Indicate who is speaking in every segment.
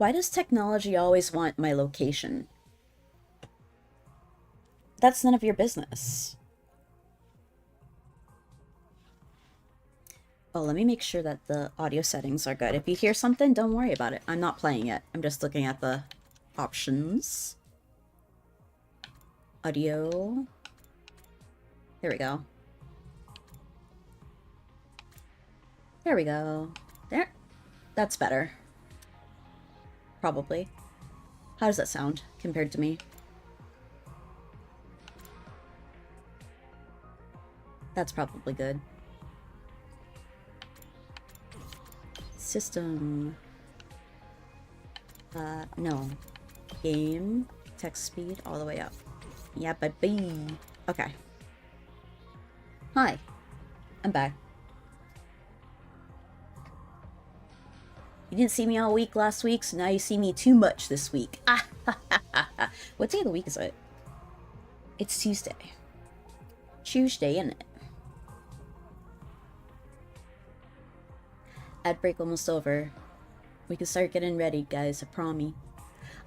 Speaker 1: Why does technology always want my location? That's none of your business. Oh, let me make sure that the audio settings are good. If you hear something, don't worry about it. I'm not playing it. I'm just looking at the options. Audio. There we go. There we go. There. That's better. Probably. How does that sound compared to me? That's probably good. System. No. Game. Text speed all the way up. Yeah, baby. Okay. Hi. I'm back. You didn't see me all week last week, so now you see me too much this week. Ah, what day of the week is it? It's Tuesday. Tuesday, isn't it? Ad break almost over. We can start getting ready, guys, I promise.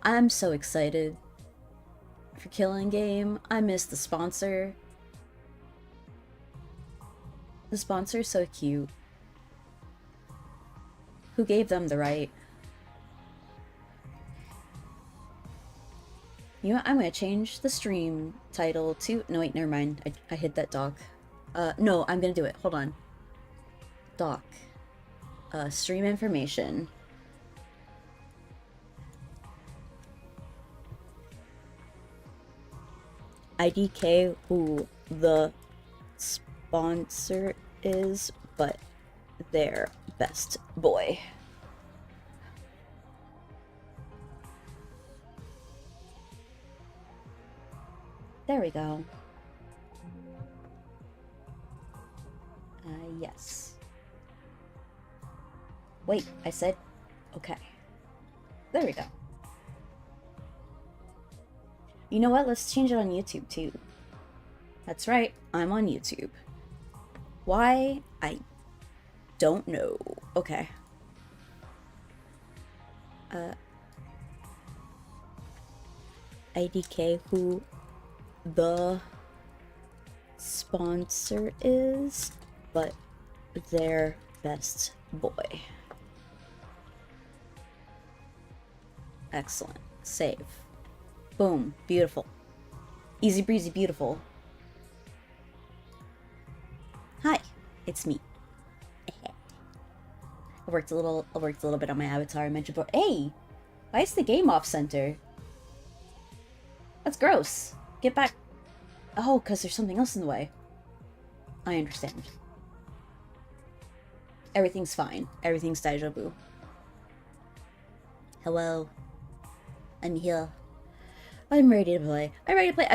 Speaker 1: I'm so excited for Killing Game. I miss the sponsor. The sponsor's so cute. Who gave them the right? You know what? I'm gonna change the stream title to... No, wait, never mind. I hit that doc. No, I'm gonna do it. Hold on. Doc. Stream information. IDK who the sponsor is, but their best boy. There we go. Yes. Wait, I said okay. There we go. You know what? Let's change it on YouTube too. That's right, I'm on YouTube. Why? I don't know. Okay. IDK who the sponsor is, but their best boy. Excellent. Save. Boom. Beautiful. Easy breezy beautiful. Hi, it's me. I worked a little bit on my avatar. I mentioned before. Hey! Why is the game off center? That's gross. Get back. Oh, because there's something else in the way. I understand. Everything's fine. Everything's deja vu. Hello. I'm here. I'm ready to play. I'm ready to play.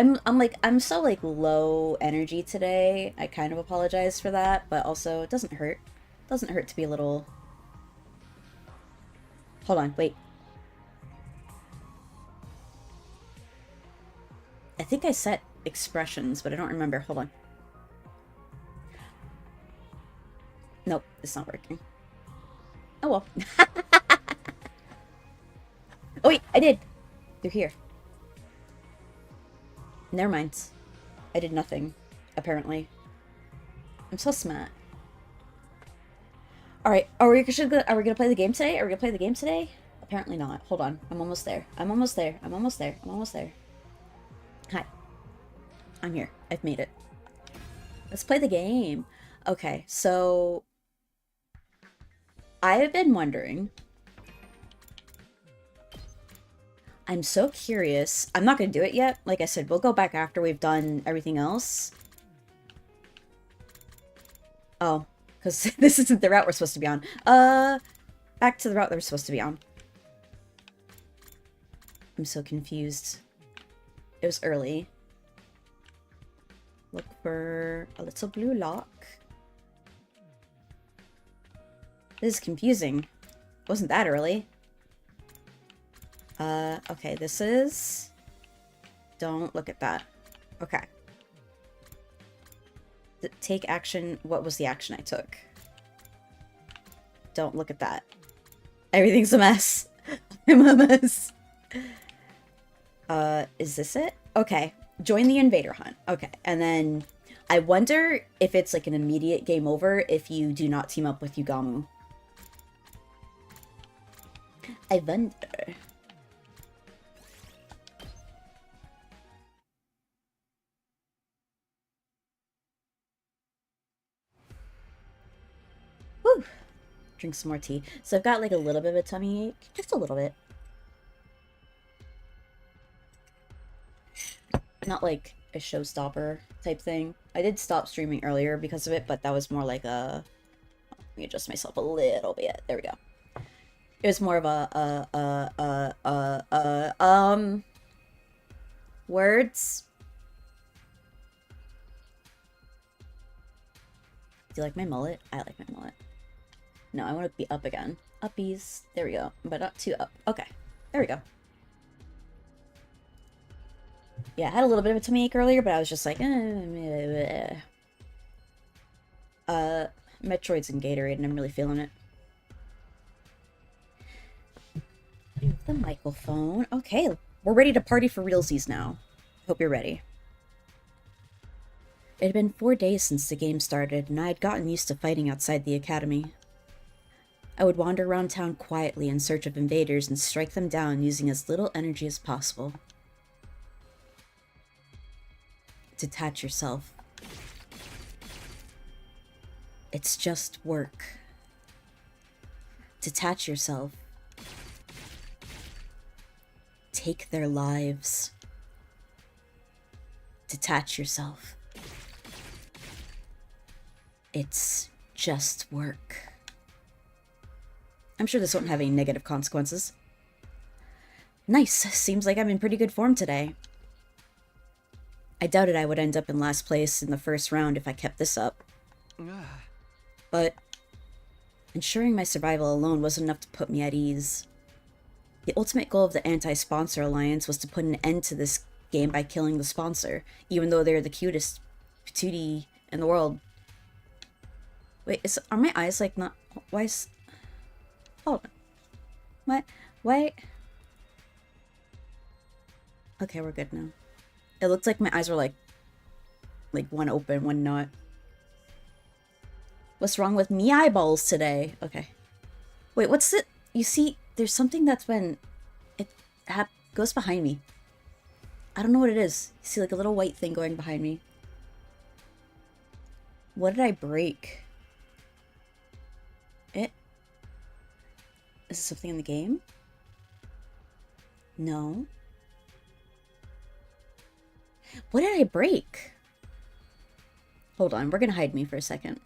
Speaker 1: I'm so like low energy today. I kind of apologize for that, but also it doesn't hurt. It doesn't hurt to be a little... Hold on, wait. I think I set expressions, but I don't remember. Hold on. Nope, it's not working. Oh well. Oh wait, I did! They're here. Never mind. I did nothing, apparently. I'm so smart. Alright, are we gonna play the game today? Are we gonna play the game today? Apparently not. Hold on. I'm almost there. I'm almost there. I'm almost there. I'm almost there. Hi. I'm here. I've made it. Let's play the game. Okay, so... I've been wondering... I'm so curious. I'm not going to do it yet. Like I said, we'll go back after we've done everything else. Oh, because this isn't the route we're supposed to be on. Back to the route that we're supposed to be on. I'm so confused. It was early. Look for a little blue lock. This is confusing. It wasn't that early. Okay, this is... Don't look at that. Okay. Take action. What was the action I took? Don't look at that. Everything's a mess. MMS. Is this it? Okay. Join the invader hunt. Okay. And then I wonder if it's like an immediate game over if you do not team up with Yugamu. I wonder. Woo! Drink some more tea. So I've got like a little bit of a tummy ache. Just a little bit. Not like a showstopper type thing. I did stop streaming earlier because of it, but that was more like a... Let me adjust myself a little bit. There we go. It was more of words. Do you like my mullet? I like my mullet. No, I want to be up again. Uppies. There we go. But not too up. Okay. There we go. Yeah, I had a little bit of a tummy ache earlier, but I was just like, Metroid's in Gatorade, and I'm really feeling it. The microphone. Okay, we're ready to party for realsies now. Hope you're ready. It had been 4 days since the game started, and I had gotten used to fighting outside the academy. I would wander around town quietly in search of invaders and strike them down using as little energy as possible. Detach yourself. It's just work. Detach yourself. Take their lives. Detach yourself. It's just work. I'm sure this won't have any negative consequences. Nice. Seems like I'm in pretty good form today. I doubted I would end up in last place in the first round if I kept this up. But ensuring my survival alone wasn't enough to put me at ease. The ultimate goal of the Anti-Sponsor Alliance was to put an end to this game by killing the sponsor, even though they're the cutest patootie in the world. Wait, are my eyes like not... Why is... Hold on. What? Why? Okay, we're good now. It looked like my eyes were like one open, one not. What's wrong with me eyeballs today? Okay. Wait, what's it? You see, there's something that's when it goes behind me. I don't know what it is. You see like a little white thing going behind me. What did I break? Is this something in the game? No. What did I break? Hold on, we're gonna hide me for a second.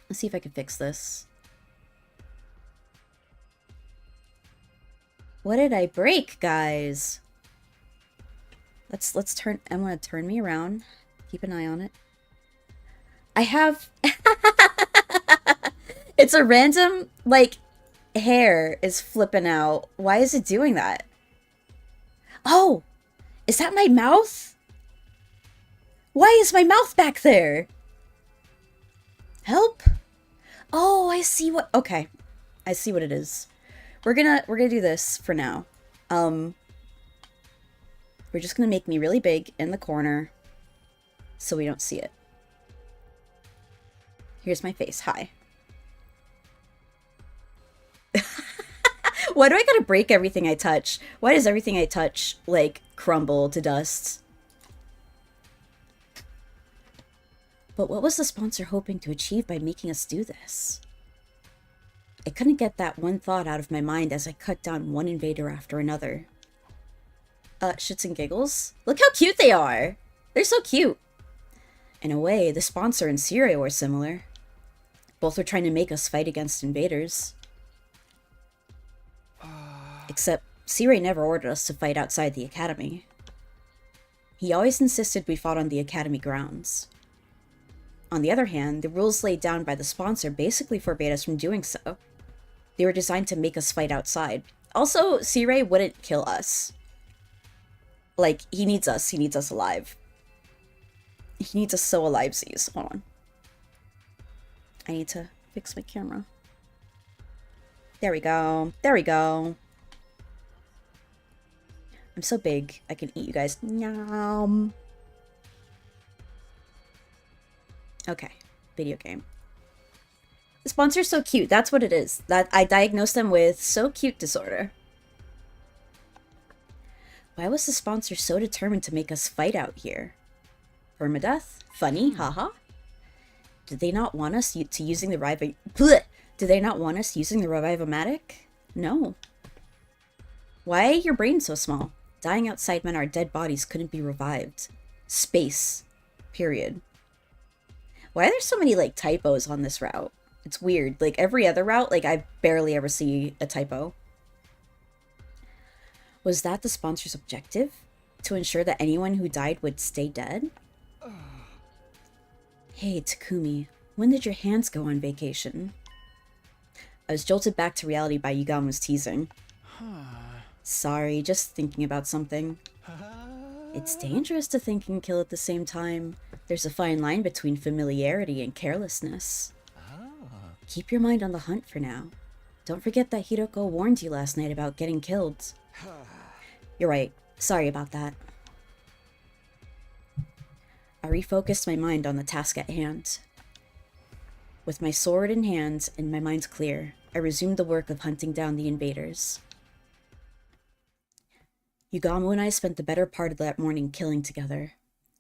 Speaker 1: Let's see if I can fix this. What did I break, guys? Let's turn... I want to turn me around. Keep an eye on it. I have... It's a random, like, hair is flipping out. Why is it doing that? Oh! Is that my mouth? Why is my mouth back there? Help? Oh, I see what... Okay. I see what it is. We're gonna do this for now. We're just gonna make me really big in the corner so we don't see it. Here's my face. Hi. Why do I gotta break everything I touch? Why does everything I touch, like, crumble to dust? But what was the sponsor hoping to achieve by making us do this? I couldn't get that one thought out of my mind as I cut down one invader after another. Shits and giggles? Look how cute they are! They're so cute! In a way, the sponsor and Siria were similar. Both were trying to make us fight against invaders. Except, Siria never ordered us to fight outside the academy. He always insisted we fought on the academy grounds. On the other hand, the rules laid down by the sponsor basically forbade us from doing so. They were designed to make us fight outside. Also, Siria wouldn't kill us. Like, he needs us. He needs us alive. He needs us so alive, Z's. Hold on. I need to fix my camera. There we go. There we go. I'm so big. I can eat you guys. Nom. Okay. Video game. The sponsor's so cute. That's what it is. That I diagnosed them with so cute disorder. Why was the sponsor so determined to make us fight out here? Permadeath? Funny, haha. Did they not want us to using the Did they not want us using the Revive-O-Matic? No. Why are your brains so small? Dying outside meant our dead bodies couldn't be revived. Space. Period. Why are there so many, like, typos on this route? It's weird. Like, every other route, like, I barely ever see a typo. Was that the sponsor's objective? To ensure that anyone who died would stay dead? Hey, Takumi, when did your hands go on vacation? I was jolted back to reality by Yugamu's teasing. Sorry, just thinking about something. It's dangerous to think and kill at the same time. There's a fine line between familiarity and carelessness. Keep your mind on the hunt for now. Don't forget that Hiroko warned you last night about getting killed. You're right. Sorry about that. I refocused my mind on the task at hand. With my sword in hand and my mind clear, I resumed the work of hunting down the invaders. Yugamu and I spent the better part of that morning killing together.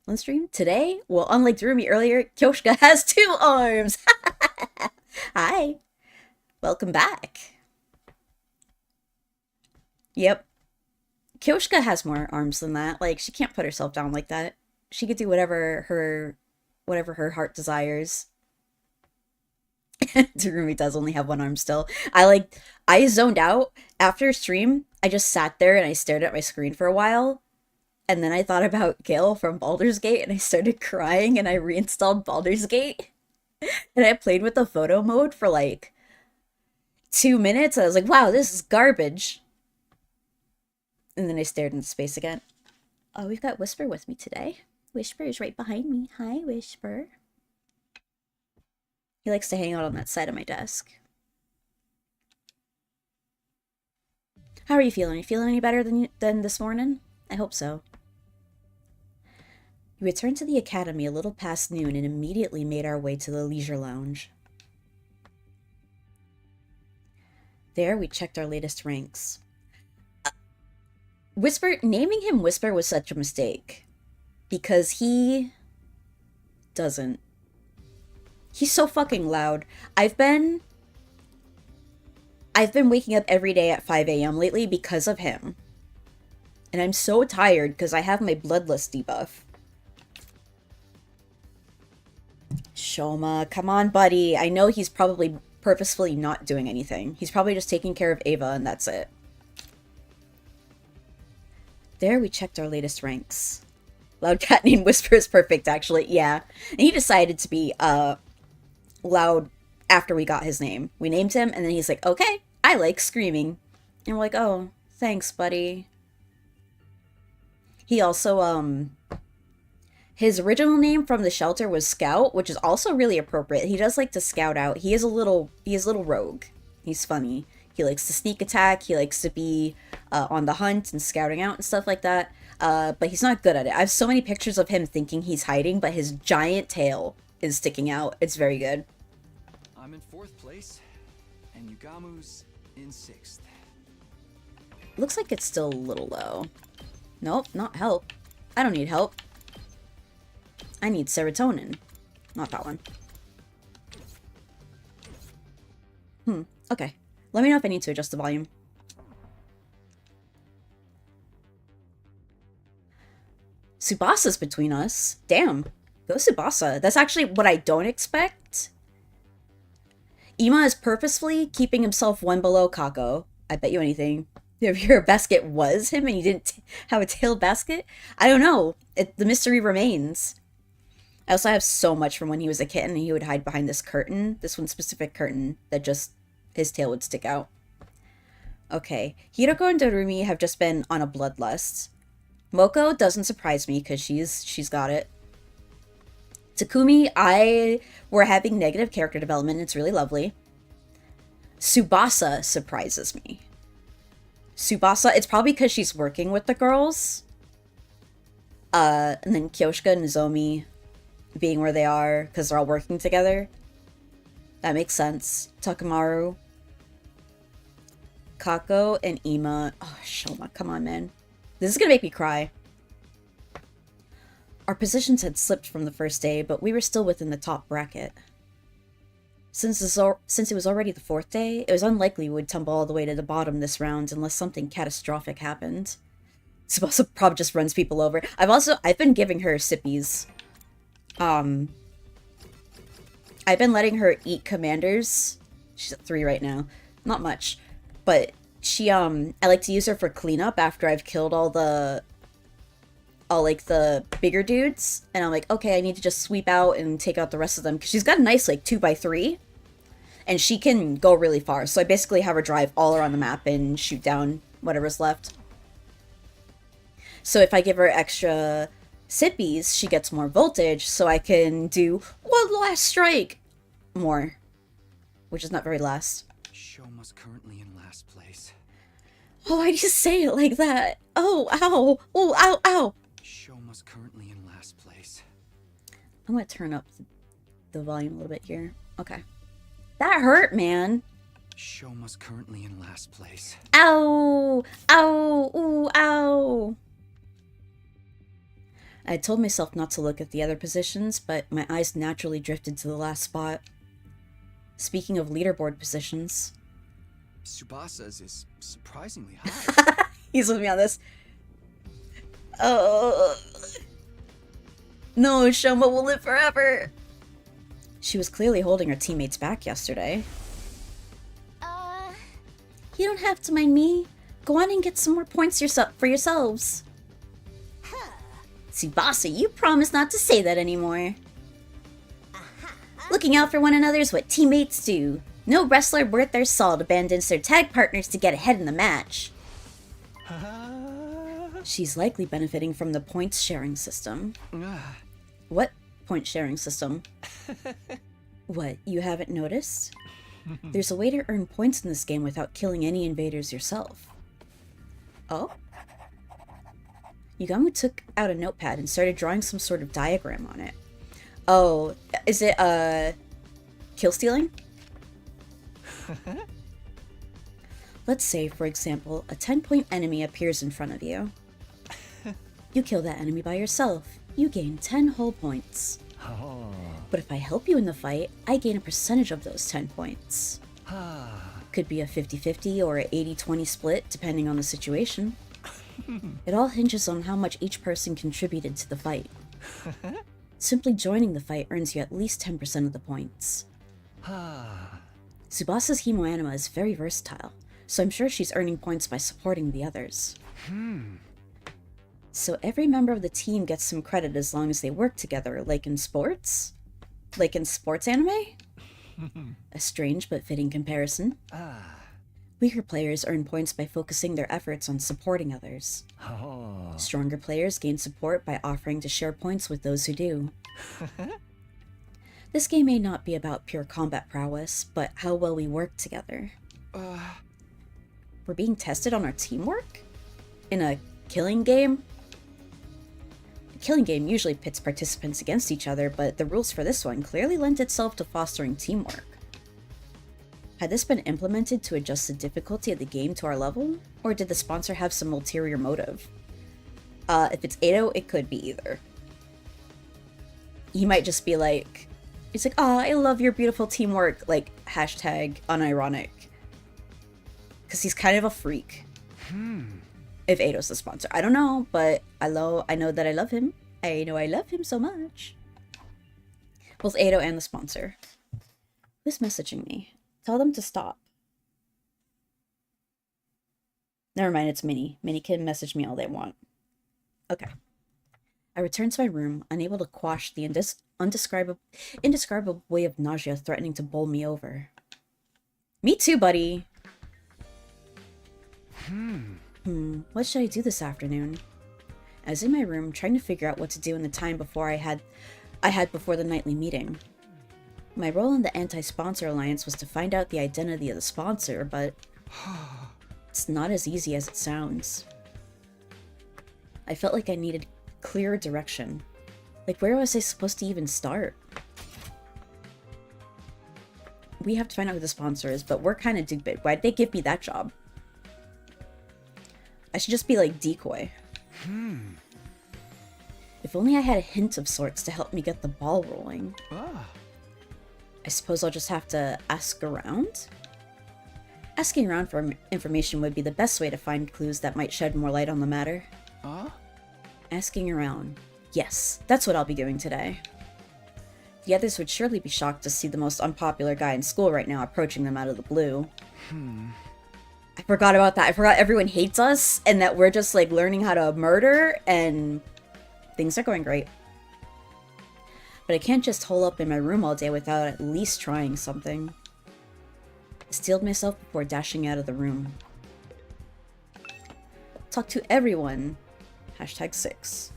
Speaker 1: On stream today, well, unlike Darumi earlier, Kyoshka has 2 arms! Hi! Welcome back! Yep. Kyoshka has more arms than that. Like, she can't put herself down like that. She could do whatever her heart desires. Darumi does only have 1 arm still. I zoned out. After stream, I just sat there and I stared at my screen for a while. And then I thought about Gale from Baldur's Gate and I started crying and I reinstalled Baldur's Gate. And I played with the photo mode for like 2 minutes. And I was like, wow, this is garbage. And then I stared into space again. Oh, we've got Whisper with me today. Whisper is right behind me. Hi, Whisper. He likes to hang out on that side of my desk. How are you feeling? Are you feeling any better than this morning? I hope so. We returned to the academy a little past noon and immediately made our way to the leisure lounge. There, we checked our latest ranks. Whisper, naming him Whisper was such a mistake. Because he doesn't. He's so fucking loud. I've been waking up every day at 5 a.m. lately because of him. And I'm so tired because I have my bloodlust debuff. Shoma, come on, buddy. I know he's probably purposefully not doing anything. He's probably just taking care of Ava and that's it. There, we checked our latest ranks. Loud cat named Whisper is perfect, actually. Yeah. And he decided to be, loud after we got his name. We named him, and then he's like, okay, I like screaming. And we're like, oh, thanks, buddy. He also, his original name from the shelter was Scout, which is also really appropriate. He does like to scout out. He is a little rogue. He's funny. He likes to sneak attack. He likes to be on the hunt and scouting out and stuff like that. But he's not good at it. I have so many pictures of him thinking he's hiding, but his giant tail is sticking out. It's very good.
Speaker 2: I'm in 4th place, and Yugamu's in 6th.
Speaker 1: Looks like it's still a little low. Nope, not help. I don't need help. I need serotonin. Not that one. Okay. Let me know if I need to adjust the volume. Tsubasa's between us. Damn. Go Tsubasa. That's actually what I don't expect. Ima is purposefully keeping himself 1 below Kako. I bet you anything. If your basket was him and you didn't have a tailed basket, I don't know. The mystery remains. I also have so much from when he was a kitten and he would hide behind this curtain. This one specific curtain that just, his tail would stick out. Okay. Hiroko and Dorumi have just been on a bloodlust. Moko doesn't surprise me because she's got it. Takumi, we're having negative character development. It's really lovely. Tsubasa surprises me. Tsubasa, it's probably because she's working with the girls. And then Kyoshika and Nozomi being where they are because they're all working together. That makes sense. Takamaru. Kako and Ima. Oh, Shoma, come on, man. This is gonna make me cry. Our positions had slipped from the first day, but we were still within the top bracket. Since it was already the fourth day, it was unlikely we would tumble all the way to the bottom this round unless something catastrophic happened. Tsubasa probably just runs people over. I've been giving her sippies. I've been letting her eat commanders. She's at 3 right now. Not much. But she, I like to use her for cleanup after I've killed all the bigger dudes. And I'm like, okay, I need to just sweep out and take out the rest of them. Because she's got a nice, like, 2x3. And she can go really far. So I basically have her drive all around the map and shoot down whatever's left. So if I give her extra sippies, she gets more voltage, so I can do one last strike more. Which is not very last.
Speaker 2: Shoma's currently in last place.
Speaker 1: Oh, why do you say it like that? Oh, ow. Oh, ow, ow.
Speaker 2: Shoma's currently in last place.
Speaker 1: I'm gonna turn up the volume a little bit here. Okay. That hurt, man.
Speaker 2: Shoma's currently in last place.
Speaker 1: Ow! Ow! Ooh, ow! I told myself not to look at the other positions, but my eyes naturally drifted to the last spot. Speaking of leaderboard positions...
Speaker 2: Tsubasa's is surprisingly high.
Speaker 1: He's with me on this. Oh... No, Shoma will live forever! She was clearly holding her teammates back yesterday. You don't have to mind me. Go on and get some more points for yourselves. Tsubasa, you promised not to say that anymore. Looking out for one another is what teammates do. No wrestler worth their salt abandons their tag partners to get ahead in the match. She's likely benefiting from the points sharing system. What point sharing system? What, you haven't noticed? There's a way to earn points in this game without killing any invaders yourself. Oh? Yugamu took out a notepad and started drawing some sort of diagram on it. Oh, is it, kill stealing? Let's say, for example, a 10-point enemy appears in front of you. You kill that enemy by yourself. You gain 10 whole points. But if I help you in the fight, I gain a percentage of those 10 points. Could be a 50-50 or an 80-20 split, depending on the situation. It all hinges on how much each person contributed to the fight. Simply joining the fight earns you at least 10% of the points. Tsubasa's Hemoanima is very versatile, so I'm sure she's earning points by supporting the others. So every member of the team gets some credit as long as they work together, like in sports? Like in sports anime? A strange but fitting comparison. Weaker players earn points by focusing their efforts on supporting others. Stronger players gain support by offering to share points with those who do. This game may not be about pure combat prowess, but how well we work together. We're being tested on our teamwork? In a killing game? A killing game usually pits participants against each other, but the rules for this one clearly lent itself to fostering teamwork. Had this been implemented to adjust the difficulty of the game to our level? Or did the sponsor have some ulterior motive? If it's Edo, it could be either. He might just be like... He's like, "Aw, I love your beautiful teamwork," like, hashtag unironic. Because he's kind of a freak. If Eido's the sponsor. I don't know, but I know that I love him. I know I love him so much. Both Eido and the sponsor. Who's messaging me? Tell them to stop. Never mind, it's Minnie. Minnie can message me all they want. Okay. I return to my room, unable to quash the indescribable wave of nausea threatening to bowl me over. Me too, buddy. What should I do this afternoon? I was in my room trying to figure out what to do in the time before I had before the nightly meeting. My role in the anti-sponsor alliance was to find out the identity of the sponsor, but It's not as easy as it sounds. I felt like I needed clearer direction. Like, where was I supposed to even start? We have to find out who the sponsor is, but we're kind of stupid. Why'd they give me that job? I should just be like decoy. If only I had a hint of sorts to help me get the ball rolling. I suppose I'll just have to ask around? Asking around for information would be the best way to find clues that might shed more light on the matter. Asking around. Yes, that's what I'll be doing today. The others would surely be shocked to see the most unpopular guy in school right now approaching them out of the blue. I forgot about that. I forgot everyone hates us and that we're just like learning how to murder and things are going great. But I can't just hole up in my room all day without at least trying something. I steeled myself before dashing out of the room. Talk to everyone. #6.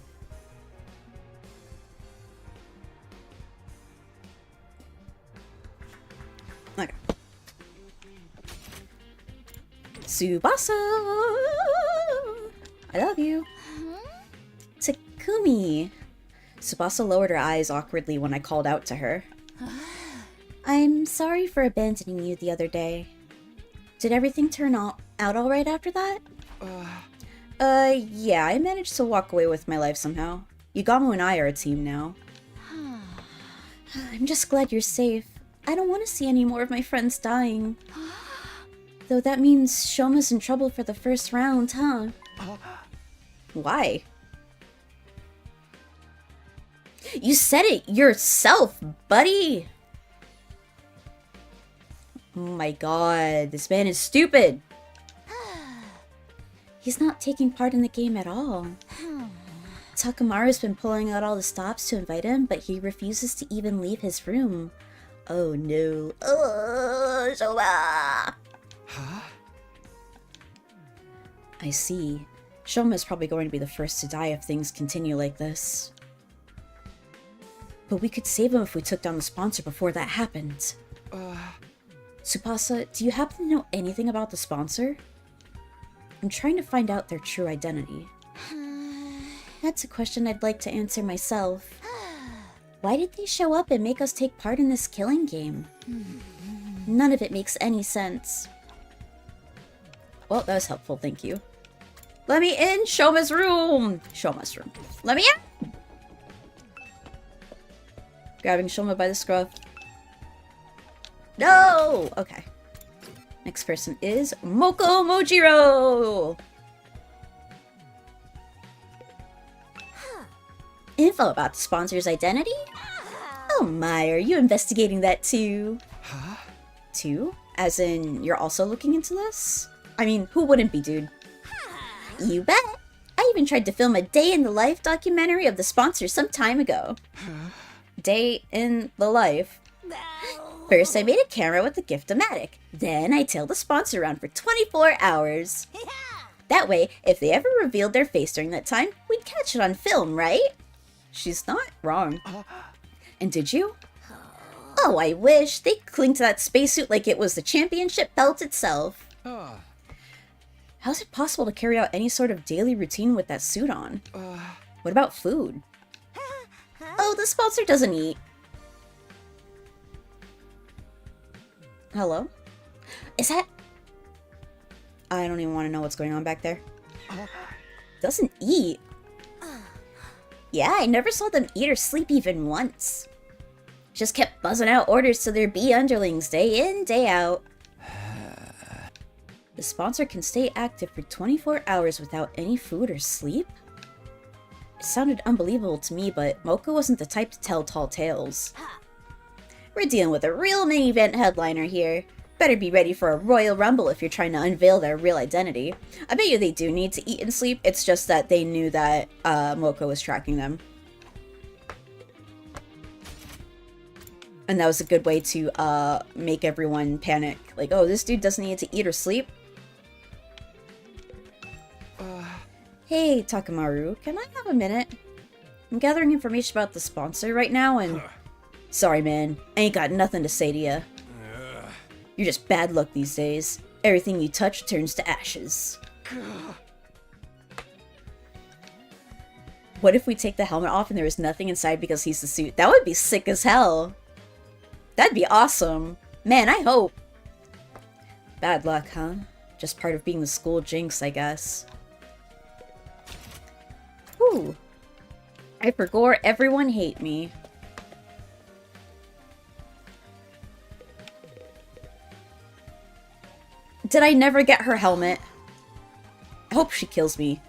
Speaker 1: Okay. Tsubasa! I love you. Takumi. Tsubasa lowered her eyes awkwardly when I called out to her. I'm sorry for abandoning you the other day. Did everything turn out all right after that? Yeah, I managed to walk away with my life somehow. Yugamu and I are a team now. I'm just glad you're safe. I don't want to see any more of my friends dying. Though that means Shoma's in trouble for the first round, huh? Why? You said it yourself, buddy! Oh my god, this man is stupid! He's not taking part in the game at all. Takamaru's been pulling out all the stops to invite him, but he refuses to even leave his room. Oh no. Oh, Shoma! I see. Shoma is probably going to be the first to die if things continue like this. But we could save him if we took down the sponsor before that happened. Tsubasa, do you happen to know anything about the sponsor? I'm trying to find out their true identity. That's a question I'd like to answer myself. Why did they show up and make us take part in this killing game? None of it makes any sense. Well, that was helpful, thank you. Let me in! Shoma's room! Shoma's room. Let me in! Grabbing Shoma by the scruff. No! Okay. Next person is Moko Mojiro! Info about the sponsor's identity? Oh my, are you investigating that too? Too? As in, you're also looking into this? I mean, who wouldn't be, dude? You bet! I even tried to film a day in the life documentary of the sponsor some time ago. Day in the life? First, I made a camera with the Gift-O-Matic. Then, I tailed the sponsor around for 24 hours. That way, if they ever revealed their face during that time, we'd catch it on film, right? She's not wrong. And did you? Oh, I wish. They cling to that spacesuit like it was the championship belt itself. How's it possible to carry out any sort of daily routine with that suit on? What about food? Oh, the sponsor doesn't eat. Hello? Is that... I don't even want to know what's going on back there. Doesn't eat? Yeah, I never saw them eat or sleep even once. Just kept buzzing out orders to their bee underlings day in, day out. The sponsor can stay active for 24 hours without any food or sleep? It sounded unbelievable to me, but Moko wasn't the type to tell tall tales. We're dealing with a real main event headliner here. Better be ready for a Royal Rumble if you're trying to unveil their real identity. I bet you they do need to eat and sleep, it's just that they knew that Moko was tracking them. And that was a good way to make everyone panic. Like, oh, this dude doesn't need to eat or sleep? Hey, Takamaru, can I have a minute? I'm gathering information about the sponsor right now and... Sorry, man. I ain't got nothing to say to you. You're just bad luck these days. Everything you touch turns to ashes. What if we take the helmet off and there is nothing inside because he's the suit? That would be sick as hell. That'd be awesome. Man, I hope. Bad luck, huh? Just part of being the school jinx, I guess. Ooh. I forgot everyone hate me. Did I never get her helmet? I hope she kills me.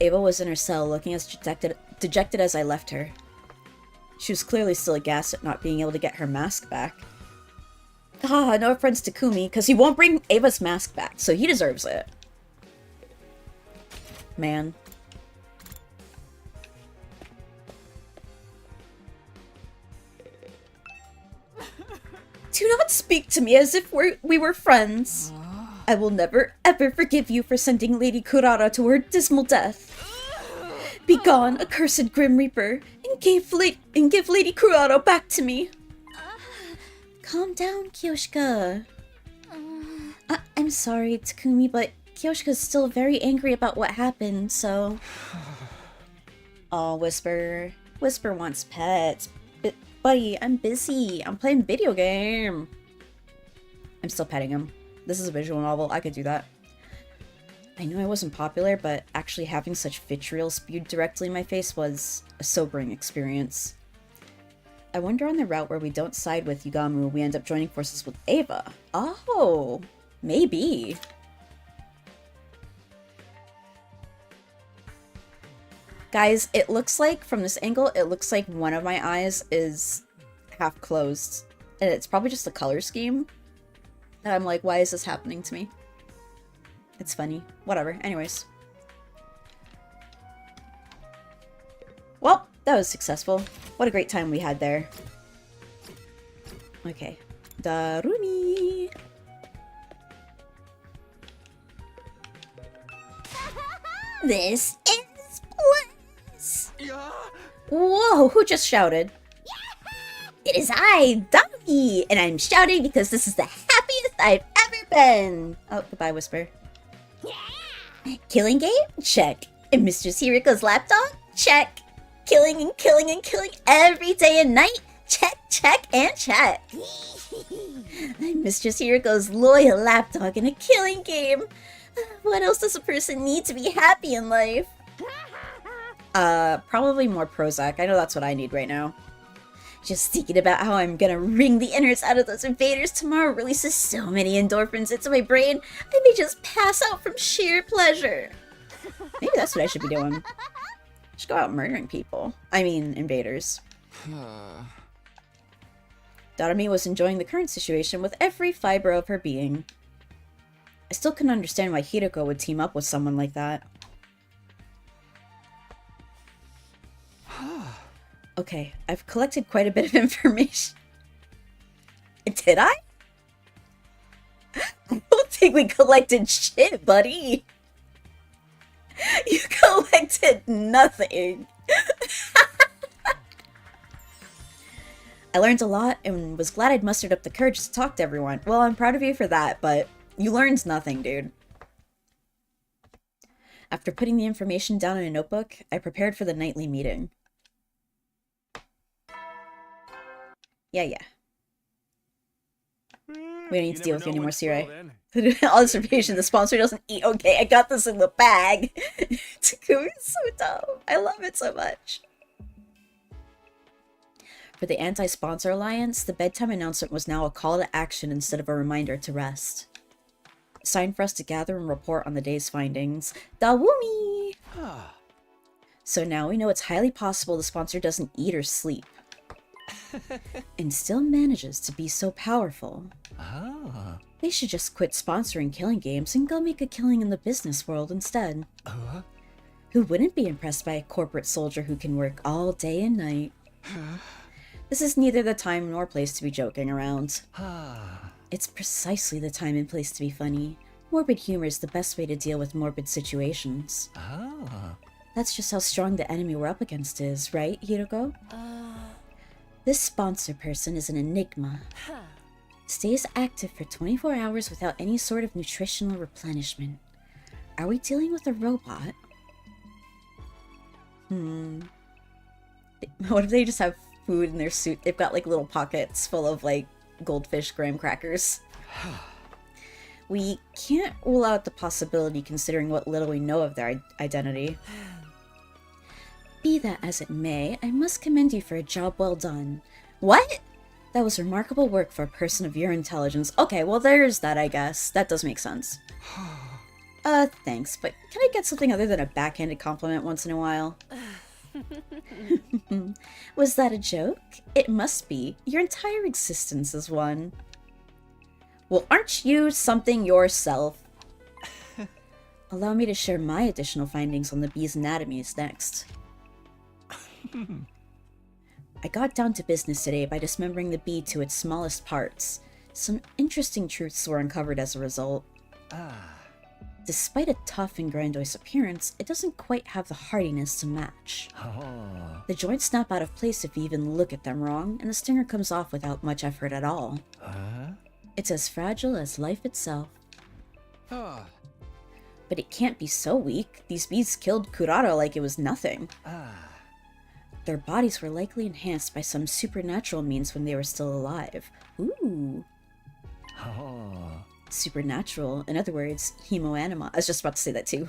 Speaker 1: Ava was in her cell, looking as dejected as I left her. She was clearly still aghast at not being able to get her mask back. Ah, no offense to Kumi, because he won't bring Ava's mask back, so he deserves it. Man. Do not speak to me as if we were friends. I will never, ever forgive you for sending Lady Kurara to her dismal death. Begone, accursed Grim Reaper, and give Lady Kurara back to me. Calm down, Kyoshika. I'm sorry, Takumi, but Kyoshika's still very angry about what happened, so... Aw, Whisper. Whisper wants pets. Buddy, I'm busy. I'm playing video game. I'm still petting him. This is a visual novel. I could do that. I knew I wasn't popular, but actually having such vitriol spewed directly in my face was a sobering experience. I wonder on the route where we don't side with Yugamu, we end up joining forces with Ava. Oh, maybe. Guys, it looks like, from this angle, it looks like one of my eyes is half closed. And it's probably just the color scheme. And I'm like, why is this happening to me? It's funny. Whatever. Anyways. Well, that was successful. What a great time we had there. Okay. Darumi! This is bliss! Whoa, who just shouted? It is I, Darumi! And I'm shouting because this is the happiest I've ever been! Oh, goodbye, Whisper. Killing game? Check. And Mistress Hiriko's lapdog? Check. Killing and killing and killing every day and night? Check, check, and check. Mistress Hiriko's loyal lapdog in a killing game. What else does a person need to be happy in life? Probably more Prozac. I know that's what I need right now. Just thinking about how I'm gonna wring the innards out of those invaders tomorrow releases so many endorphins into my brain, I may just pass out from sheer pleasure. Maybe that's what I should be doing. I should go out murdering people. I mean, invaders. Darumi was enjoying the current situation with every fiber of her being. I still couldn't understand why Hiroko would team up with someone like that. Okay, I've collected quite a bit of information. Did I? I don't think we collected shit, buddy. You collected nothing. I learned a lot and was glad I'd mustered up the courage to talk to everyone. Well, I'm proud of you for that, but you learned nothing, dude. After putting the information down in a notebook, I prepared for the nightly meeting. Yeah. We don't need to deal with you anymore, Sirai. All this information, the sponsor doesn't eat. Okay, I got this in the bag. Takumi is so dumb. I love it so much. For the Anti-Sponsor Alliance, the bedtime announcement was now a call to action instead of a reminder to rest. A sign for us to gather and report on the day's findings. Dawumi! So now we know it's highly possible the sponsor doesn't eat or sleep. And still manages to be so powerful. They should just quit sponsoring killing games and go make a killing in the business world instead. Who wouldn't be impressed by a corporate soldier who can work all day and night? This is neither the time nor place to be joking around. It's precisely the time and place to be funny. Morbid humor is the best way to deal with morbid situations. That's just how strong the enemy we're up against is, right, Hiroko? This sponsor person is an enigma. Stays active for 24 hours without any sort of nutritional replenishment. Are we dealing with a robot? What if they just have food in their suit? They've got like little pockets full of like goldfish graham crackers. We can't rule out the possibility considering what little we know of their identity. Be that as it may, I must commend you for a job well done. What? That was remarkable work for a person of your intelligence. Okay, well there's that, I guess. That does make sense. Thanks, but can I get something other than a backhanded compliment once in a while? Was that a joke? It must be. Your entire existence is one. Well, aren't you something yourself? Allow me to share my additional findings on the bee's anatomies next. I got down to business today by dismembering the bee to its smallest parts. Some interesting truths were uncovered as a result. Despite a tough and grandiose appearance, it doesn't quite have the hardiness to match. The joints snap out of place if you even look at them wrong, and the stinger comes off without much effort at all. It's as fragile as life itself. But it can't be so weak. These bees killed Kurara like it was nothing. Their bodies were likely enhanced by some supernatural means when they were still alive. Ooh. Supernatural. In other words, hemoanima. I was just about to say that too.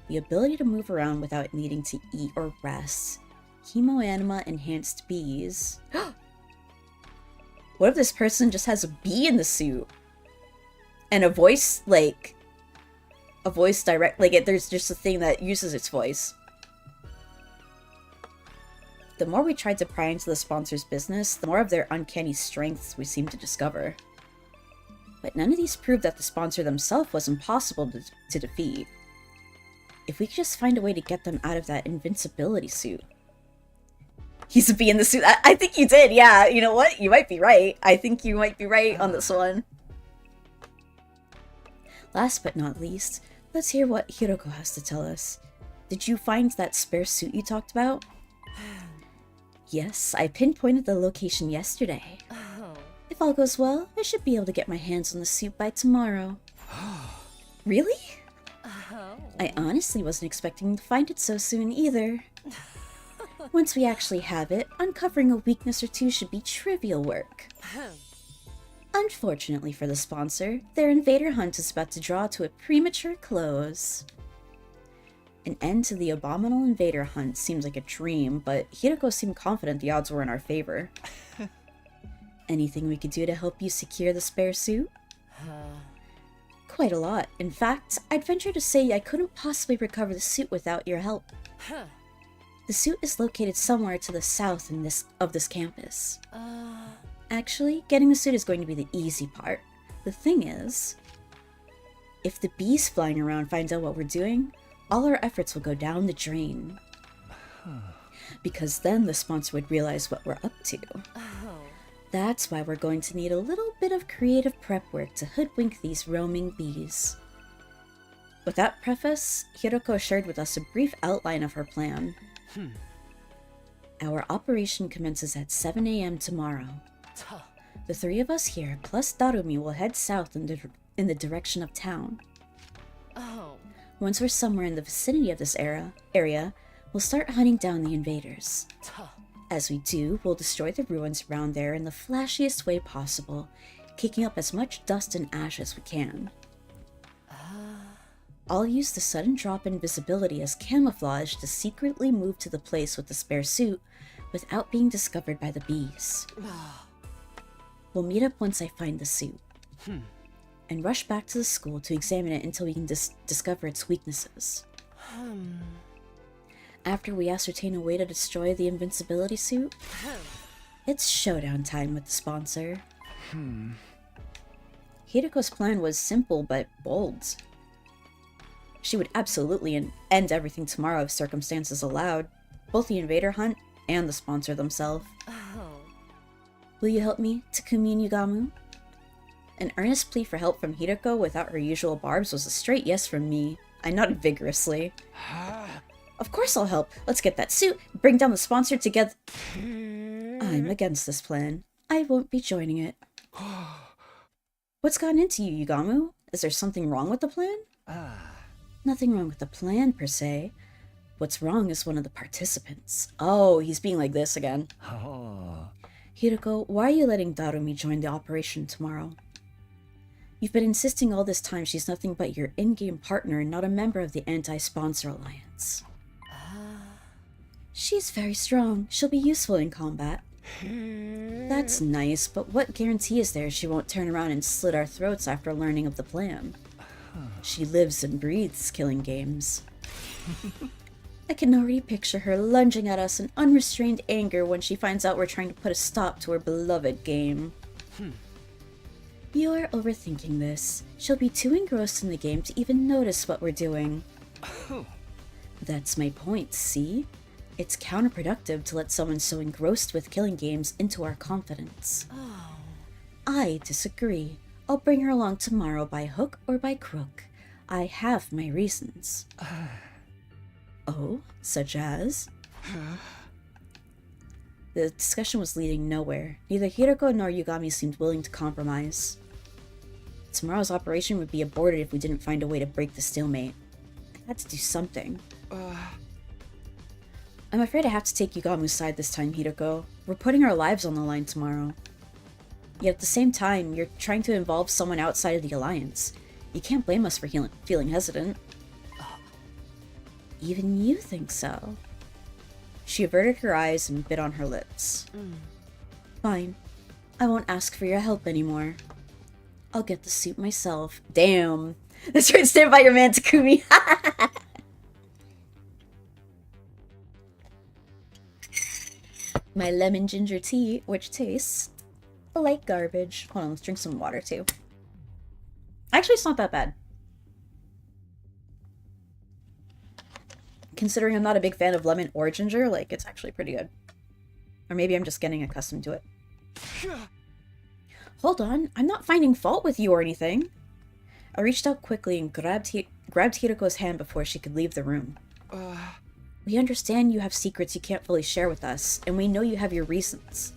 Speaker 1: The ability to move around without needing to eat or rest. Hemoanima enhanced bees. What if this person just has a bee in the suit? And a voice, like... a voice direct... like, there's just a thing that uses its voice. The more we tried to pry into the sponsor's business, the more of their uncanny strengths we seemed to discover. But none of these proved that the sponsor themselves was impossible to defeat. If we could just find a way to get them out of that invincibility suit. He's a bee in the suit. I think you did, yeah. You know what? You might be right. I think you might be right on this one. Last but not least, let's hear what Hiroko has to tell us. Did you find that spare suit you talked about? Yes, I pinpointed the location yesterday. If all goes well, I should be able to get my hands on the suit by tomorrow. Really? I honestly wasn't expecting to find it so soon either. Once we actually have it, uncovering a weakness or two should be trivial work. Unfortunately for the sponsor, their invader hunt is about to draw to a premature close. An end to the abominable invader hunt seems like a dream, but Hiroko seemed confident the odds were in our favor. Anything we could do to help you secure the spare suit? Quite a lot. In fact, I'd venture to say I couldn't possibly recover the suit without your help. The suit is located somewhere to the south of this campus. Actually, getting the suit is going to be the easy part. The thing is, if the bees flying around find out what we're doing, all our efforts will go down the drain. Because then the sponsor would realize what we're up to. That's why we're going to need a little bit of creative prep work to hoodwink these roaming bees. With that preface, Hiroko shared with us a brief outline of her plan. Our operation commences at 7 a.m. tomorrow. The three of us here, plus Darumi, will head south in the direction of town. Once we're somewhere in the vicinity of this area, we'll start hunting down the invaders. As we do, we'll destroy the ruins around there in the flashiest way possible, kicking up as much dust and ash as we can. I'll use the sudden drop in visibility as camouflage to secretly move to the place with the spare suit without being discovered by the bees. We'll meet up once I find the suit, and rush back to the school to examine it until we can discover its weaknesses. After we ascertain a way to destroy the invincibility suit, it's showdown time with the sponsor. Hiroko's plan was simple but bold. She would absolutely end everything tomorrow if circumstances allowed, both the invader hunt and the sponsor themselves. Will you help me, Takumi Yugamu? An earnest plea for help from Hiroko without her usual barbs was a straight yes from me. I nodded vigorously. Of course I'll help. Let's get that suit, bring down the sponsor together. I'm against this plan. I won't be joining it. What's gotten into you, Yugamu? Is there something wrong with the plan? Nothing wrong with the plan, per se. What's wrong is one of the participants. Oh, he's being like this again.
Speaker 2: Oh.
Speaker 1: Hiroko, why are you letting Darumi join the operation tomorrow? You've been insisting all this time she's nothing but your in-game partner and not a member of the Anti-Sponsor Alliance. She's very strong. She'll be useful in combat. That's nice, but what guarantee is there she won't turn around and slit our throats after learning of the plan? She lives and breathes killing games. I can already picture her lunging at us in unrestrained anger when she finds out we're trying to put a stop to her beloved game. You're overthinking this. She'll be too engrossed in the game to even notice what we're doing. That's my point, see? It's counterproductive to let someone so engrossed with killing games into our confidence. I disagree. I'll bring her along tomorrow by hook or by crook. I have my reasons. Oh, such as? The discussion was leading nowhere. Neither Hiroko nor Yugami seemed willing to compromise. Tomorrow's operation would be aborted if we didn't find a way to break the stalemate. I had to do something. I'm afraid I have to take Yugamu's side this time, Hiroko. We're putting our lives on the line tomorrow. Yet at the same time, you're trying to involve someone outside of the Alliance. You can't blame us for feeling hesitant. Even you think so. She averted her eyes and bit on her lips. Fine. I won't ask for your help anymore. I'll get the suit myself. Damn. That's right, stand by your man, Takumi. My lemon ginger tea, which tastes like garbage. Hold on, let's drink some water too. Actually, it's not that bad. Considering I'm not a big fan of lemon or ginger, like, it's actually pretty good. Or maybe I'm just getting accustomed to it. Hold on, I'm not finding fault with you or anything. I reached out quickly and grabbed Hiroko's hand before she could leave the room. We understand you have secrets you can't fully share with us, and we know you have your reasons.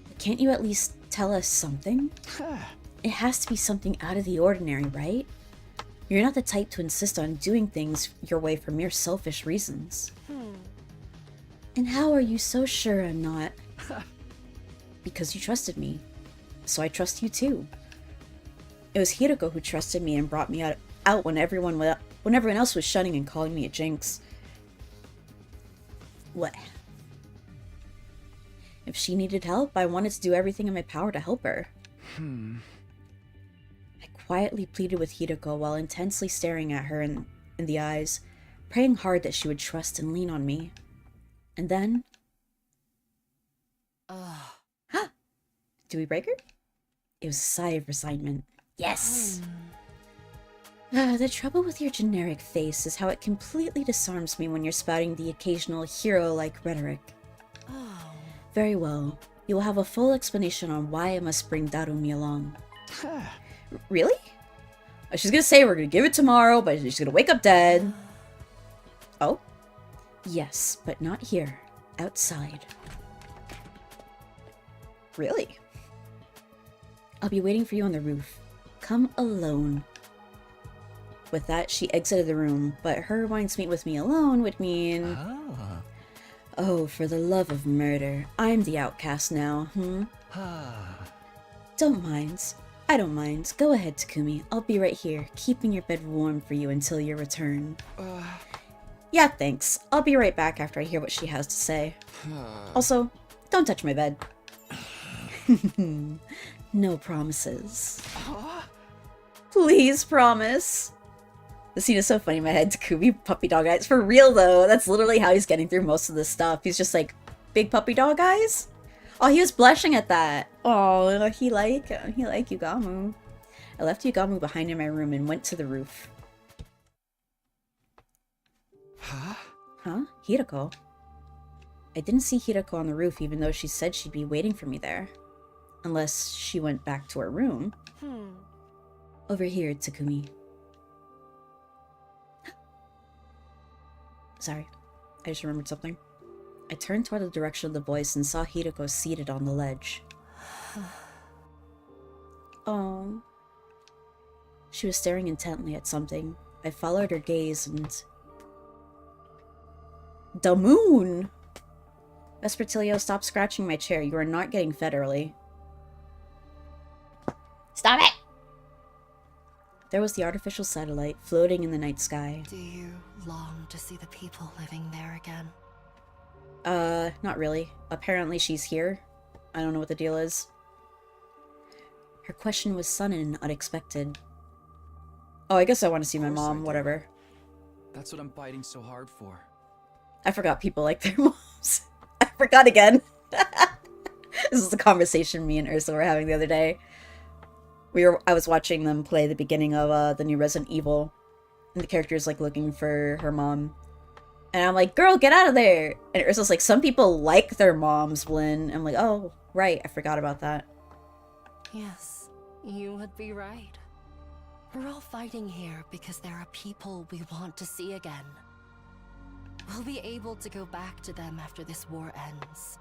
Speaker 1: But can't you at least tell us something? It has to be something out of the ordinary, right? You're not the type to insist on doing things your way for mere selfish reasons. And how are you so sure I'm not? Because you trusted me. So I trust you too. It was Hiroko who trusted me and brought me out when everyone else was shunning and calling me a jinx. What? If she needed help, I wanted to do everything in my power to help her. I quietly pleaded with Hiroko while intensely staring at her in the eyes, praying hard that she would trust and lean on me. And then... Do we break her? It was a sigh of resignment. Yes! The trouble with your generic face is how it completely disarms me when you're spouting the occasional hero-like rhetoric. Very well. You will have a full explanation on why I must bring Darumi along. Really? She's gonna say we're gonna give it tomorrow, but she's gonna wake up dead. Oh? Yes, but not here. Outside. Really? I'll be waiting for you on the roof. Come alone. With that, she exited the room, but her wanting to meet with me alone would mean... Oh, for the love of murder. I'm the outcast now, Don't mind. I don't mind. Go ahead, Takumi. I'll be right here, keeping your bed warm for you until your return. Yeah, thanks. I'll be right back after I hear what she has to say. Also, don't touch my bed. No promises. Please promise. The scene is so funny in my head. Takumi, puppy dog eyes. For real though, that's literally how he's getting through most of this stuff. He's just like, big puppy dog eyes? Oh, he was blushing at that. Oh, he like Yugamu. I left Yugamu behind in my room and went to the roof. Huh? Hiroko? I didn't see Hiroko on the roof even though she said she'd be waiting for me there. Unless she went back to her room. Over here, Takumi. Sorry, I just remembered something. I turned toward the direction of the voice and saw Hiroko seated on the ledge. Oh. She was staring intently at something. I followed her gaze and... The moon! Vespertilio, stop scratching my chair. You are not getting fed early. Stop it! There was the artificial satellite floating in the night sky.
Speaker 3: Do you long to see the people living there again?
Speaker 1: Not really. Apparently she's here. I don't know what the deal is. Her question was sudden and unexpected. Oh, I guess I want to see my mom, whatever.
Speaker 2: That's what I'm fighting so hard for.
Speaker 1: I forgot people like their moms. I forgot again. This is the conversation me and Ursula were having the other day. I was watching them play the beginning of the new Resident Evil, and the character's like looking for her mom. And I'm like, girl, get out of there! And Ursula's like, some people like their moms, Blynn. I'm like, oh, right, I forgot about that.
Speaker 3: Yes, you would be right. We're all fighting here because there are people we want to see again. We'll be able to go back to them after this war ends.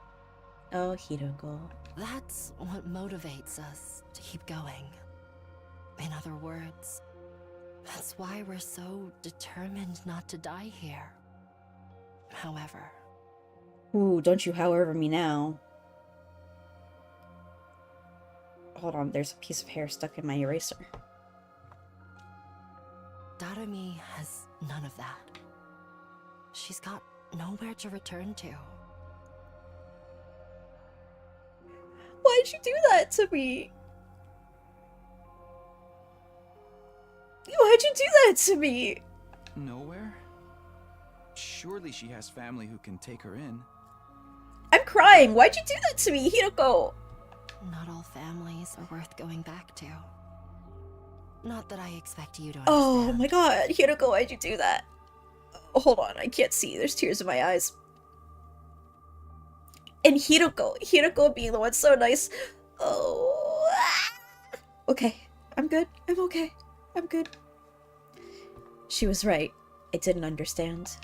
Speaker 1: Oh, Hiroko.
Speaker 3: That's what motivates us to keep going. In other words, that's why we're so determined not to die here. However...
Speaker 1: Ooh, don't you however me now. Hold on, there's a piece of hair stuck in my eraser.
Speaker 3: Darumi has none of that. She's got nowhere to return to.
Speaker 1: Why'd you do that to me? Why'd you do that to me?
Speaker 2: Nowhere? Surely she has family who can take her in.
Speaker 1: I'm crying. Why'd you do that to me, Hiroko?
Speaker 3: Not all families are worth going back to. Not that I expect you to understand.
Speaker 1: Oh my god, Hiroko, why'd you do that? Oh, hold on, I can't see. There's tears in my eyes. And Hiroko being the one so nice. Oh. Okay, I'm good. I'm okay. I'm good. She was right. I didn't understand.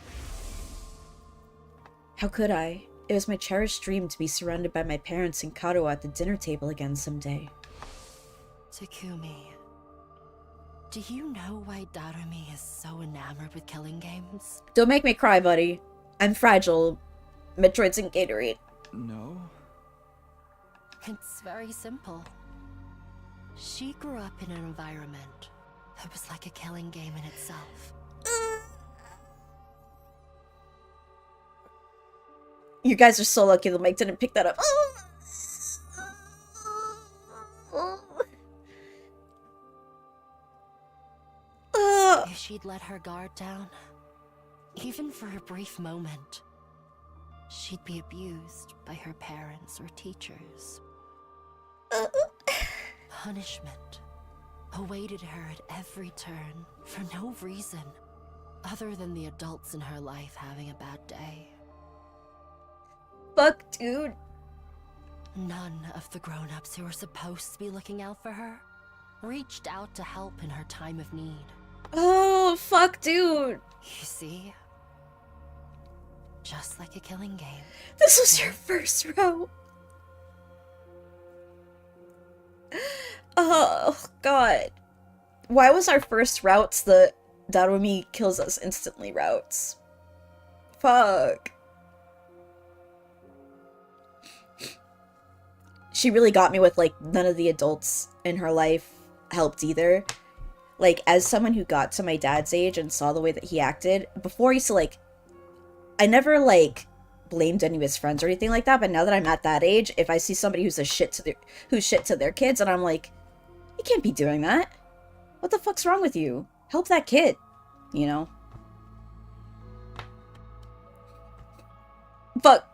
Speaker 1: How could I? It was my cherished dream to be surrounded by my parents and Karo at the dinner table again someday.
Speaker 3: Takumi, do you know why Darumi is so enamored with killing games?
Speaker 1: Don't make me cry, buddy. I'm fragile. Metroid's in Gatorade.
Speaker 2: No?
Speaker 3: It's very simple. She grew up in an environment that was like a killing game in itself.
Speaker 1: You guys are so lucky the mic didn't pick that up.
Speaker 3: If she'd let her guard down, even for a brief moment, she'd be abused by her parents or teachers. Punishment awaited her at every turn for no reason other than the adults in her life having a bad day.
Speaker 1: Fuck, dude.
Speaker 3: None of the grown-ups who were supposed to be looking out for her reached out to help in her time of need.
Speaker 1: Oh, fuck, dude.
Speaker 3: You see? Just like a killing game.
Speaker 1: This was your first route. Oh, God. Why was our first routes the Darumi kills us instantly routes? Fuck. She really got me with, like, none of the adults in her life helped either. Like, as someone who got to my dad's age and saw the way that he acted, before I used to, like, I never, like, blamed any of his friends or anything like that, but now that I'm at that age, if I see somebody who's shit to their kids, and I'm like, you can't be doing that. What the fuck's wrong with you? Help that kid, you know? Fuck.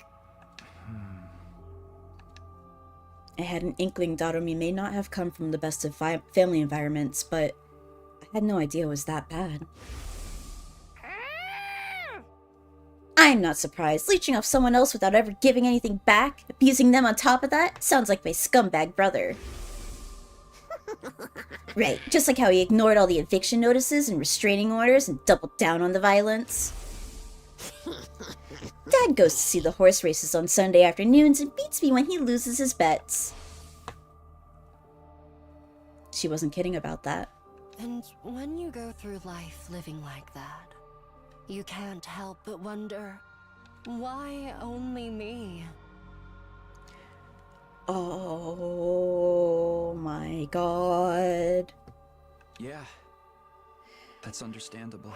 Speaker 1: I had an inkling Darumi may not have come from the best of family environments, but I had no idea it was that bad. I'm not surprised. Leeching off someone else without ever giving anything back, abusing them on top of that, sounds like my scumbag brother. Right, just like how he ignored all the eviction notices and restraining orders and doubled down on the violence. Dad goes to see the horse races on Sunday afternoons and beats me when he loses his bets. She wasn't kidding about that.
Speaker 3: And when you go through life living like that, you can't help but wonder, why only me?
Speaker 1: Oh my god.
Speaker 2: Yeah, that's understandable.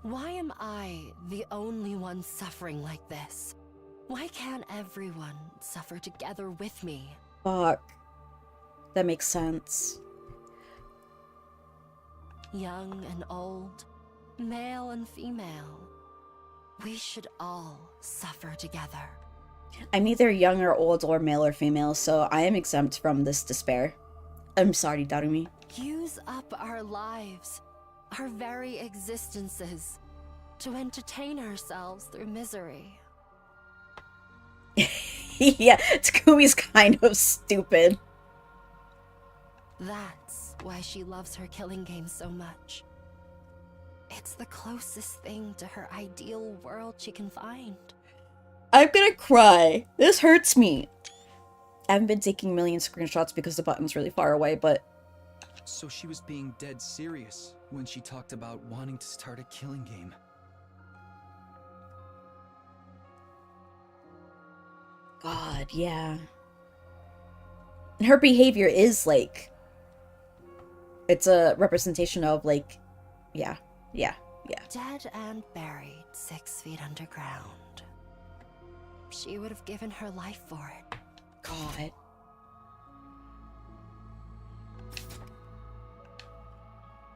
Speaker 3: Why am I the only one suffering like this? Why can't everyone suffer together with me?
Speaker 1: Fuck. That makes sense.
Speaker 3: Young and old, male and female, we should all suffer together.
Speaker 1: I'm neither young or old or male or female, so I am exempt from this despair. I'm sorry, Darumi.
Speaker 3: Use up our lives, our very existences, to entertain ourselves through misery.
Speaker 1: Yeah, Takumi's kind of stupid.
Speaker 3: That's why she loves her killing game so much. It's the closest thing to her ideal world she can find.
Speaker 1: I'm gonna cry. This hurts me. I haven't been taking a million screenshots because the button's really far away, but...
Speaker 2: So she was being dead serious when she talked about wanting to start a killing game.
Speaker 1: God, yeah. And her behavior is, like... It's a representation of, like... Yeah.
Speaker 3: Dead and buried 6 feet underground. She would have given her life for it.
Speaker 1: God.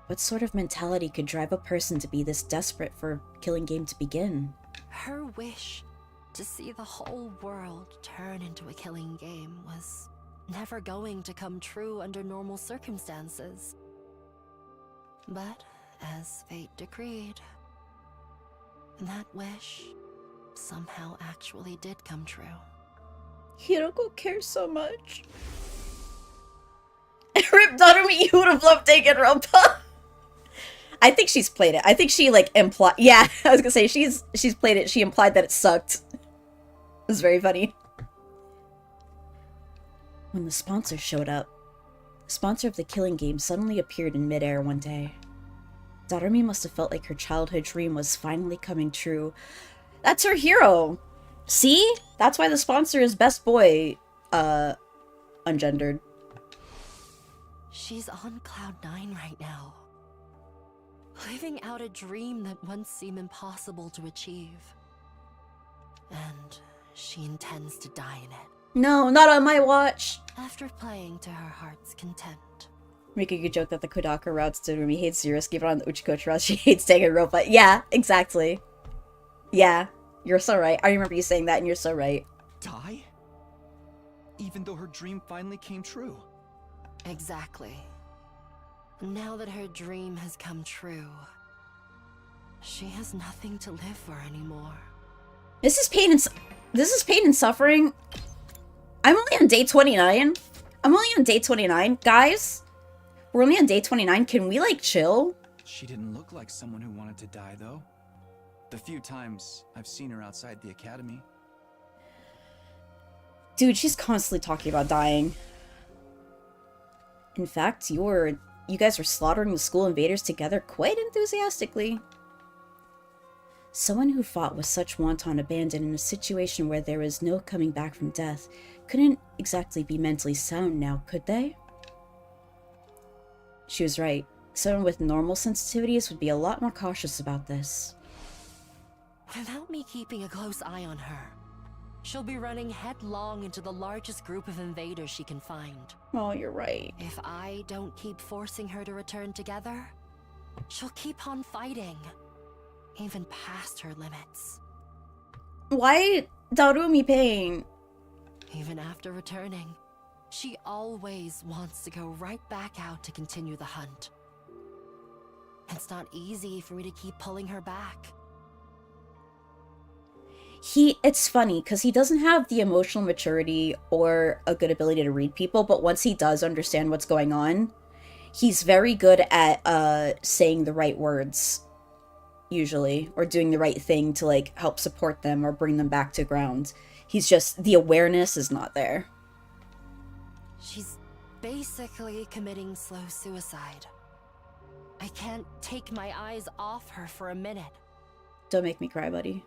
Speaker 1: What sort of mentality could drive a person to be this desperate for a killing game to begin?
Speaker 3: Her wish to see the whole world turn into a killing game was never going to come true under normal circumstances. But as fate decreed, that wish somehow actually did come true.
Speaker 1: Hiroko cares so much. Rip Darumi, you would have loved Danganronpa. I think she's played it. I think she, like, implied... Yeah, I was gonna say, she's played it. She implied that it sucked. It was very funny. When the sponsor showed up, the sponsor of the killing game suddenly appeared in midair one day. Darumi must have felt like her childhood dream was finally coming true. That's her hero! See? That's why the sponsor is best boy, ungendered.
Speaker 3: She's on cloud 9 right now. Living out a dream that once seemed impossible to achieve. And she intends to die in it.
Speaker 1: No, not on my watch!
Speaker 3: After playing to her heart's content.
Speaker 1: Make a good joke that the Kodaka routes Darumi hates Zeroski, but on the Uchikochi routes she hates Danganronpa. Yeah, exactly. Yeah, you're so right. I remember you saying that and you're so right.
Speaker 2: Die? Even though her dream finally came true.
Speaker 3: Exactly. Now that her dream has come true, she has nothing to live for anymore.
Speaker 1: This is pain and suffering. I'm only on day 29. I'm only on day 29. Guys, we're only on day 29. Can we, like, chill?
Speaker 2: She didn't look like someone who wanted to die, though. The few times I've seen her outside the academy.
Speaker 1: Dude, she's constantly talking about dying. In fact, you guys were slaughtering the school invaders together quite enthusiastically. Someone who fought with such wanton abandon in a situation where there was no coming back from death couldn't exactly be mentally sound now, could they? She was right. Someone with normal sensitivities would be a lot more cautious about this.
Speaker 3: Without me keeping a close eye on her, she'll be running headlong into the largest group of invaders she can find.
Speaker 1: Oh, you're right.
Speaker 3: If I don't keep forcing her to return together, she'll keep on fighting, even past her limits.
Speaker 1: Why Darumi pain?
Speaker 3: Even after returning, she always wants to go right back out to continue the hunt. It's not easy for me to keep pulling her back.
Speaker 1: It's funny, because he doesn't have the emotional maturity or a good ability to read people, but once he does understand what's going on, he's very good at saying the right words, usually, or doing the right thing to, like, help support them or bring them back to ground. He's just, the awareness is not there.
Speaker 3: She's basically committing slow suicide. I can't take my eyes off her for a minute.
Speaker 1: Don't make me cry, buddy.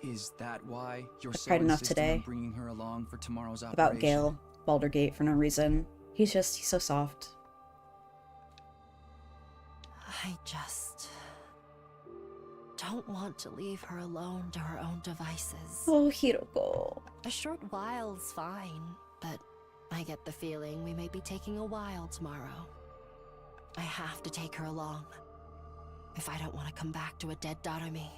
Speaker 2: Is that why you're
Speaker 1: I've
Speaker 2: so
Speaker 1: cried enough
Speaker 2: insistent
Speaker 1: today
Speaker 2: on bringing her along for tomorrow's operation?
Speaker 1: About Gale, Baldergate for no reason. He's so soft.
Speaker 3: I just don't want to leave her alone to her own devices.
Speaker 1: Oh, Hiroko.
Speaker 3: A short while's fine, but I get the feeling we may be taking a while tomorrow. I have to take her along, if I don't want to come back to a dead Darumi.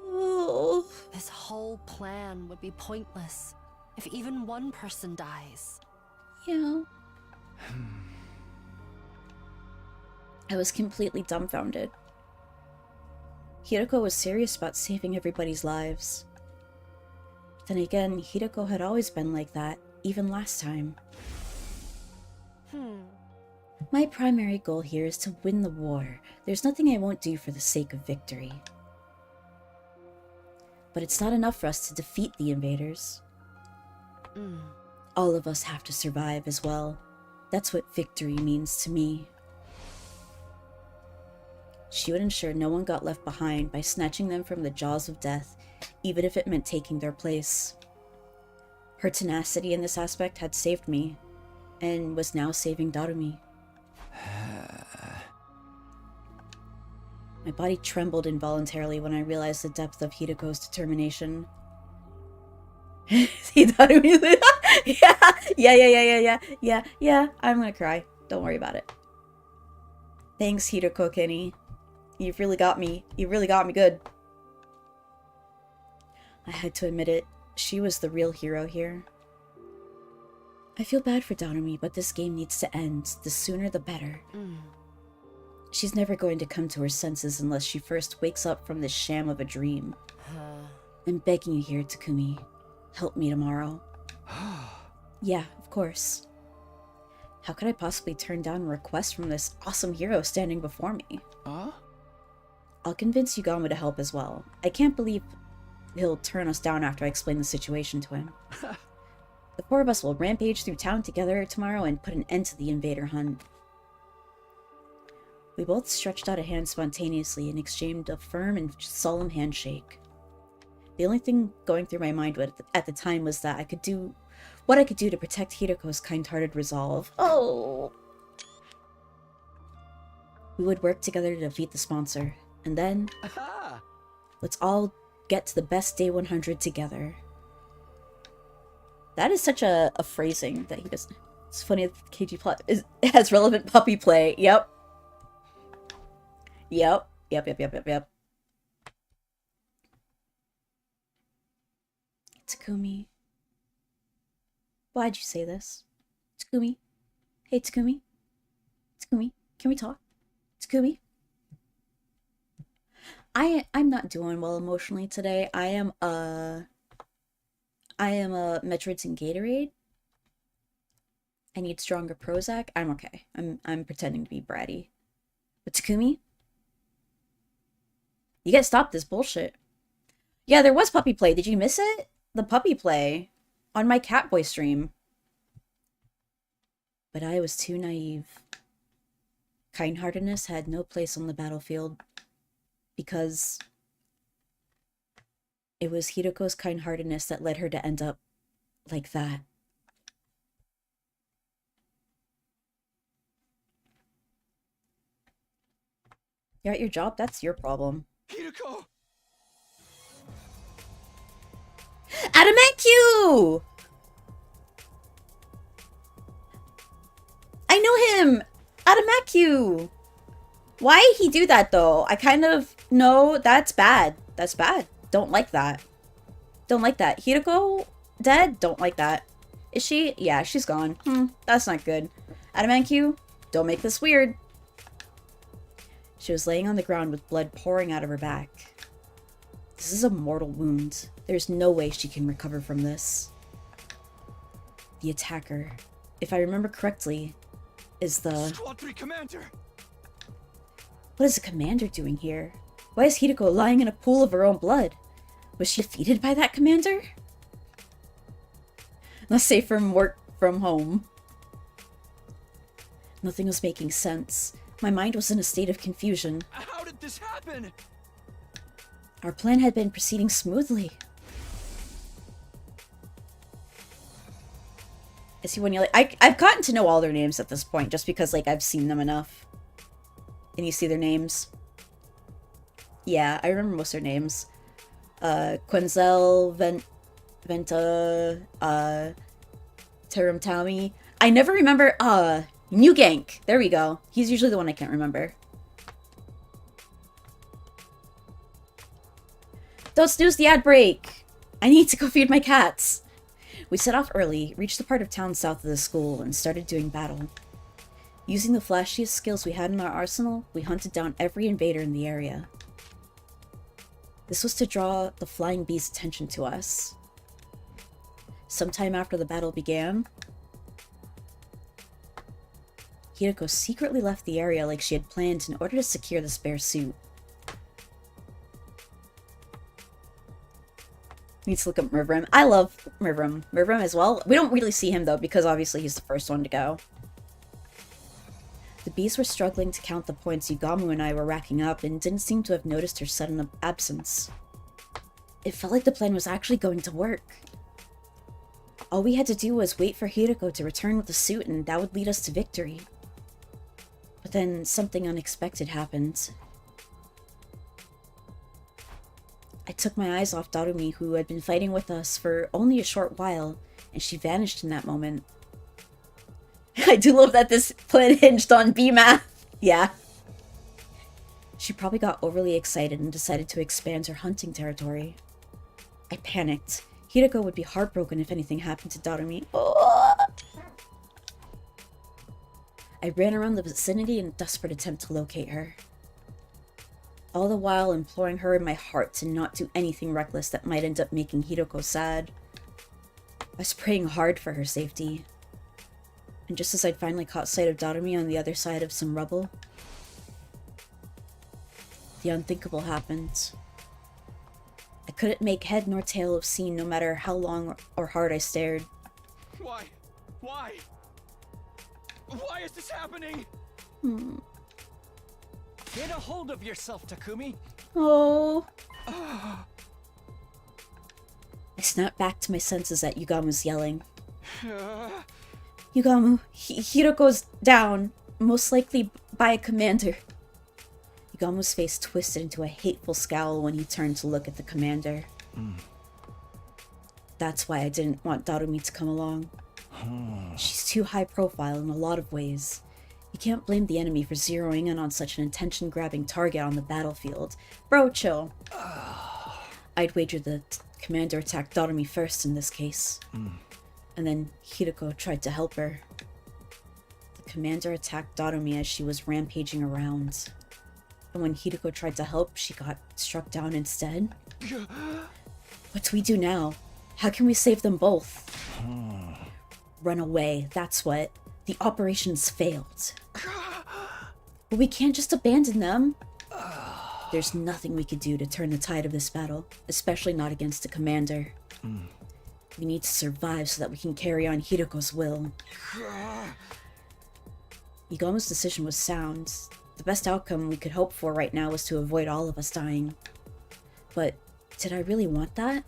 Speaker 1: Oh.
Speaker 3: This whole plan would be pointless if even one person dies.
Speaker 1: Yeah. I was completely dumbfounded. Hiroko was serious about saving everybody's lives. Then again, Hiroko had always been like that, even last time. My primary goal here is to win the war. There's nothing I won't do for the sake of victory. But it's not enough for us to defeat the invaders. All of us have to survive as well. That's what victory means to me. She would ensure no one got left behind by snatching them from the jaws of death, even if it meant taking their place. Her tenacity in this aspect had saved me, and was now saving Darumi. My body trembled involuntarily when I realized the depth of Hiroko's determination. See Darumi? Yeah, I'm gonna cry. Don't worry about it. Thanks, Hiroko Kenny. You've really got me. You really got me good. I had to admit it. She was the real hero here. I feel bad for Darumi, but this game needs to end. The sooner the better. She's never going to come to her senses unless she first wakes up from this sham of a dream. I'm begging you here, Takumi. Help me tomorrow. Yeah, of course. How could I possibly turn down a request from this awesome hero standing before me? I'll convince Yugama to help as well. I can't believe he'll turn us down after I explain the situation to him. The four of us will rampage through town together tomorrow and put an end to the invader hunt. We both stretched out a hand spontaneously and exchanged a firm and solemn handshake. The only thing going through my mind at the time was that I could do what I could do to protect Hiroko's kind-hearted resolve. Oh! We would work together to defeat the sponsor, and then let's all get to the best day 100 together. That is such a phrasing that he does. It's funny that the KG plot has relevant puppy play. Yep. Takumi. Why'd you say this? Takumi? Hey, Takumi? Takumi, can we talk? Takumi? I'm not doing well emotionally today. I am a Metroids and Gatorade. I need stronger Prozac. I'm okay. I'm pretending to be bratty. But Takumi? You gotta stop this bullshit. Yeah, there was puppy play. Did you miss it? The puppy play on my Catboy stream. But I was too naive. Kindheartedness had no place on the battlefield because it was Hiroko's kindheartedness that led her to end up like that. You're at your job? That's your problem.
Speaker 2: Hiroko!
Speaker 1: Adamancu! I know him! Adamancu! Why he do that though? I kind of know that's bad. That's bad. Don't like that. Don't like that. Hiroko dead? Don't like that. Is she? Yeah, she's gone. That's not good. Adamancu, don't make this weird. She was laying on the ground with blood pouring out of her back. This is a mortal wound. There's no way she can recover from this. The attacker, if I remember correctly, is the...
Speaker 2: Squad 3 Commander!
Speaker 1: What is the commander doing here? Why is Hiroko lying in a pool of her own blood? Was she defeated by that commander? Let's say from work from home. Nothing was making sense. My mind was in a state of confusion.
Speaker 2: How did this happen?
Speaker 1: Our plan had been proceeding smoothly. Is he one you like? I've gotten to know all their names at this point, just because, like, I've seen them enough. And you see their names. Yeah, I remember most of their names. Quenzel, Venta, Terumtami. I never remember, New Gank. There we go. He's usually the one I can't remember. Don't snooze the ad break! I need to go feed my cats! We set off early, reached the part of town south of the school, and started doing battle. Using the flashiest skills we had in our arsenal, we hunted down every invader in the area. This was to draw the Flying Bee's attention to us. Sometime after the battle began, Hirako secretly left the area like she had planned in order to secure the spare suit. Need to look up Murvrim. I love Murvrim. Murvrim as well. We don't really see him though, because obviously he's the first one to go. The bees were struggling to count the points Yugamu and I were racking up and didn't seem to have noticed her sudden absence. It felt like the plan was actually going to work. All we had to do was wait for Hirako to return with the suit and that would lead us to victory. But then something unexpected happened. I took my eyes off Darumi, who had been fighting with us for only a short while, and she vanished in that moment. I do love that this plan hinged on bee math. Yeah. She probably got overly excited and decided to expand her hunting territory. I panicked. Hirako would be heartbroken if anything happened to Darumi. Oh! I ran around the vicinity in a desperate attempt to locate her. All the while imploring her in my heart to not do anything reckless that might end up making Hirako sad. I was praying hard for her safety. And just as I'd finally caught sight of Darumi on the other side of some rubble, the unthinkable happened. I couldn't make head nor tail of scene no matter how long or hard I stared.
Speaker 2: Why? Why? Why is this happening? Get a hold of yourself, Takumi.
Speaker 1: Oh. I snapped back to my senses at Yugamu's yelling. Yugamu, Hiroko's down, most likely by a commander. Yugamu's face twisted into a hateful scowl when he turned to look at the commander. That's why I didn't want Darumi to come along. She's too high profile in a lot of ways. You can't blame the enemy for zeroing in on such an attention-grabbing target on the battlefield. Bro, chill. I'd wager the commander attacked Darumi first in this case. And then Hirako tried to help her. The commander attacked Darumi as she was rampaging around. And when Hirako tried to help, she got struck down instead. What do we do now? How can we save them both? Run away, that's what. The operation's failed. But we can't just abandon them. There's nothing we could do to turn the tide of this battle, especially not against a commander. We need to survive so that we can carry on Hiroko's will. Yugamu's decision was sound. The best outcome we could hope for right now was to avoid all of us dying. But did I really want that?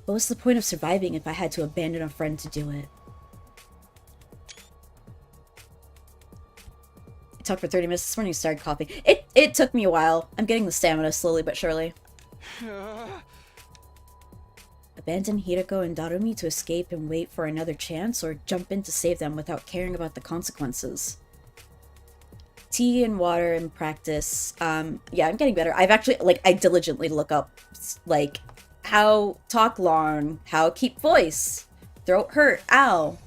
Speaker 1: What was the point of surviving if I had to abandon a friend to do it? I talked for 30 minutes this morning, started coughing. It took me a while. I'm getting the stamina slowly but surely. Abandon Hirako and Darumi to escape and wait for another chance, or jump in to save them without caring about the consequences? Tea and water and practice. Yeah, I'm getting better. I've actually, I diligently look up, how talk long, how keep voice, throat hurt, ow.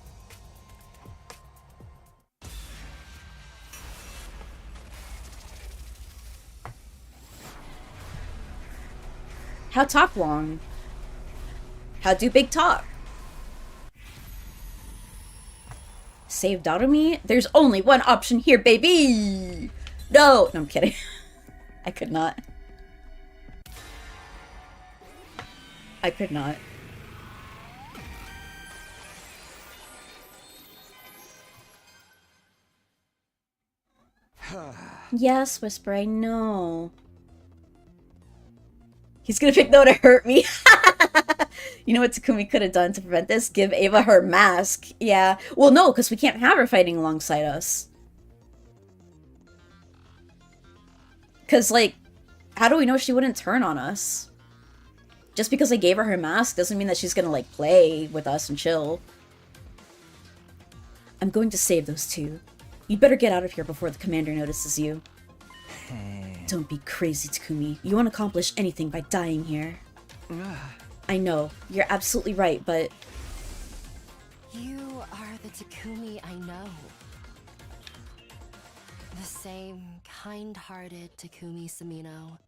Speaker 1: How talk long. How do big talk? Save Darumi? There's only one option here, baby! No! No, I'm kidding. I could not. I could not. Yes, Whisper, I know. He's gonna pick no to hurt me. You know what Takumi could have done to prevent this? Give Ava her mask. Yeah. Well, no, because we can't have her fighting alongside us. Because, like, how do we know she wouldn't turn on us? Just because I gave her her mask doesn't mean that she's gonna, like, play with us and chill. I'm going to save those two. You'd better get out of here before the commander notices you. Don't be crazy, Takumi. You won't accomplish anything by dying here. I know, you're absolutely right, but...
Speaker 3: You are the Takumi I know. The same kind-hearted Takumi Samino,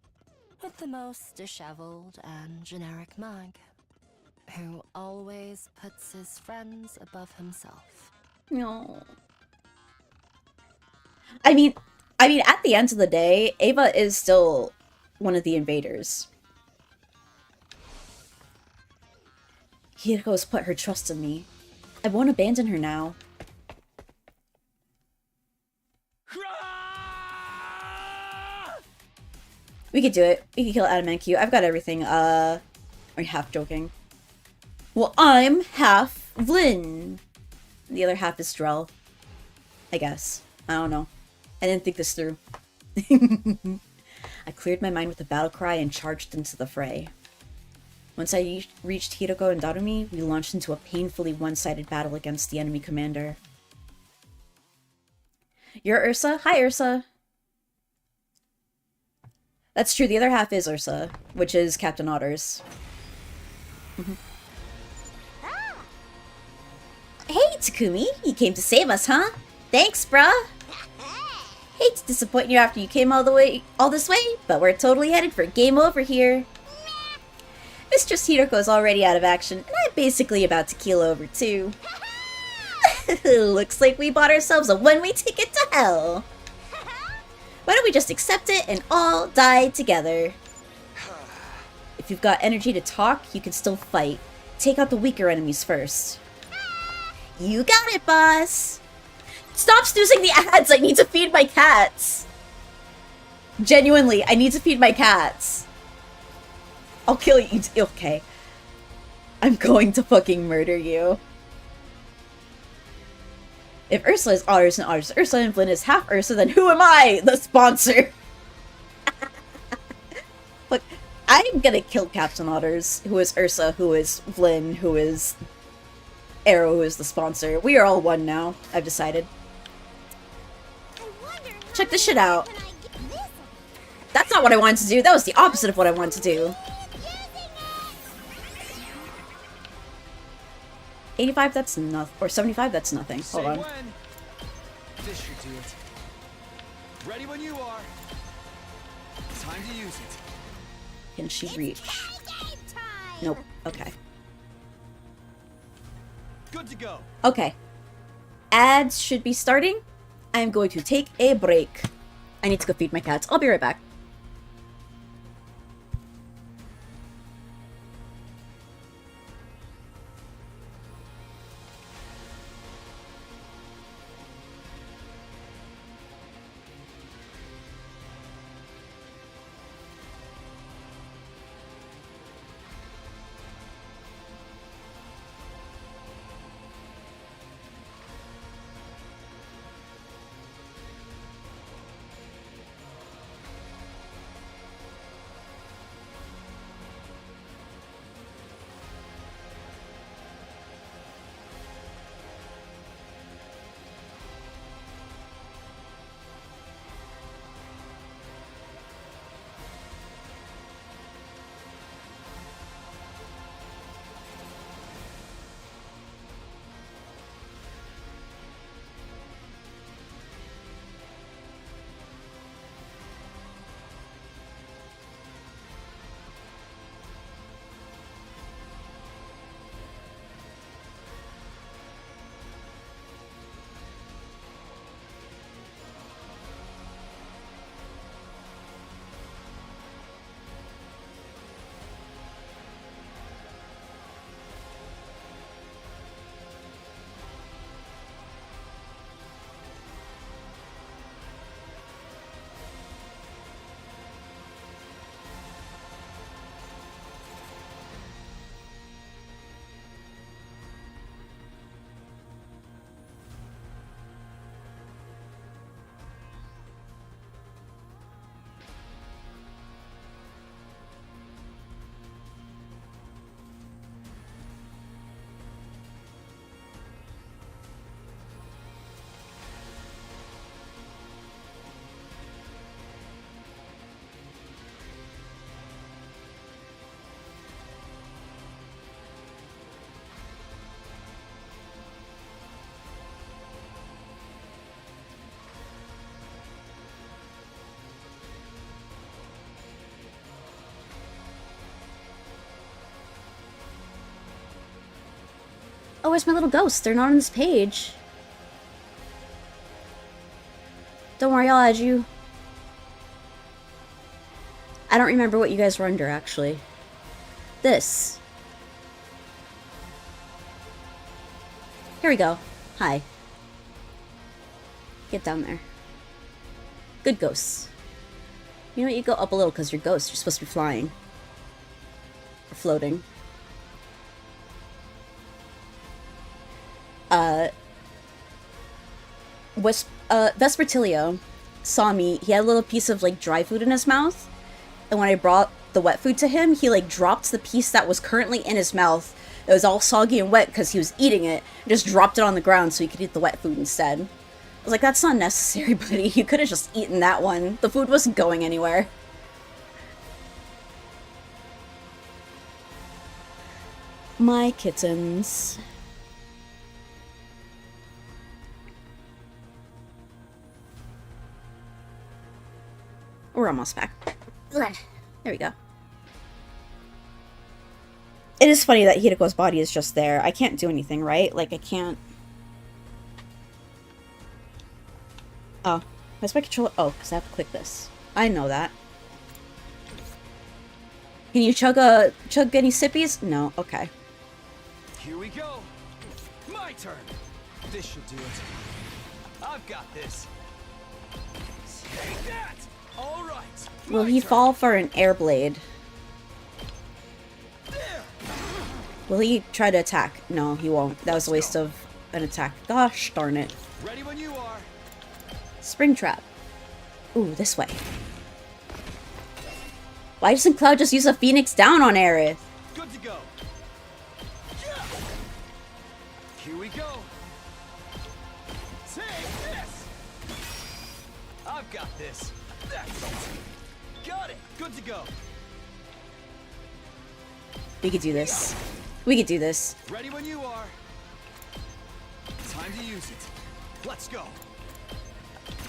Speaker 3: with the most disheveled and generic mug, who always puts his friends above himself.
Speaker 1: No. I mean, at the end of the day, Ava is still one of the invaders. Hiro's put her trust in me. I won't abandon her now. We could do it. We could kill Adamancu. I've got everything. Are you half joking? Well, I'm half Vlin. The other half is Drell. I guess. I don't know. I didn't think this through. I cleared my mind with a battle cry and charged into the fray. Once I reached Hiroko and Darumi, we launched into a painfully one-sided battle against the enemy commander. You're Ursa? Hi, Ursa! That's true, the other half is Ursa, which is Captain Otters. Hey, Takumi! You came to save us, huh? Thanks, bruh! Hate to disappoint you after you came all this way, but we're totally headed for game over here. Mistress Hiroko's already out of action, and I'm basically about to keel over too. Looks like we bought ourselves a one-way ticket to hell. Why don't we just accept it and all die together? If you've got energy to talk, you can still fight. Take out the weaker enemies first. You got it, boss! Stop snoozing the ads! I need to feed my cats! Genuinely, I need to feed my cats. I'll kill you. Okay. I'm going to fucking murder you. If Ursula is Otters and Otters Ursula and Flynn is half Ursa, then who am I? The sponsor! Look, I'm gonna kill Captain Otters, who is Ursa, who is Flynn, who is Arrow, who is the sponsor. We are all one now, I've decided. Check this shit out. That's not what I wanted to do. That was the opposite of what I wanted to do. 85, that's nothing. Or 75, that's nothing. Hold on.
Speaker 2: This should do it. Ready when you are. Time to use it.
Speaker 1: Can she reach? Nope. Okay.
Speaker 2: Good to go.
Speaker 1: Okay. Ads should be starting. I'm going to take a break. I need to go feed my cats. I'll be right back. Oh, where's my little ghosts? They're not on this page. Don't worry, I'll add you. I don't remember what you guys were under, actually. This. Here we go. Hi. Get down there. Good ghosts. You know what? You go up a little because you're ghosts. You're supposed to be flying. Or floating. Vespertilio saw me. He had a little piece of, like, dry food in his mouth. And when I brought the wet food to him, he, like, dropped the piece that was currently in his mouth. It was all soggy and wet because he was eating it. And just dropped it on the ground so he could eat the wet food instead. I was like, that's not necessary, buddy. You could have just eaten that one. The food wasn't going anywhere. My kittens. We're almost back. There we go. It is funny that Hideko's body is just there. I can't do anything, right? Like, I can't... Oh. Where's my controller? Oh, because I have to click this. I know that. Can you chug any sippies? No. Okay.
Speaker 2: Here we go. My turn. This should do it. I've got this. Take that. All right.
Speaker 1: Will he fall for an air blade? Will he try to attack? No, he won't. That was a waste of an attack. Gosh darn it.
Speaker 2: Ready when you are.
Speaker 1: Spring trap. Ooh, this way. Why doesn't Cloud just use a Phoenix down on Aerith?
Speaker 2: Good to go. Here we go. Take this. I've got this. That's it. Got it. Good to go.
Speaker 1: We could do this. We could do this.
Speaker 2: Ready when you are. Time to use it. Let's go.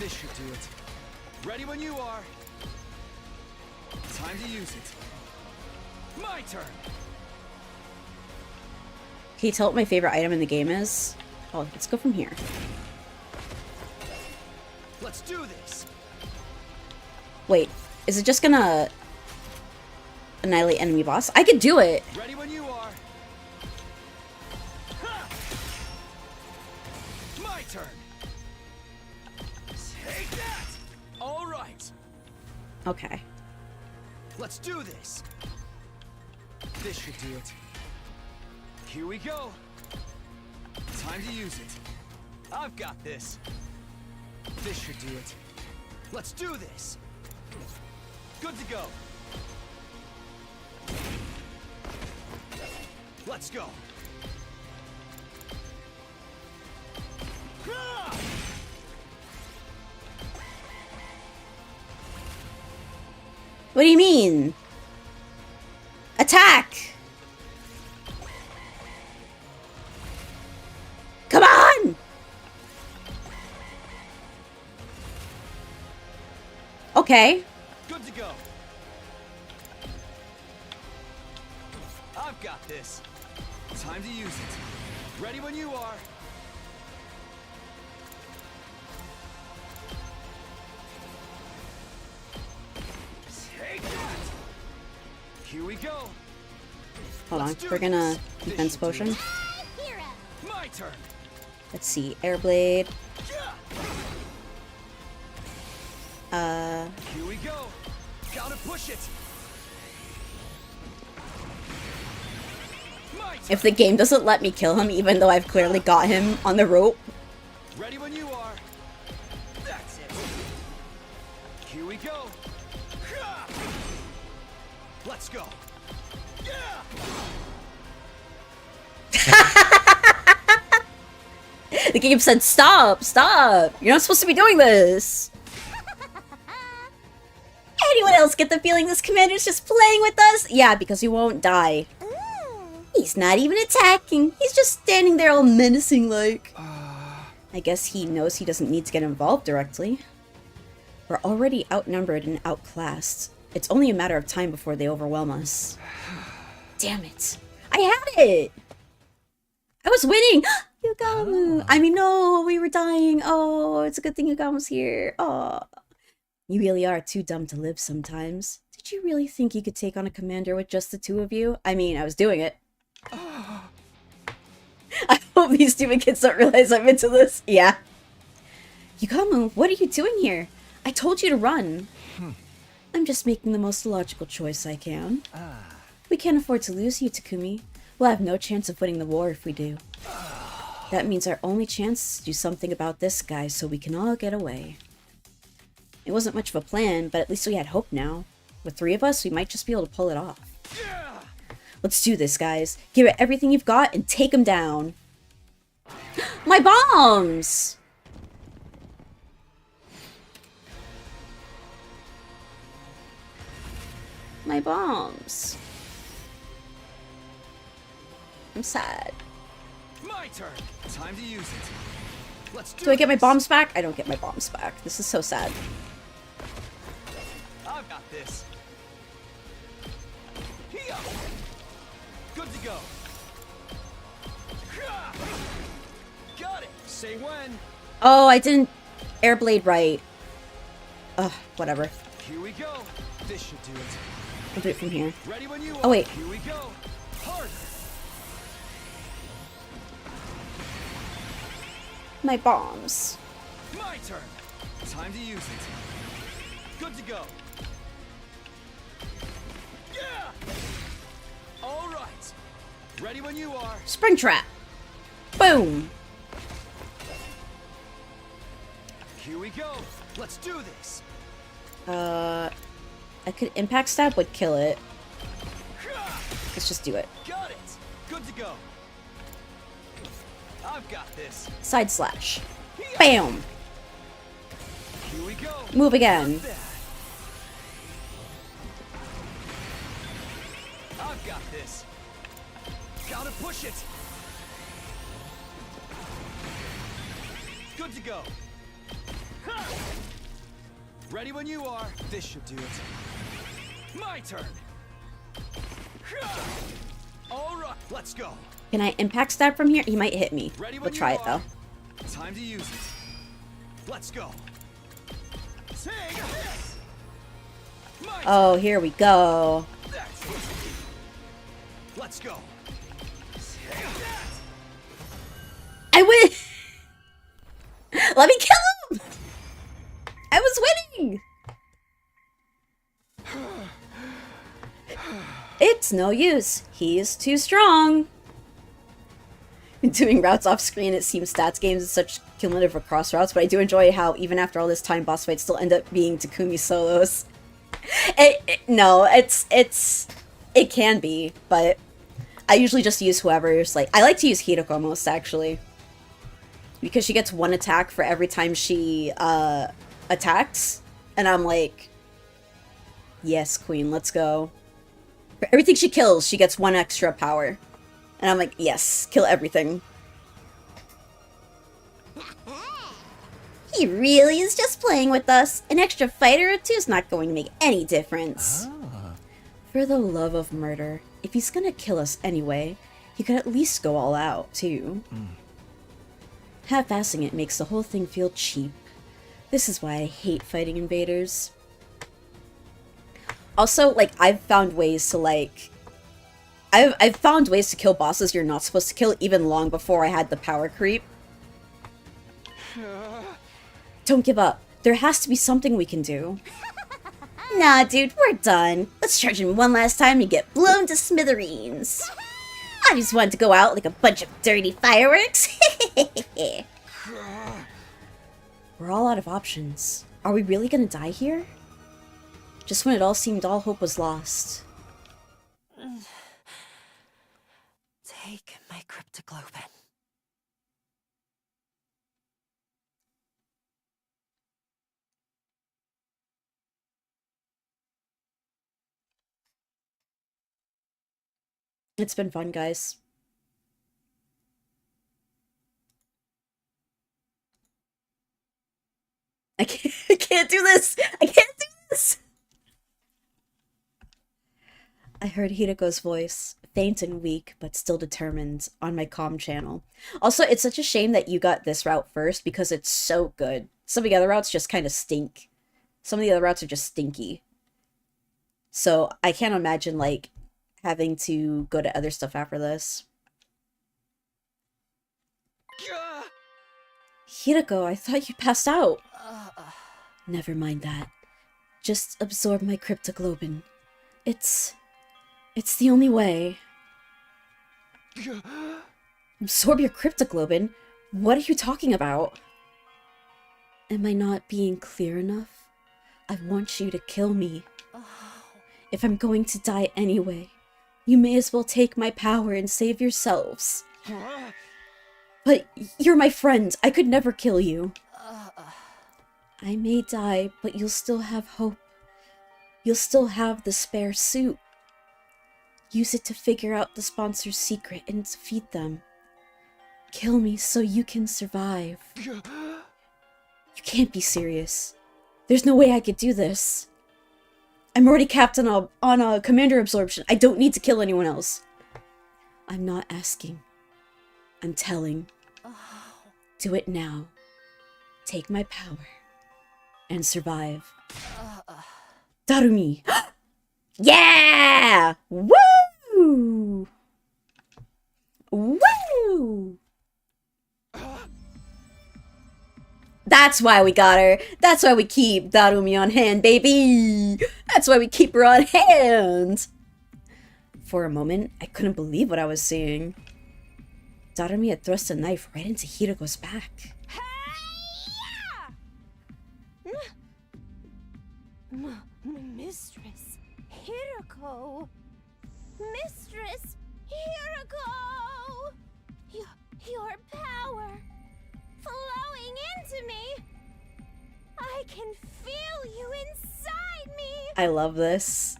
Speaker 2: This should do it. Ready when you are. Time to use it. My turn.
Speaker 1: Can you tell what my favorite item in the game is? Oh, let's go from here.
Speaker 2: Let's do this.
Speaker 1: Wait, is it just gonna annihilate enemy boss? I could do it.
Speaker 2: Ready when you are. Ha! My turn. Take that. All right.
Speaker 1: Okay.
Speaker 2: Let's do this. This should do it. Here we go. Time to use it. I've got this. This should do it. Let's do this. Good to go. Let's go.
Speaker 1: What do you mean? Attack! Come on! Okay.
Speaker 2: Good to go. I've got this. Time to use it. Ready when you are. Take that. Here we go.
Speaker 1: Hold on. We're gonna defense potion.
Speaker 2: My turn.
Speaker 1: Let's see. Airblade.
Speaker 2: Here we go. Gotta push it.
Speaker 1: If the game doesn't let me kill him, even though I've clearly got him on the rope.
Speaker 2: Ready when you are. That's it. Here we go. Let's go.
Speaker 1: The game said, stop, stop. You're not supposed to be doing this. Anyone else get the feeling this commander's just playing with us? Yeah, because he won't die. He's not even attacking. He's just standing there all menacing like. I guess he knows he doesn't need to get involved directly. We're already outnumbered and outclassed. It's only a matter of time before they overwhelm us. Damn it. I had it! I was winning! Yugamu! I mean, no, we were dying. Oh, it's a good thing Yugamu's here. Oh. You really are too dumb to live sometimes. Did you really think you could take on a commander with just the two of you? I mean, I was doing it. I hope these stupid kids don't realize I'm into this. Yeah. Yugamu, what are you doing here? I told you to run. I'm just making the most logical choice I can. We can't afford to lose you, Takumi. We'll have no chance of winning the war if we do. That means our only chance is to do something about this guy so we can all get away. It wasn't much of a plan, but at least we had hope now. With 3 of us, we might just be able to pull it off. Let's do this, guys. Give it everything you've got and take him down. My bombs! My bombs. I'm sad.
Speaker 2: My turn. Time to use it. Let's
Speaker 1: Do I get my bombs back? I don't get my bombs back. This is so sad.
Speaker 2: I've got this. Here. Good to go. Got it. Say when.
Speaker 1: Oh, I didn't airblade right. Ugh, whatever.
Speaker 2: Here we go. This should do it.
Speaker 1: I'll do it from here.
Speaker 2: Ready when you are.
Speaker 1: Oh, wait.
Speaker 2: Here we go. Harder.
Speaker 1: My bombs.
Speaker 2: My turn. Time to use it. Good to go. Yeah. All right. Ready when you are.
Speaker 1: Spring trap. Boom.
Speaker 2: Here we go. Let's do this.
Speaker 1: I could impact stab would kill it. Let's just do it.
Speaker 2: Got it. Good to go. I've got this.
Speaker 1: Side slash. Bam.
Speaker 2: Here we go.
Speaker 1: Move again.
Speaker 2: I've got this. Gotta push it. Good to go. Ready when you are. This should do it. My turn. All right, let's go.
Speaker 1: Can I impact stab from here? He might hit me.
Speaker 2: Ready
Speaker 1: We'll
Speaker 2: when
Speaker 1: try
Speaker 2: you
Speaker 1: it though.
Speaker 2: are. Time to use it. Let's go. Take this. My
Speaker 1: Oh, here we go.
Speaker 2: turn. That's it. Let's go. Take that.
Speaker 1: I win! Let me kill him! I was winning! It's no use. He is too strong. Doing routes off screen, it seems stats games is such cumulative across routes, but I do enjoy how even after all this time, boss fights still end up being Takumi solos. No, it can be, but I usually just use whoever's like, I like to use Hideko most actually. Because she gets 1 attack for every time she attacks, and I'm like, yes, queen, let's go. For everything she kills, she gets 1 extra power. And I'm like, yes, kill everything. He really is just playing with us. An extra fighter or two is not going to make any difference. For the love of murder, if he's gonna kill us anyway, he could at least go all out, too. Half-assing it makes the whole thing feel cheap. This is why I hate fighting invaders. Also, like, I've found ways to, like... I've found ways to kill bosses you're not supposed to kill even long before I had the power creep. Don't give up. There has to be something we can do. Nah, dude, we're done. Let's charge him one last time and get blown to smithereens. I just wanted to go out like a bunch of dirty fireworks. We're all out of options. Are we really gonna die here? Just when it all seemed all hope was lost.
Speaker 3: Take my cryptoglobin.
Speaker 1: It's been fun, guys. I can't do this! I can't do this! I heard Hiroko's voice, faint and weak, but still determined, on my comm channel. Also, it's such a shame that you got this route first, because it's so good. Some of the other routes just kind of stink. Some of the other routes are just stinky. So, I can't imagine, like, having to go to other stuff after this. Hiroko, I thought you passed out. Never mind that. Just absorb my cryptoglobin. It's the only way. Absorb your cryptoglobin? What are you talking about? Am I not being clear enough? I want you to kill me. If I'm going to die anyway, you may as well take my power and save yourselves. But you're my friend. I could never kill you. I may die, but you'll still have hope. You'll still have the spare suit. Use it to figure out the sponsor's secret and defeat them. Kill me so you can survive. You can't be serious. There's no way I could do this. I'm already capped on a commander absorption. I don't need to kill anyone else. I'm not asking. I'm telling. Do it now. Take my power. And survive. Darumi! Yeah! Woo! Woo! That's why we got her. That's why we keep Darumi on hand, baby. That's why we keep her on hand. For a moment, I couldn't believe what I was seeing. Darumi had thrust a knife right into Hiroko's back.
Speaker 4: Mistress Hiroko! Mistress Hiroko! Your power flowing into me! I can feel you inside me!
Speaker 1: I love this.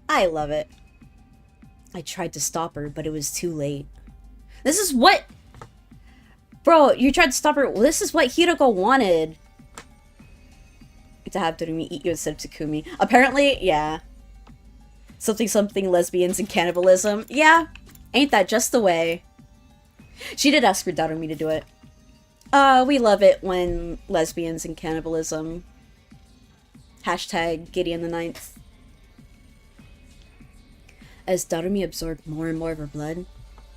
Speaker 1: I love it. I tried to stop her, but it was too late. This is what... Bro, you tried to stop her. This is what Hiroko wanted. To have Darumi eat you instead of Takumi. Apparently, yeah. Something lesbians and cannibalism. Yeah. Ain't that just the way? She did ask for Darumi to do it. We love it when lesbians and cannibalism. Hashtag Gideon the Ninth. As Darumi absorbed more and more of her blood,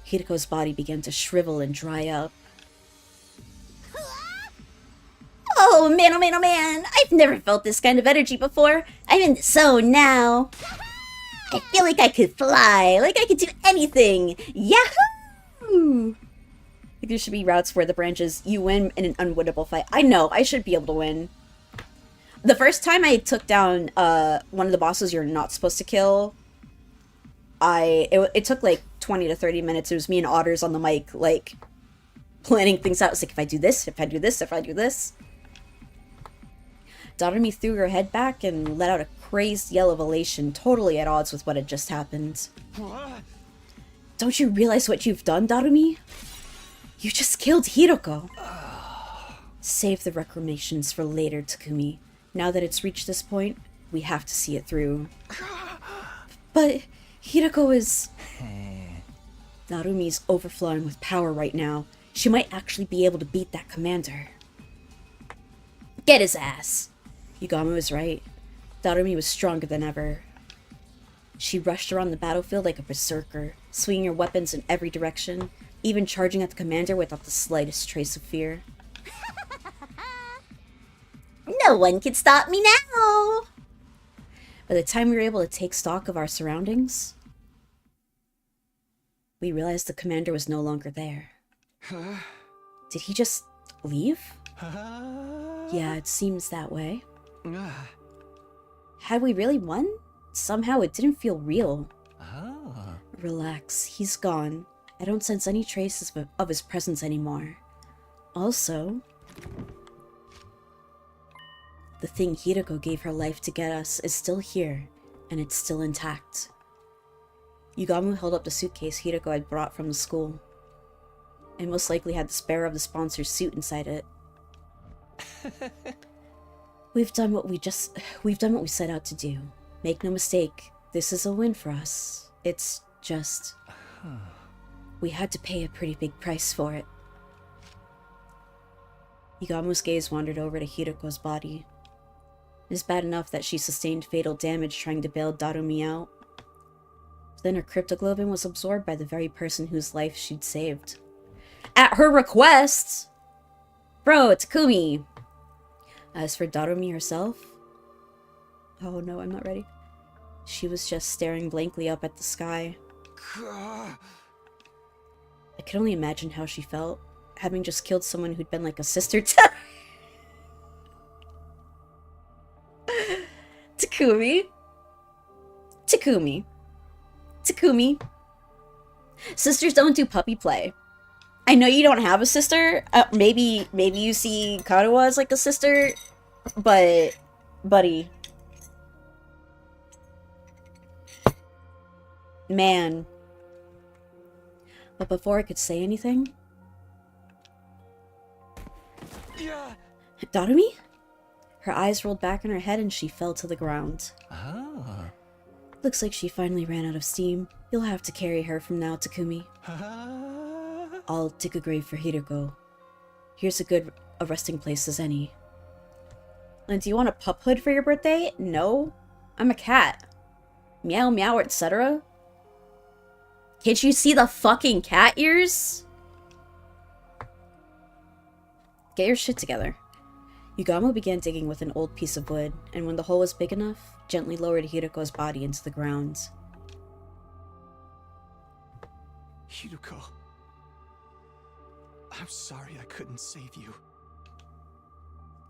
Speaker 1: Hiroko's body began to shrivel and dry up. Oh man, oh man, oh man! I've never felt this kind of energy before. I'm in the zone now. I feel like I could fly, like I could do anything. Yahoo! Like there should be routes where the branches you win in an unwinnable fight. I know, I should be able to win. The first time I took down one of the bosses you're not supposed to kill, it took like 20 to 30 minutes. It was me and Otters on the mic, like planning things out. It's like, if I do this, if I do this, if I do this. Darumi threw her head back and let out a crazed yell of elation, totally at odds with what had just happened. Don't you realize what you've done, Darumi? You just killed Hiroko. Save the reclamations for later, Takumi. Now that it's reached this point, we have to see it through. But Hiroko is... Narumi's overflowing with power right now. She might actually be able to beat that commander. Get his ass! Yugami was right. Darumi was stronger than ever. She rushed around the battlefield like a berserker, swinging her weapons in every direction, even charging at the commander without the slightest trace of fear. No one can stop me now! By the time we were able to take stock of our surroundings, we realized the commander was no longer there. Did he just leave? Yeah, it seems that way. Had we really won? Somehow it didn't feel real. Relax, he's gone. I don't sense any traces of his presence anymore. Also, the thing Hiroko gave her life to get us is still here, and it's still intact. Yugamu held up the suitcase Hiroko had brought from the school. It most likely had the spare of the sponsor's suit inside it. We've done what we set out to do. Make no mistake, this is a win for us. It's just... we had to pay a pretty big price for it. Yugamu's gaze wandered over to Hiroko's body. It is bad enough that she sustained fatal damage trying to bail Darumi out. Then her cryptoglobin was absorbed by the very person whose life she'd saved. At her request! Bro, Takumi! As for Darumi herself... oh no, I'm not ready. She was just staring blankly up at the sky. I could only imagine how she felt, having just killed someone who'd been like a sister to her. Takumi. Sisters don't do puppy play. I know you don't have a sister. Maybe you see Karuha as like a sister, but buddy, man. But before I could say anything, Darumi? Her eyes rolled back in her head and she fell to the ground.
Speaker 2: Ah.
Speaker 1: Looks like she finally ran out of steam. You'll have to carry her from now, Takumi. I'll dig a grave for Hiroko. Here's a resting place as any. And do you want a pup hood for your birthday? No. I'm a cat. Meow meow, etc. Can't you see the fucking cat ears? Get your shit together. Yugamu began digging with an old piece of wood, and when the hole was big enough, gently lowered Hiroko's body into the ground.
Speaker 2: Hiroko. I'm sorry I couldn't save you.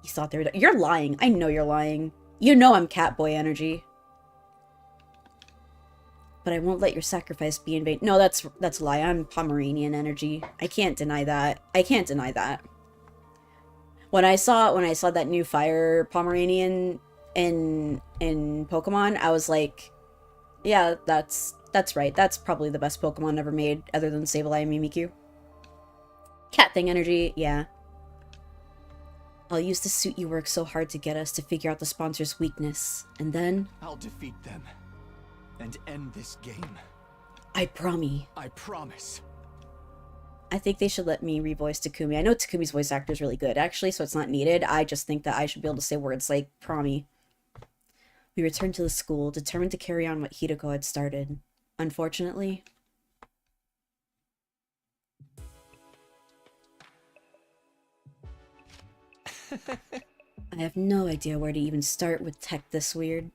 Speaker 1: You thought they were... You're lying. I know you're lying. You know I'm Catboy energy. But I won't let your sacrifice be in vain. No, that's a lie. I'm Pomeranian energy. I can't deny that. I can't deny that. When I saw that new fire Pomeranian in Pokemon, I was like, yeah, that's right. That's probably the best Pokemon ever made, other than Sableye and Mimikyu. Cat thing energy, yeah. I'll use the suit you worked so hard to get us to figure out the sponsor's weakness, and then...
Speaker 2: I'll defeat them and end this game.
Speaker 1: I promise.
Speaker 2: I promise.
Speaker 1: I think they should let me revoice Takumi. I know Takumi's voice actor is really good, actually, so it's not needed. I just think that I should be able to say words like promise. We returned to the school, determined to carry on what Hiroko had started. Unfortunately... I have no idea where to even start with tech this weird.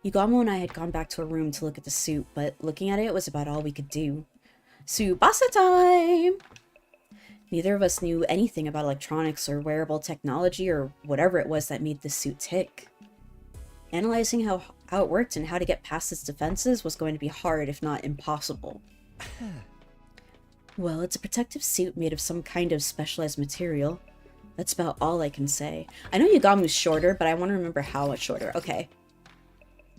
Speaker 1: Yugamu and I had gone back to a room to look at the suit, but looking at it was about all we could do. Tsubasa time! Neither of us knew anything about electronics or wearable technology or whatever it was that made this suit tick. Analyzing how it worked and how to get past its defenses was going to be hard, if not impossible. Well, it's a protective suit made of some kind of specialized material. That's about all I can say. I know Yugamu's shorter, but I want to remember how much shorter. Okay.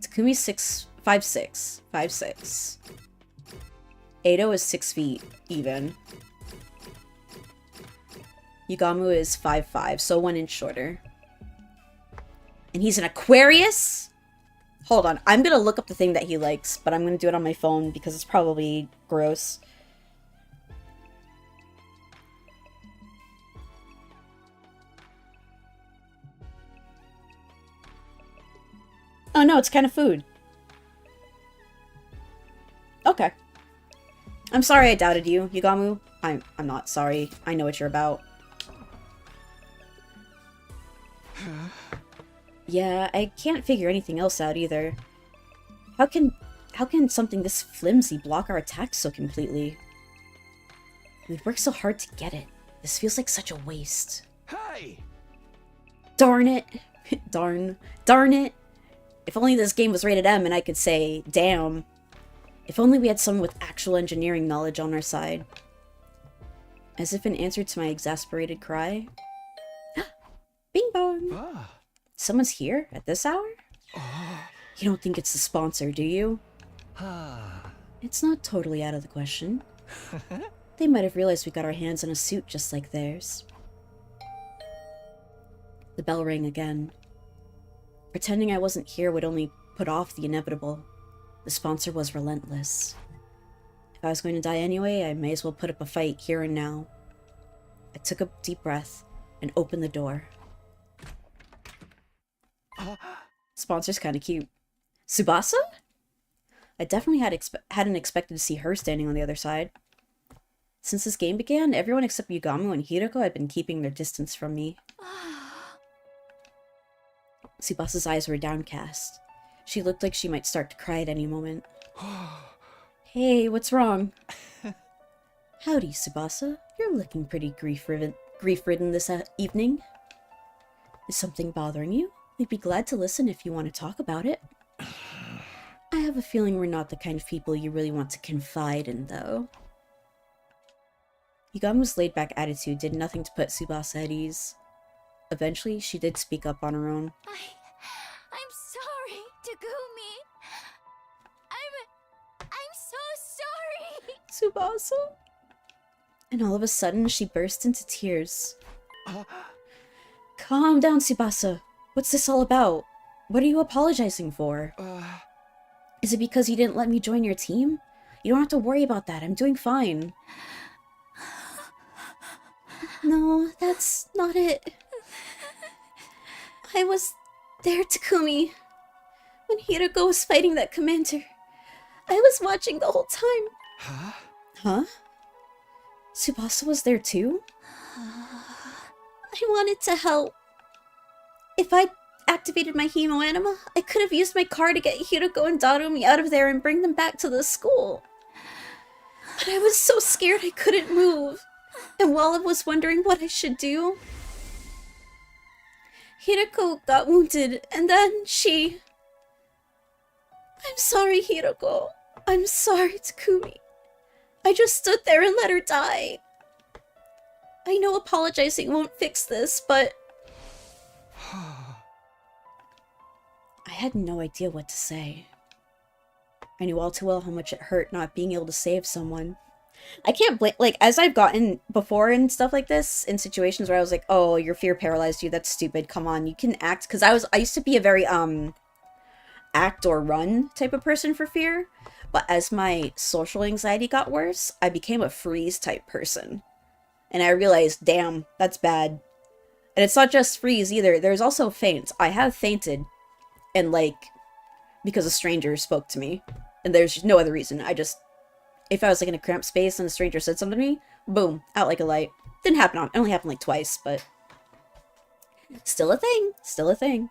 Speaker 1: Takumi's 5'6". Edo is 6 feet, even. Yugamu is 5'5", so 1 inch shorter. And he's an Aquarius? Hold on, I'm gonna look up the thing that he likes, but I'm gonna do it on my phone because it's probably gross. Oh no, it's kind of food. Okay. I'm sorry I doubted you, Yugamu. I'm not sorry. I know what you're about. Yeah, I can't figure anything else out either. How can something this flimsy block our attacks so completely? We'd worked so hard to get it. This feels like such a waste.
Speaker 2: Hey!
Speaker 1: Darn it. Darn it. If only this game was rated M and I could say, damn. If only we had someone with actual engineering knowledge on our side. As if in answer to my exasperated cry. Bing bong!
Speaker 2: Ah.
Speaker 1: Someone's here at this hour? You don't think it's the sponsor, do you? It's not totally out of the question. They might have realized we got our hands on a suit just like theirs. The bell rang again. Pretending I wasn't here would only put off the inevitable. The sponsor was relentless. If I was going to die anyway, I may as well put up a fight here and now. I took a deep breath and opened the door. Sponsor's kind of cute. Tsubasa? I definitely hadn't expected to see her standing on the other side. Since this game began, everyone except Yugamu and Hiroko had been keeping their distance from me. Tsubasa's eyes were downcast. She looked like she might start to cry at any moment. Hey, what's wrong? Howdy, Tsubasa. You're looking pretty grief-ridden this evening. Is something bothering you? We'd be glad to listen if you want to talk about it. I have a feeling we're not the kind of people you really want to confide in, though. Yugamu's laid-back attitude did nothing to put Tsubasa at ease. Eventually, she did speak up on her own.
Speaker 4: I'm sorry, Takumi. I'm so sorry.
Speaker 1: Tsubasa? And all of a sudden, she burst into tears. Calm down, Tsubasa. What's this all about? What are you apologizing for? Is it because you didn't let me join your team? You don't have to worry about that. I'm doing fine. No, that's not it. I was there, Takumi. When Hiroko was fighting that commander. I was watching the whole time. Huh? Tsubasa was there too? I wanted to help. If I activated my Hemo Anima, I could have used my car to get Hiroko and Darumi out of there and bring them back to the school. But I was so scared I couldn't move. And while I was wondering what I should do, Hiroko got wounded, and then she... I'm sorry, Hiroko. I'm sorry, Takumi. I just stood there and let her die. I know apologizing won't fix this, but... I had no idea what to say. I knew all too well how much it hurt not being able to save someone. I can't blame, like, as I've gotten before and stuff like this, in situations where I was like, oh, your fear paralyzed you, that's stupid, come on, you can act, because I used to be a very, act or run type of person for fear, but as my social anxiety got worse, I became a freeze type person. And I realized, damn, that's bad. And it's not just freeze either, there's also faint. I have fainted, and like, because a stranger spoke to me, and there's no other reason, if I was like in a cramped space and a stranger said something to me, boom, out like a light. Didn't happen it only happened like twice, but still a thing, still a thing.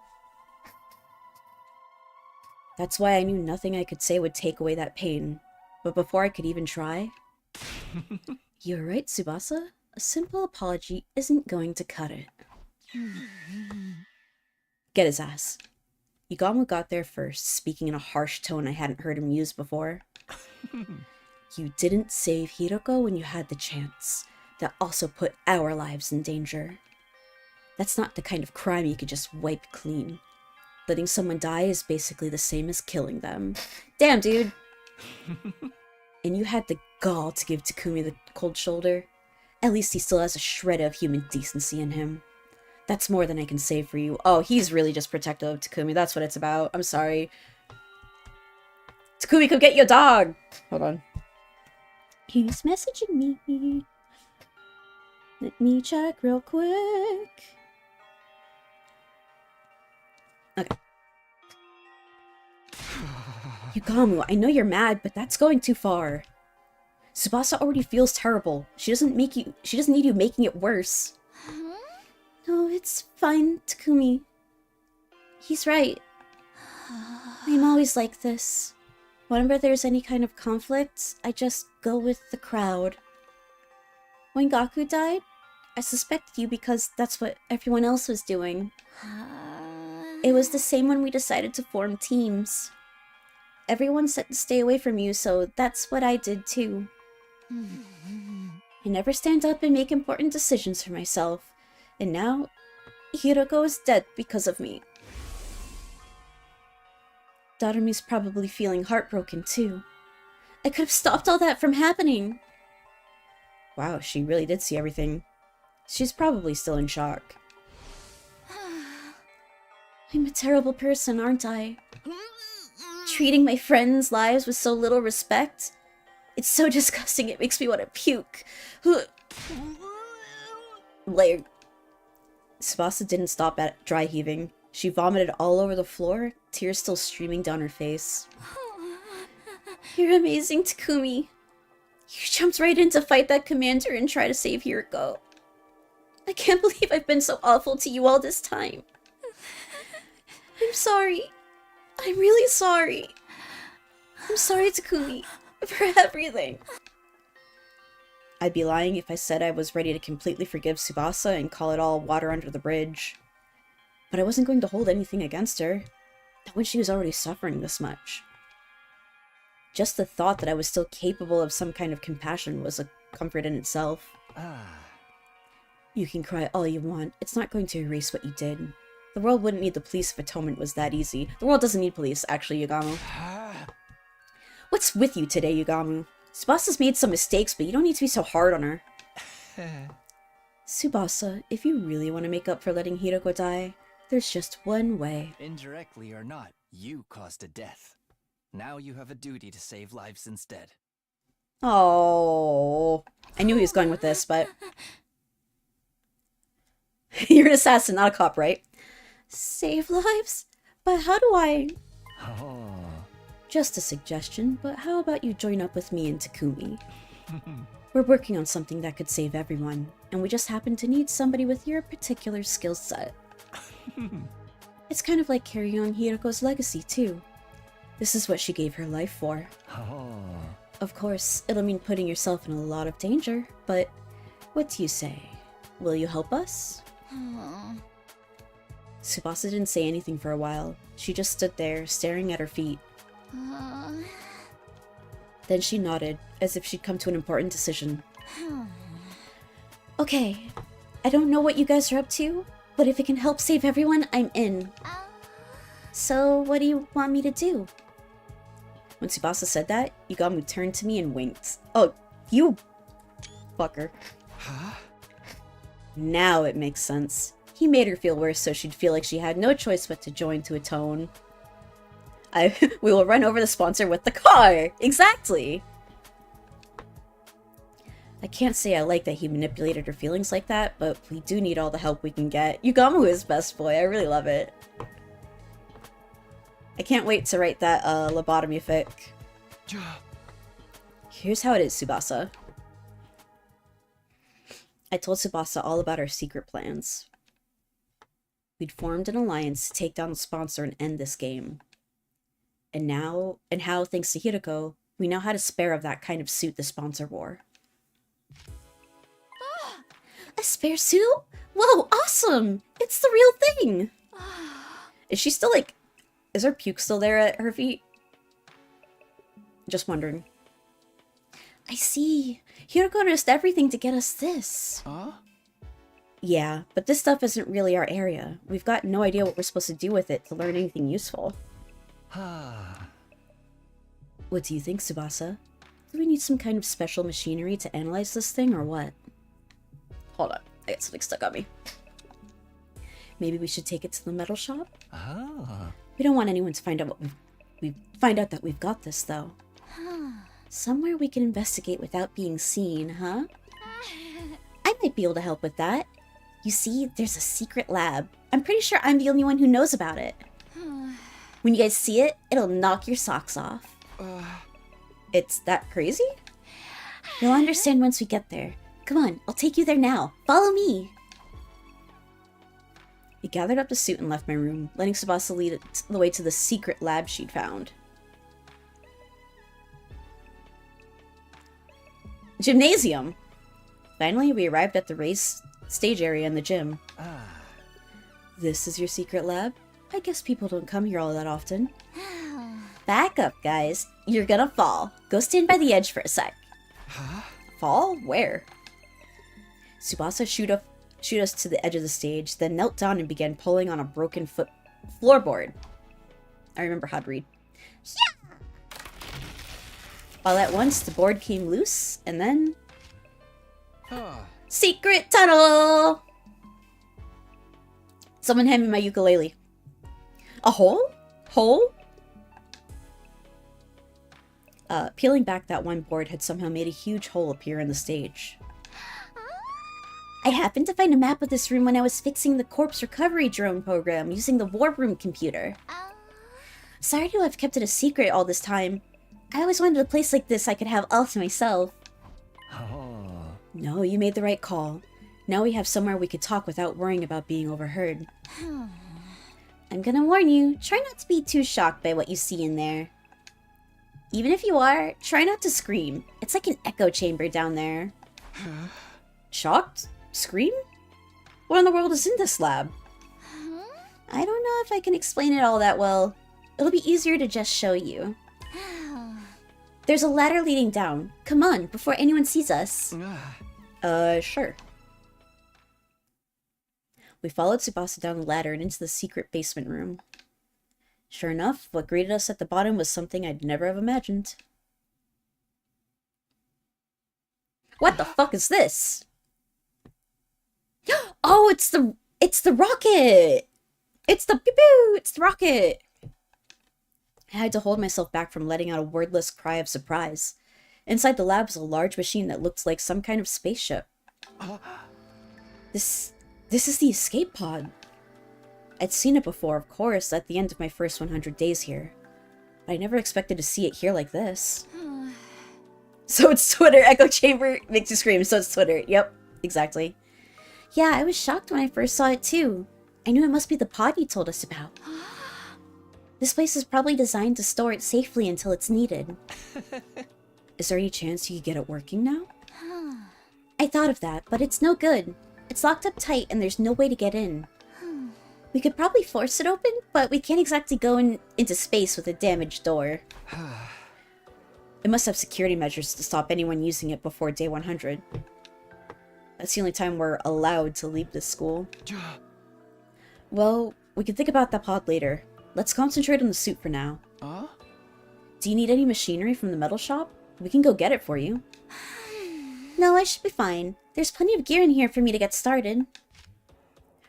Speaker 1: That's why I knew nothing I could say would take away that pain. But before I could even try... You're right, Tsubasa. A simple apology isn't going to cut it. Get his ass. Yugamu got there first, speaking in a harsh tone I hadn't heard him use before. You didn't save Hiroko when you had the chance. That also put our lives in danger. That's not the kind of crime you could just wipe clean. Letting someone die is basically the same as killing them. Damn, dude! And you had the gall to give Takumi the cold shoulder. At least he still has a shred of human decency in him. That's more than I can say for you. Oh, he's really just protective of Takumi. That's what it's about. I'm sorry. Takumi, come get your dog! Hold on. He's messaging me. Let me check real quick. Okay. Yugamu, I know you're mad, but that's going too far. Tsubasa already feels terrible. She doesn't need you making it worse. No, it's fine, Takumi. He's right. I'm always like this. Whenever there's any kind of conflict, I just go with the crowd. When Gaku died, I suspected you because that's what everyone else was doing. It was the same when we decided to form teams. Everyone said to stay away from you, so that's what I did too. I never stand up and make important decisions for myself, and now Hiroko is dead because of me. Darumi's probably feeling heartbroken too. I could have stopped all that from happening. Wow, she really did see everything. She's probably still in shock. I'm a terrible person, aren't I? Treating my friends' lives with so little respect. It's so disgusting, it makes me want to puke. Like, Tsubasa didn't stop at dry heaving. She vomited all over the floor, tears still streaming down her face. You're amazing, Takumi. You jumped right in to fight that commander and try to save Hiroko. I can't believe I've been so awful to you all this time. I'm sorry. I'm really sorry. I'm sorry, Takumi, for everything. I'd be lying if I said I was ready to completely forgive Tsubasa and call it all water under the bridge. But I wasn't going to hold anything against her, not when she was already suffering this much. Just the thought that I was still capable of some kind of compassion was a comfort in itself. You can cry all you want, it's not going to erase what you did. The world wouldn't need the police if atonement was that easy. The world doesn't need police, actually, Yugamu. What's with you today, Yugamu? Tsubasa's made some mistakes, but you don't need to be so hard on her. Tsubasa, if you really want to make up for letting Hiroko die, there's just one way.
Speaker 2: Indirectly or not, you caused a death. Now you have a duty to save lives instead.
Speaker 1: Oh, I knew he was going with this, but... You're an assassin, not a cop, right? Save lives? But how do I...
Speaker 2: Oh.
Speaker 1: Just a suggestion, but how about you join up with me and Takumi? We're working on something that could save everyone, and we just happen to need somebody with your particular skill set. It's kind of like carrying on Hiroko's legacy, too. This is what she gave her life for.
Speaker 2: Oh.
Speaker 1: Of course, it'll mean putting yourself in a lot of danger, but what do you say? Will you help us? Tsubasa didn't say anything for a while. She just stood there, staring at her feet. Then she nodded, as if she'd come to an important decision. Okay, I don't know what you guys are up to, but if it can help save everyone, I'm in. So, what do you want me to do? When Tsubasa said that, Yugamu turned to me and winked. Oh, you fucker.
Speaker 2: Huh?
Speaker 1: Now it makes sense. He made her feel worse so she'd feel like she had no choice but to join to atone. We will run over the sponsor with the car! Exactly! I can't say I like that he manipulated her feelings like that, but we do need all the help we can get. Yugamu is best boy, I really love it. I can't wait to write that lobotomy fic. Here's how it is, Tsubasa. I told Tsubasa all about our secret plans. We'd formed an alliance to take down the sponsor and end this game. And how, thanks to Hiroko, we know how to spare of that kind of suit the sponsor wore. A spare suit? Whoa, awesome! It's the real thing! Is she still like... Is her puke still there at her feet? Just wondering. I see. Hiroko risked everything to get us this.
Speaker 2: Huh?
Speaker 1: Yeah, but this stuff isn't really our area. We've got no idea what we're supposed to do with it to learn anything useful. What do you think, Tsubasa? Do we need some kind of special machinery to analyze this thing, or what? Hold on, I got something stuck on me. Maybe we should take it to the metal shop? We don't want anyone to find out that we've got this, though. Somewhere we can investigate without being seen, huh? I might be able to help with that. You see, there's a secret lab. I'm pretty sure I'm the only one who knows about it. When you guys see it, it'll knock your socks off. It's that crazy? You'll understand once we get there. Come on, I'll take you there now. Follow me! We gathered up the suit and left my room, letting Tsubasa lead the way to the secret lab she'd found. Gymnasium! Finally, we arrived at the race stage area in the gym. This is your secret lab? I guess people don't come here all that often. Back up, guys. You're gonna fall. Go stand by the edge for a sec.
Speaker 2: Huh?
Speaker 1: Fall? Where? Tsubasa shoot us to the edge of the stage, then knelt down and began pulling on a broken floorboard. I remember how to read. Yeah! All at once, the board came loose, and then... Secret tunnel! Someone hand me my ukulele. A hole? Hole? Peeling back that one board had somehow made a huge hole appear in the stage. I happened to find a map of this room when I was fixing the corpse recovery drone program using the war room computer. Sorry to have kept it a secret all this time. I always wanted a place like this I could have all to myself.
Speaker 2: Oh.
Speaker 1: No, you made the right call. Now we have somewhere we could talk without worrying about being overheard. I'm gonna warn you, try not to be too shocked by what you see in there. Even if you are, try not to scream. It's like an echo chamber down there. Shocked? Scream? What in the world is in this lab? I don't know if I can explain it all that well. It'll be easier to just show you. There's a ladder leading down. Come on, before anyone sees us. Sure. We followed Tsubasa down the ladder and into the secret basement room. Sure enough, what greeted us at the bottom was something I'd never have imagined. What the fuck is this? Oh, it's the rocket! It's the pew-pew! It's the rocket! I had to hold myself back from letting out a wordless cry of surprise. Inside the lab was a large machine that looked like some kind of spaceship. This is the escape pod. I'd seen it before, of course, at the end of my first 100 days here. But I never expected to see it here like this. So it's Twitter. Echo chamber makes you scream, so it's Twitter. Yep, exactly. Yeah, I was shocked when I first saw it too. I knew it must be the pod you told us about. This place is probably designed to store it safely until it's needed. Is there any chance you could get it working now? I thought of that, but it's no good. It's locked up tight and there's no way to get in. We could probably force it open, but we can't exactly go into space with a damaged door. It must have security measures to stop anyone using it before day 100. That's the only time we're allowed to leave this school. Well, we can think about that pod later. Let's concentrate on the suit for now. Do you need any machinery from the metal shop? We can go get it for you. No, I should be fine. There's plenty of gear in here for me to get started.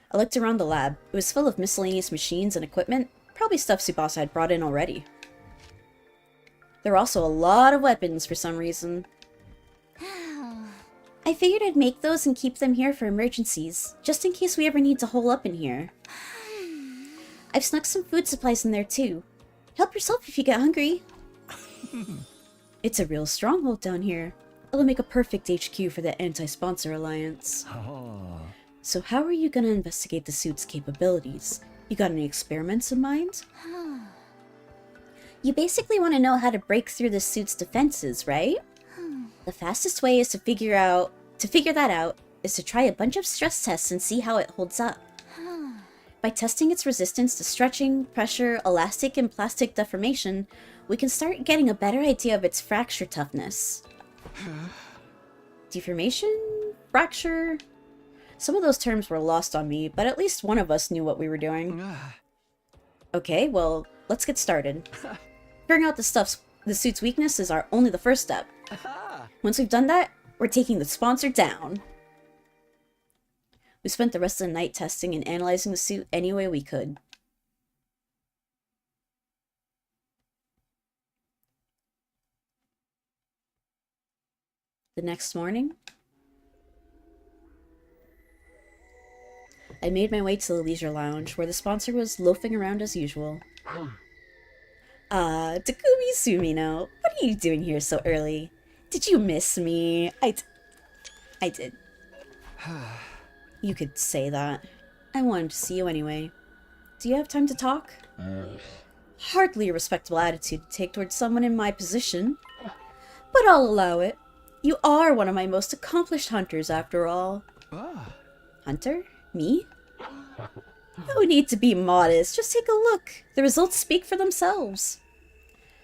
Speaker 1: I looked around the lab. It was full of miscellaneous machines and equipment, probably stuff Tsubasa had brought in already. There were also a lot of weapons for some reason. I figured I'd make those and keep them here for emergencies, just in case we ever need to hole up in here. I've snuck some food supplies in there too. Help yourself if you get hungry. It's a real stronghold down here. It'll make a perfect HQ for the Anti-Sponsor Alliance. So how are you gonna investigate the suit's capabilities? You got any experiments in mind? You basically want to know how to break through the suit's defenses, right? The fastest way is to figure that out is to try a bunch of stress tests and see how it holds up. By testing its resistance to stretching, pressure, elastic, and plastic deformation, we can start getting a better idea of its fracture toughness. Deformation? Fracture? Some of those terms were lost on me, but at least one of us knew what we were doing. Okay, well, let's get started. Figuring out the suit's weakness is only the first step. Once we've done that, we're taking the sponsor down. We spent the rest of the night testing and analyzing the suit any way we could. The next morning, I made my way to the leisure lounge, where the sponsor was loafing around as usual. Takumi Sumino, what are you doing here so early? Did you miss me? I did. You could say that. I wanted to see you anyway. Do you have time to talk? Hardly a respectable attitude to take towards someone in my position. But I'll allow it. You are one of my most accomplished hunters, after all. Hunter? Me? No need to be modest. Just take a look. The results speak for themselves.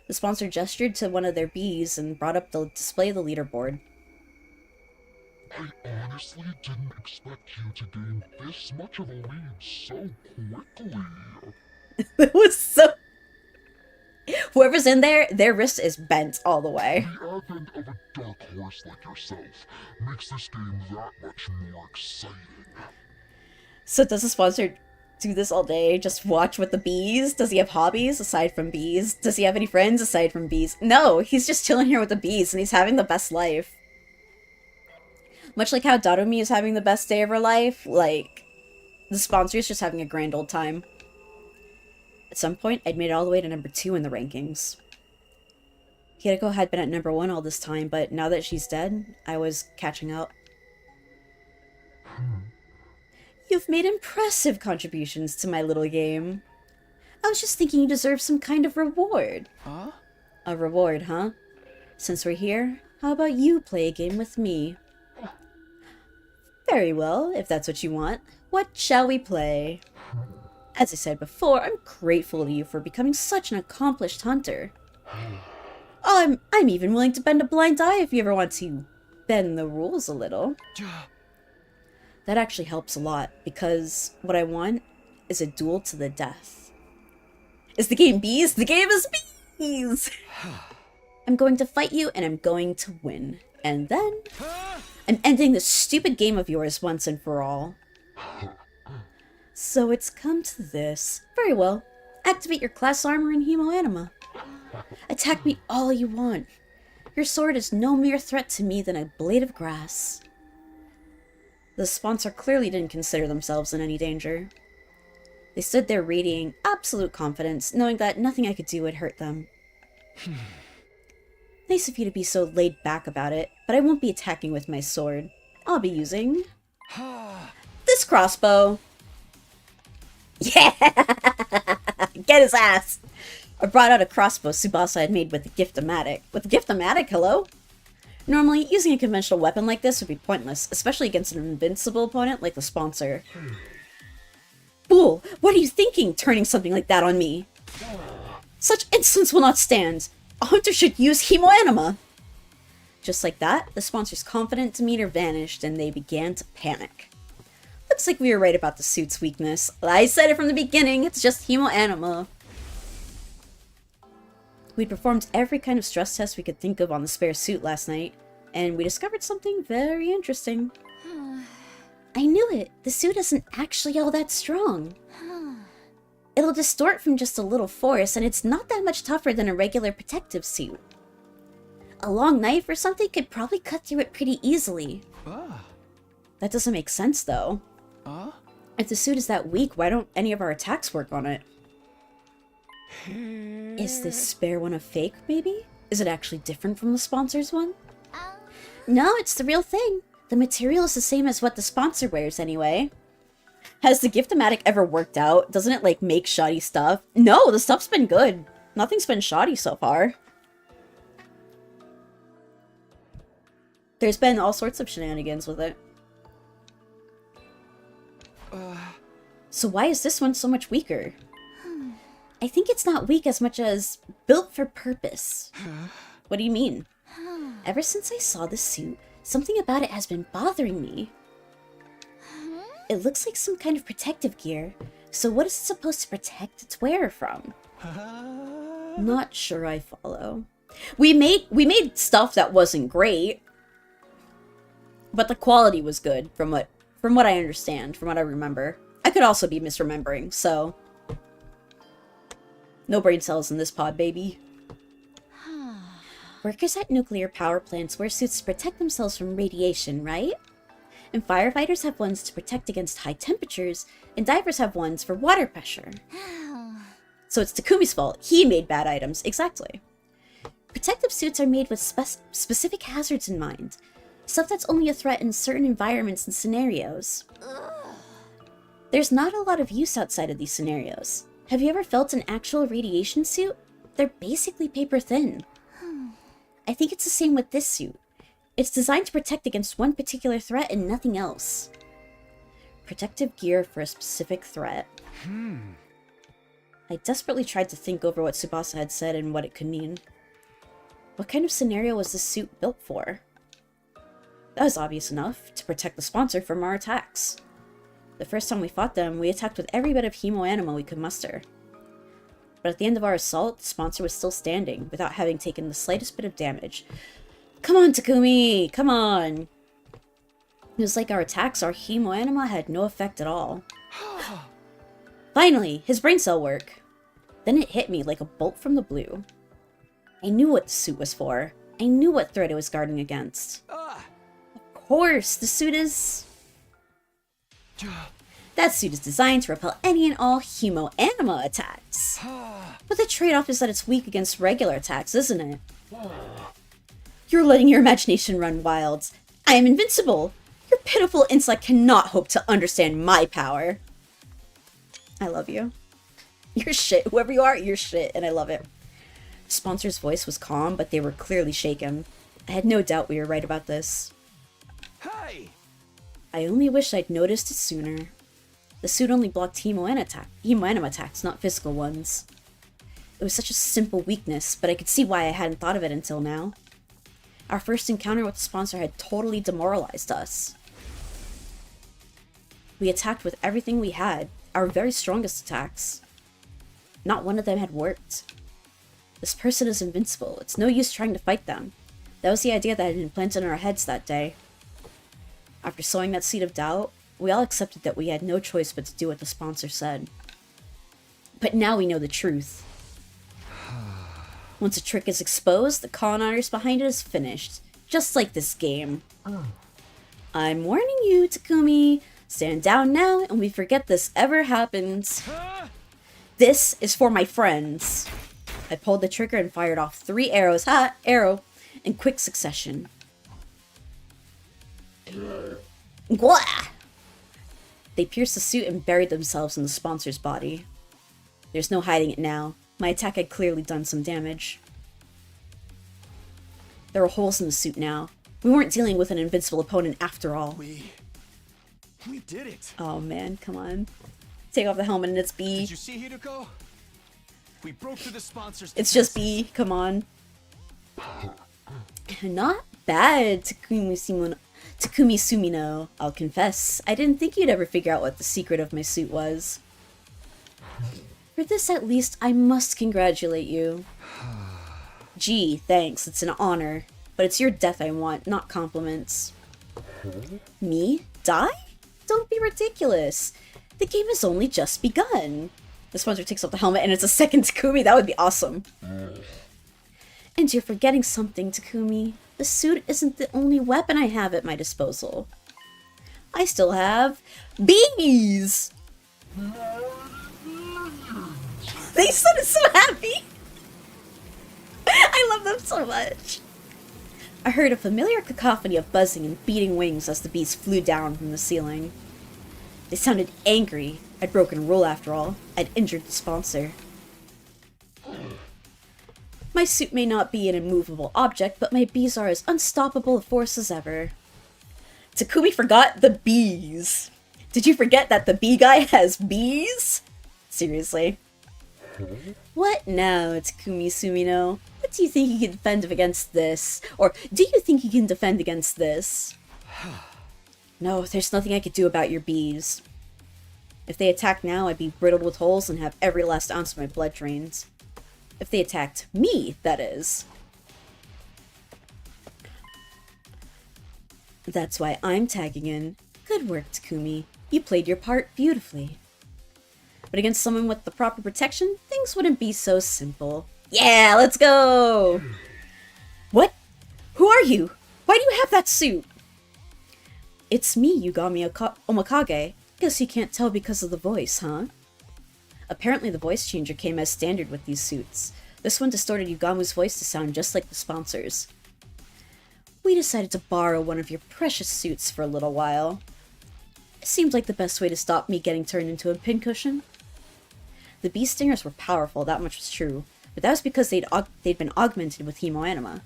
Speaker 1: The sponsor gestured to one of their bees and brought up the display of the leaderboard.
Speaker 5: I honestly didn't expect you to gain this much of a lead so quickly.
Speaker 1: It was so... Whoever's in there, their wrist is bent all the way.
Speaker 5: The advent of a dark horse like yourself makes this game that much more exciting.
Speaker 1: So does the sponsor do this all day? Just watch with the bees? Does he have hobbies aside from bees? Does he have any friends aside from bees? No, he's just chilling here with the bees and he's having the best life. Much like how Darumi is having the best day of her life, like, the sponsor is just having a grand old time. At some point, I'd made it all the way to number 2 in the rankings. Hirako had been at number 1 all this time, but now that she's dead, I was catching up. You've made impressive contributions to my little game. I was just thinking you deserve some kind of reward.
Speaker 2: Huh?
Speaker 1: A reward, huh? Since we're here, how about you play a game with me? Very well, if that's what you want. What shall we play? As I said before, I'm grateful to you for becoming such an accomplished hunter. I'm even willing to bend a blind eye if you ever want to bend the rules a little. That actually helps a lot, because what I want is a duel to the death. Is the game bees? The game is bees! I'm going to fight you, and I'm going to win. And then, I'm ending this stupid game of yours once and for all. So it's come to this. Very well. Activate your class armor and Hemoanima. Attack me all you want. Your sword is no mere threat to me than a blade of grass. The sponsor clearly didn't consider themselves in any danger. They stood there radiating absolute confidence, knowing that nothing I could do would hurt them. Nice of you to be so laid back about it, but I won't be attacking with my sword. I'll be using this crossbow. Yeah! Get his ass! I brought out a crossbow Tsubasa had made with the Gift-O-Matic. With the Gift-O-Matic, hello? Normally, using a conventional weapon like this would be pointless, especially against an invincible opponent like the sponsor. Fool! What are you thinking, turning something like that on me? Such insolence will not stand! A hunter should use Hemoanima! Just like that, the sponsor's confident demeanor vanished and they began to panic. Looks like we were right about the suit's weakness. I said it from the beginning, it's just Hemoanima. We performed every kind of stress test we could think of on the spare suit last night, and we discovered something very interesting. I knew it! The suit isn't actually all that strong. It'll distort from just a little force, and it's not that much tougher than a regular protective suit. A long knife or something could probably cut through it pretty easily. That doesn't make sense, though. If the suit is that weak, why don't any of our attacks work on it? Is this spare one a fake, maybe? Is it actually different from the sponsor's one? No, it's the real thing. The material is the same as what the sponsor wears, anyway. Has the Gift-O-Matic ever worked out? Doesn't it, like, make shoddy stuff? No, the stuff's been good. Nothing's been shoddy so far. There's been all sorts of shenanigans with it. So why is this one so much weaker? I think it's not weak as much as built for purpose. What do you mean? Ever since I saw this suit, something about it has been bothering me. It looks like some kind of protective gear. So what is it supposed to protect its wearer from? Not sure I follow. We made stuff that wasn't great, but the quality was good from what I understand, from what I remember. I could also be misremembering, so no brain cells in this pod, baby. Workers at nuclear power plants wear suits to protect themselves from radiation, right? And firefighters have ones to protect against high temperatures, and divers have ones for water pressure. So it's Takumi's fault. He made bad items. Exactly. Protective suits are made with specific hazards in mind. Stuff that's only a threat in certain environments and scenarios. There's not a lot of use outside of these scenarios. Have you ever felt an actual radiation suit? They're basically paper thin. I think it's the same with this suit. It's designed to protect against one particular threat and nothing else. Protective gear for a specific threat. I desperately tried to think over what Tsubasa had said and what it could mean. What kind of scenario was this suit built for? That was obvious enough, to protect the sponsor from our attacks. The first time we fought them, we attacked with every bit of Hemoanima we could muster. But at the end of our assault, the sponsor was still standing, without having taken the slightest bit of damage. Come on, Takumi! Come on! It was like our attacks, our Hemoanima had no effect at all. Finally, his brain cell work. Then it hit me like a bolt from the blue. I knew what the suit was for. I knew what threat it was guarding against.
Speaker 2: Ah!
Speaker 1: Of course, the suit is... That suit is designed to repel any and all humo-anima attacks. But the trade-off is that it's weak against regular attacks, isn't it? You're letting your imagination run wild. I am invincible. Your pitiful intellect cannot hope to understand my power. I love you. You're shit. Whoever you are, you're shit, and I love it. The sponsor's voice was calm, but they were clearly shaken. I had no doubt we were right about this.
Speaker 2: Hey!
Speaker 1: I only wish I'd noticed it sooner. The suit only blocked hemo-anima attacks, not physical ones. It was such a simple weakness, but I could see why I hadn't thought of it until now. Our first encounter with the sponsor had totally demoralized us. We attacked with everything we had, our very strongest attacks. Not one of them had worked. This person is invincible. It's no use trying to fight them. That was the idea that had been planted in our heads that day. After sowing that seed of doubt, we all accepted that we had no choice but to do what the sponsor said. But now we know the truth. Once a trick is exposed, the con artist behind it is finished. Just like this game. I'm warning you, Takumi. Stand down now and we forget this ever happened. This is for my friends. I pulled the trigger and fired off 3 arrows, in quick succession. Gwah! They pierced the suit and buried themselves in the sponsor's body. There's no hiding it now. My attack had clearly done some damage. There were holes in the suit now. We weren't dealing with an invincible opponent after all.
Speaker 2: We did it.
Speaker 1: Oh man, come on. Take off the helmet and it's B.
Speaker 2: Did you see Hideko? We broke through the sponsors.
Speaker 1: It's just B, come on. Not bad, Takumi Sumino. I'll confess, I didn't think you'd ever figure out what the secret of my suit was. For this at least, I must congratulate you. Gee, thanks, it's an honor. But it's your death I want, not compliments. Me? Die? Don't be ridiculous. The game has only just begun. The sponsor takes off the helmet and it's a second Takumi. That would be awesome. And you're forgetting something, Takumi. The suit isn't the only weapon I have at my disposal. I still have bees! They sounded so happy! I love them so much. I heard a familiar cacophony of buzzing and beating wings as the bees flew down from the ceiling. They sounded angry. I'd broken a rule after all. I'd injured the sponsor. My suit may not be an immovable object, but my bees are as unstoppable a force as ever. Takumi forgot the bees. Did you forget that the bee guy has bees? Seriously. What now, Takumi Sumino? What do you think you can defend against this? Or do you think you can defend against this? No, there's nothing I could do about your bees. If they attacked now, I'd be riddled with holes and have every last ounce of my blood drained. If they attacked me, that is. That's why I'm tagging in. Good work, Takumi. You played your part beautifully. But against someone with the proper protection, things wouldn't be so simple. Yeah, let's go! What? Who are you? Why do you have that suit? It's me, Yugami Omikage. Guess you can't tell because of the voice, huh? Apparently the voice changer came as standard with these suits. This one distorted Yugamu's voice to sound just like the sponsors. We decided to borrow one of your precious suits for a little while. It seemed like the best way to stop me getting turned into a pincushion. The bee stingers were powerful, that much was true, but that was because they'd been augmented with hemoanima.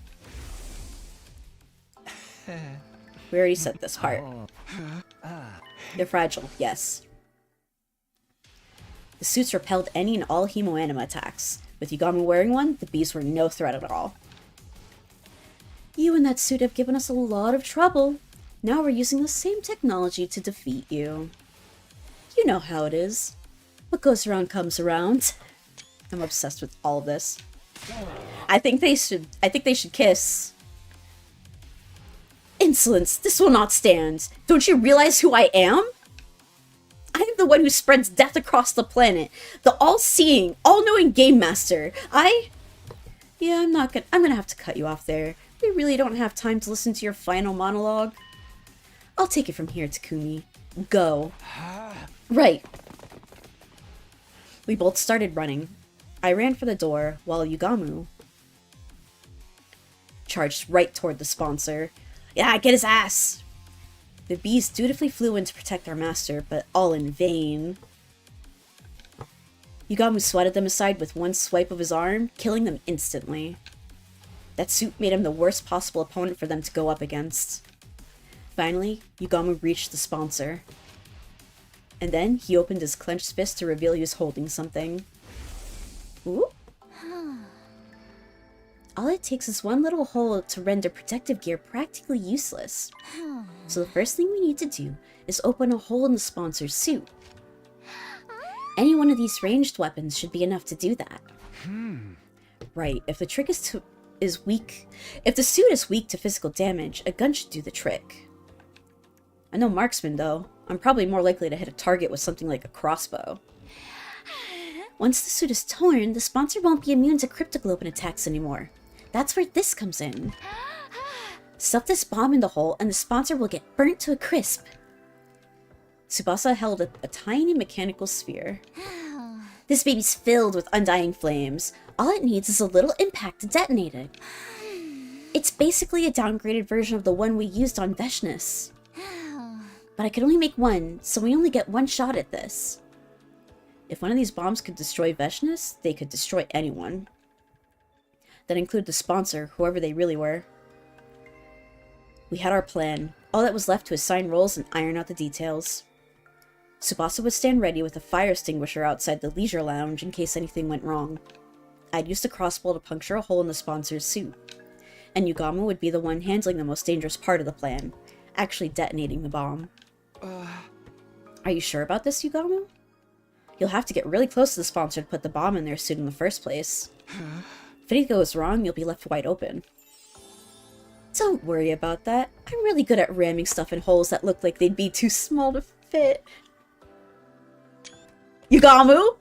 Speaker 1: We already said this part. They're fragile, yes. The suits repelled any and all hemoanima attacks. With Yugami wearing one, the bees were no threat at all. You and that suit have given us a lot of trouble. Now we're using the same technology to defeat you. You know how it is. What goes around comes around. I'm obsessed with all of this. I think they should kiss. Insolence, this will not stand. Don't you realize who I am? I'm the one who spreads death across the planet. The all-seeing, all-knowing Game Master. Yeah, I'm gonna have to cut you off there. We really don't have time to listen to your final monologue. I'll take it from here, Takumi. Go. Right. We both started running. I ran for the door, while Yugamu charged right toward the sponsor. Yeah, get his ass! The bees dutifully flew in to protect our master, but all in vain. Yugamu swatted them aside with one swipe of his arm, killing them instantly. That suit made him the worst possible opponent for them to go up against. Finally, Yugamu reached the sponsor. And then he opened his clenched fist to reveal he was holding something. Ooh. All it takes is one little hole to render protective gear practically useless. So the first thing we need to do is open a hole in the sponsor's suit. Any one of these ranged weapons should be enough to do that. Right, if the suit is weak to physical damage, a gun should do the trick. I'm no marksman though. I'm probably more likely to hit a target with something like a crossbow. Once the suit is torn, the sponsor won't be immune to cryptoglobin attacks anymore. That's where this comes in. Stuff this bomb in the hole and the sponsor will get burnt to a crisp. Tsubasa held a tiny mechanical sphere. This baby's filled with undying flames. All it needs is a little impact to detonate it. It's basically a downgraded version of the one we used on Veshness. But I could only make one, so we only get one shot at this. If one of these bombs could destroy Veshness, they could destroy anyone. That included the sponsor, whoever they really were. We had our plan. All that was left to assign roles and iron out the details. Tsubasa would stand ready with a fire extinguisher outside the leisure lounge in case anything went wrong. I'd use the crossbow to puncture a hole in the sponsor's suit. And Yugamu would be the one handling the most dangerous part of the plan, actually detonating the bomb. Are you sure about this, Yugamu? You'll have to get really close to the sponsor to put the bomb in their suit in the first place. If anything goes wrong, you'll be left wide open. Don't worry about that. I'm really good at ramming stuff in holes that look like they'd be too small to fit. Yugamu?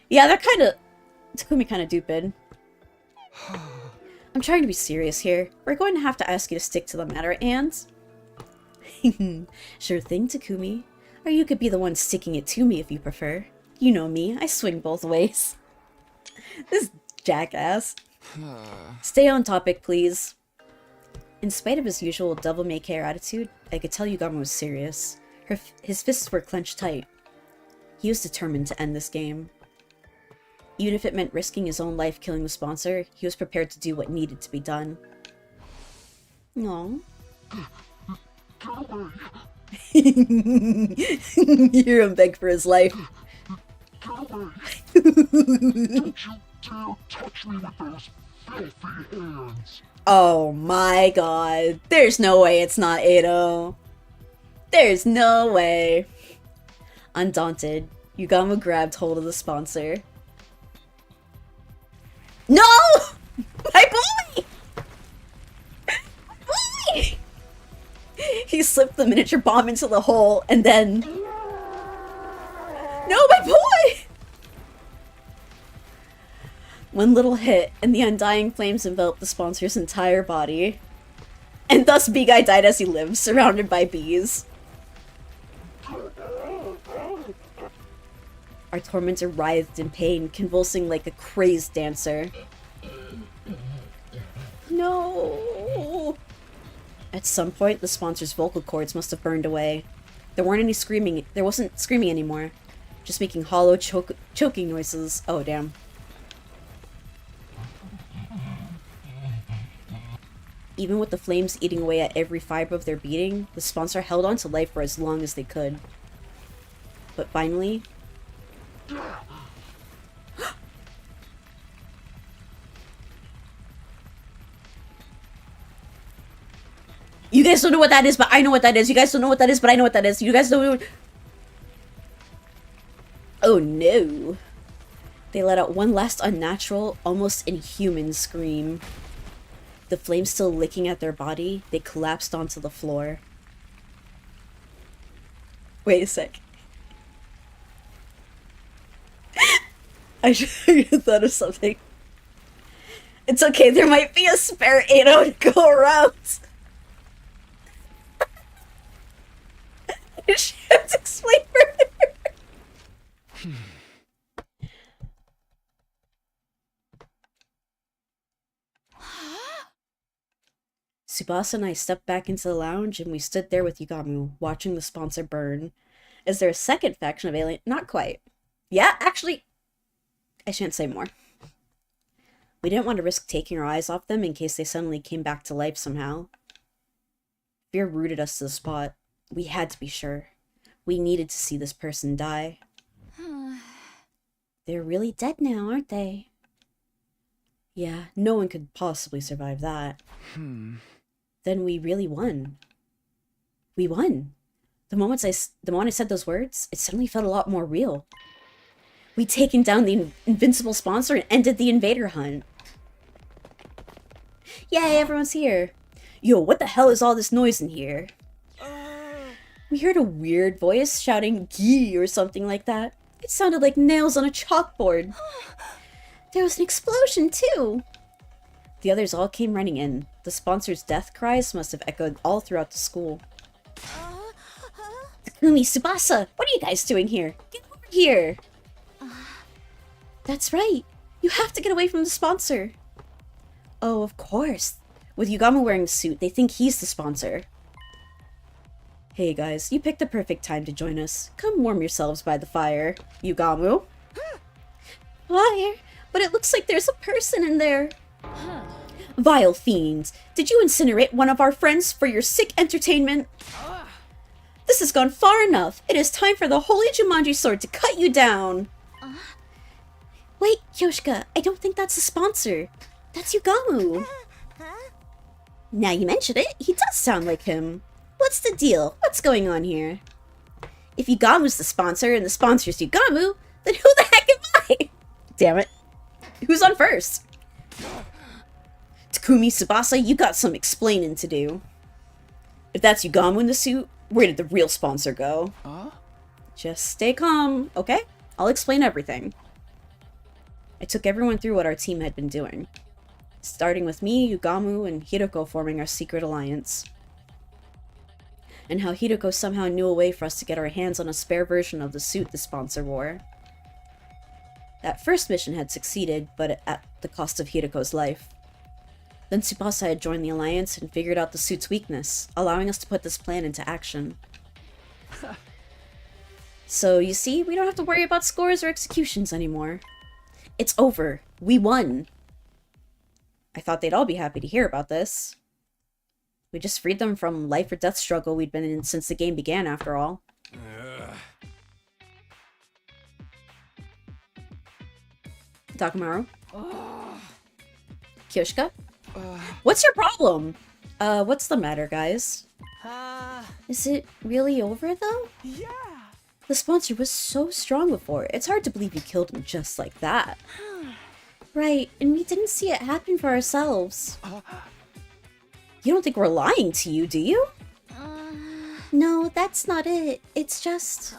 Speaker 1: Yeah, that Takumi kinda duped. I'm trying to be serious here. We're going to have to ask you to stick to the matter, and... Sure thing, Takumi. Or you could be the one sticking it to me if you prefer. You know me, I swing both ways. This jackass. Stay on topic, please. In spite of his usual devil-may-care attitude, I could tell Yugamu was serious. His fists were clenched tight. He was determined to end this game. Even if it meant risking his own life killing the sponsor, he was prepared to do what needed to be done. Aww. You hear him beg for his life.
Speaker 5: Don't you dare touch me with those filthy hands!
Speaker 1: Oh my god. There's no way it's not Edo. There's no way. Undaunted, Yugamu grabbed hold of the sponsor. No! My boy! My boy! He slipped the miniature bomb into the hole, and then... No, my boy! One little hit, and the undying flames enveloped the sponsor's entire body. And thus B-Guy died as he lived, surrounded by bees. Our tormentor writhed in pain, convulsing like a crazed dancer. No! At some point, the sponsor's vocal cords must have burned away. There wasn't screaming anymore. Just making hollow, choking noises. Oh, damn. Even with the flames eating away at every fiber of their being, the sponsor held on to life for as long as they could. But finally... You guys don't know what that is, but I know what that is. You guys don't know what that is, but I know what that is. You guys don't know... Oh no. They let out one last unnatural, almost inhuman scream. The flames still licking at their body, they collapsed onto the floor. Wait a sec. I should have thought of something. It's okay, there might be a spare 8-0 to go around. I should have to explain further. Tsubasa and I stepped back into the lounge and we stood there with Yugamu, watching the sponsor burn. Is there a second faction of alien? Not quite. Yeah, actually, I shan't say more. We didn't want to risk taking our eyes off them in case they suddenly came back to life somehow. Fear rooted us to the spot. We had to be sure. We needed to see this person die. They're really dead now, aren't they? Yeah, no one could possibly survive that. Then we really won. We won. The moment I said those words, it suddenly felt a lot more real. We'd taken down the invincible sponsor and ended the invader hunt. Yay, everyone's here. Yo, what the hell is all this noise in here? We heard a weird voice shouting "Gee" or something like that. It sounded like nails on a chalkboard. There was an explosion, too. The others all came running in. The sponsor's death cries must have echoed all throughout the school. Takumi, Tsubasa, what are you guys doing here? Get over here! That's right. You have to get away from the sponsor. Oh, of course. With Yugamu wearing the suit, they think he's the sponsor. Hey guys, you picked the perfect time to join us. Come warm yourselves by the fire. Yugamu? Fire? But it looks like there's a person in there. Vile fiends, did you incinerate one of our friends for your sick entertainment? This has gone far enough. It is time for the Holy Jumanji Sword to cut you down. Wait, Yoshika, I don't think that's the sponsor. That's Yugamu. Now you mention it, he does sound like him. What's the deal? What's going on here? If Yugamu's the sponsor and the sponsor's Yugamu, then who the heck am I? Damn it. Who's on first? Takumi, Tsubasa, you got some explaining to do. If that's Yugamu in the suit, where did the real sponsor go? Just stay calm, okay? I'll explain everything. I took everyone through what our team had been doing. Starting with me, Yugamu, and Hiroko forming our secret alliance. And how Hiroko somehow knew a way for us to get our hands on a spare version of the suit the sponsor wore. That first mission had succeeded, but at the cost of Hiroko's life. Then Tsubasa had joined the alliance and figured out the suit's weakness, allowing us to put this plan into action. So, you see, we don't have to worry about scores or executions anymore. It's over. We won. I thought they'd all be happy to hear about this. We just freed them from life or death struggle we'd been in since the game began, after all. Takamaru? Kyoshika? What's your problem? What's the matter, guys? Is it really over, though?
Speaker 2: Yeah.
Speaker 1: The sponsor was so strong before. It's hard to believe you killed him just like that. Right, and we didn't see it happen for ourselves. You don't think we're lying to you, do you? No, that's not it. It's just...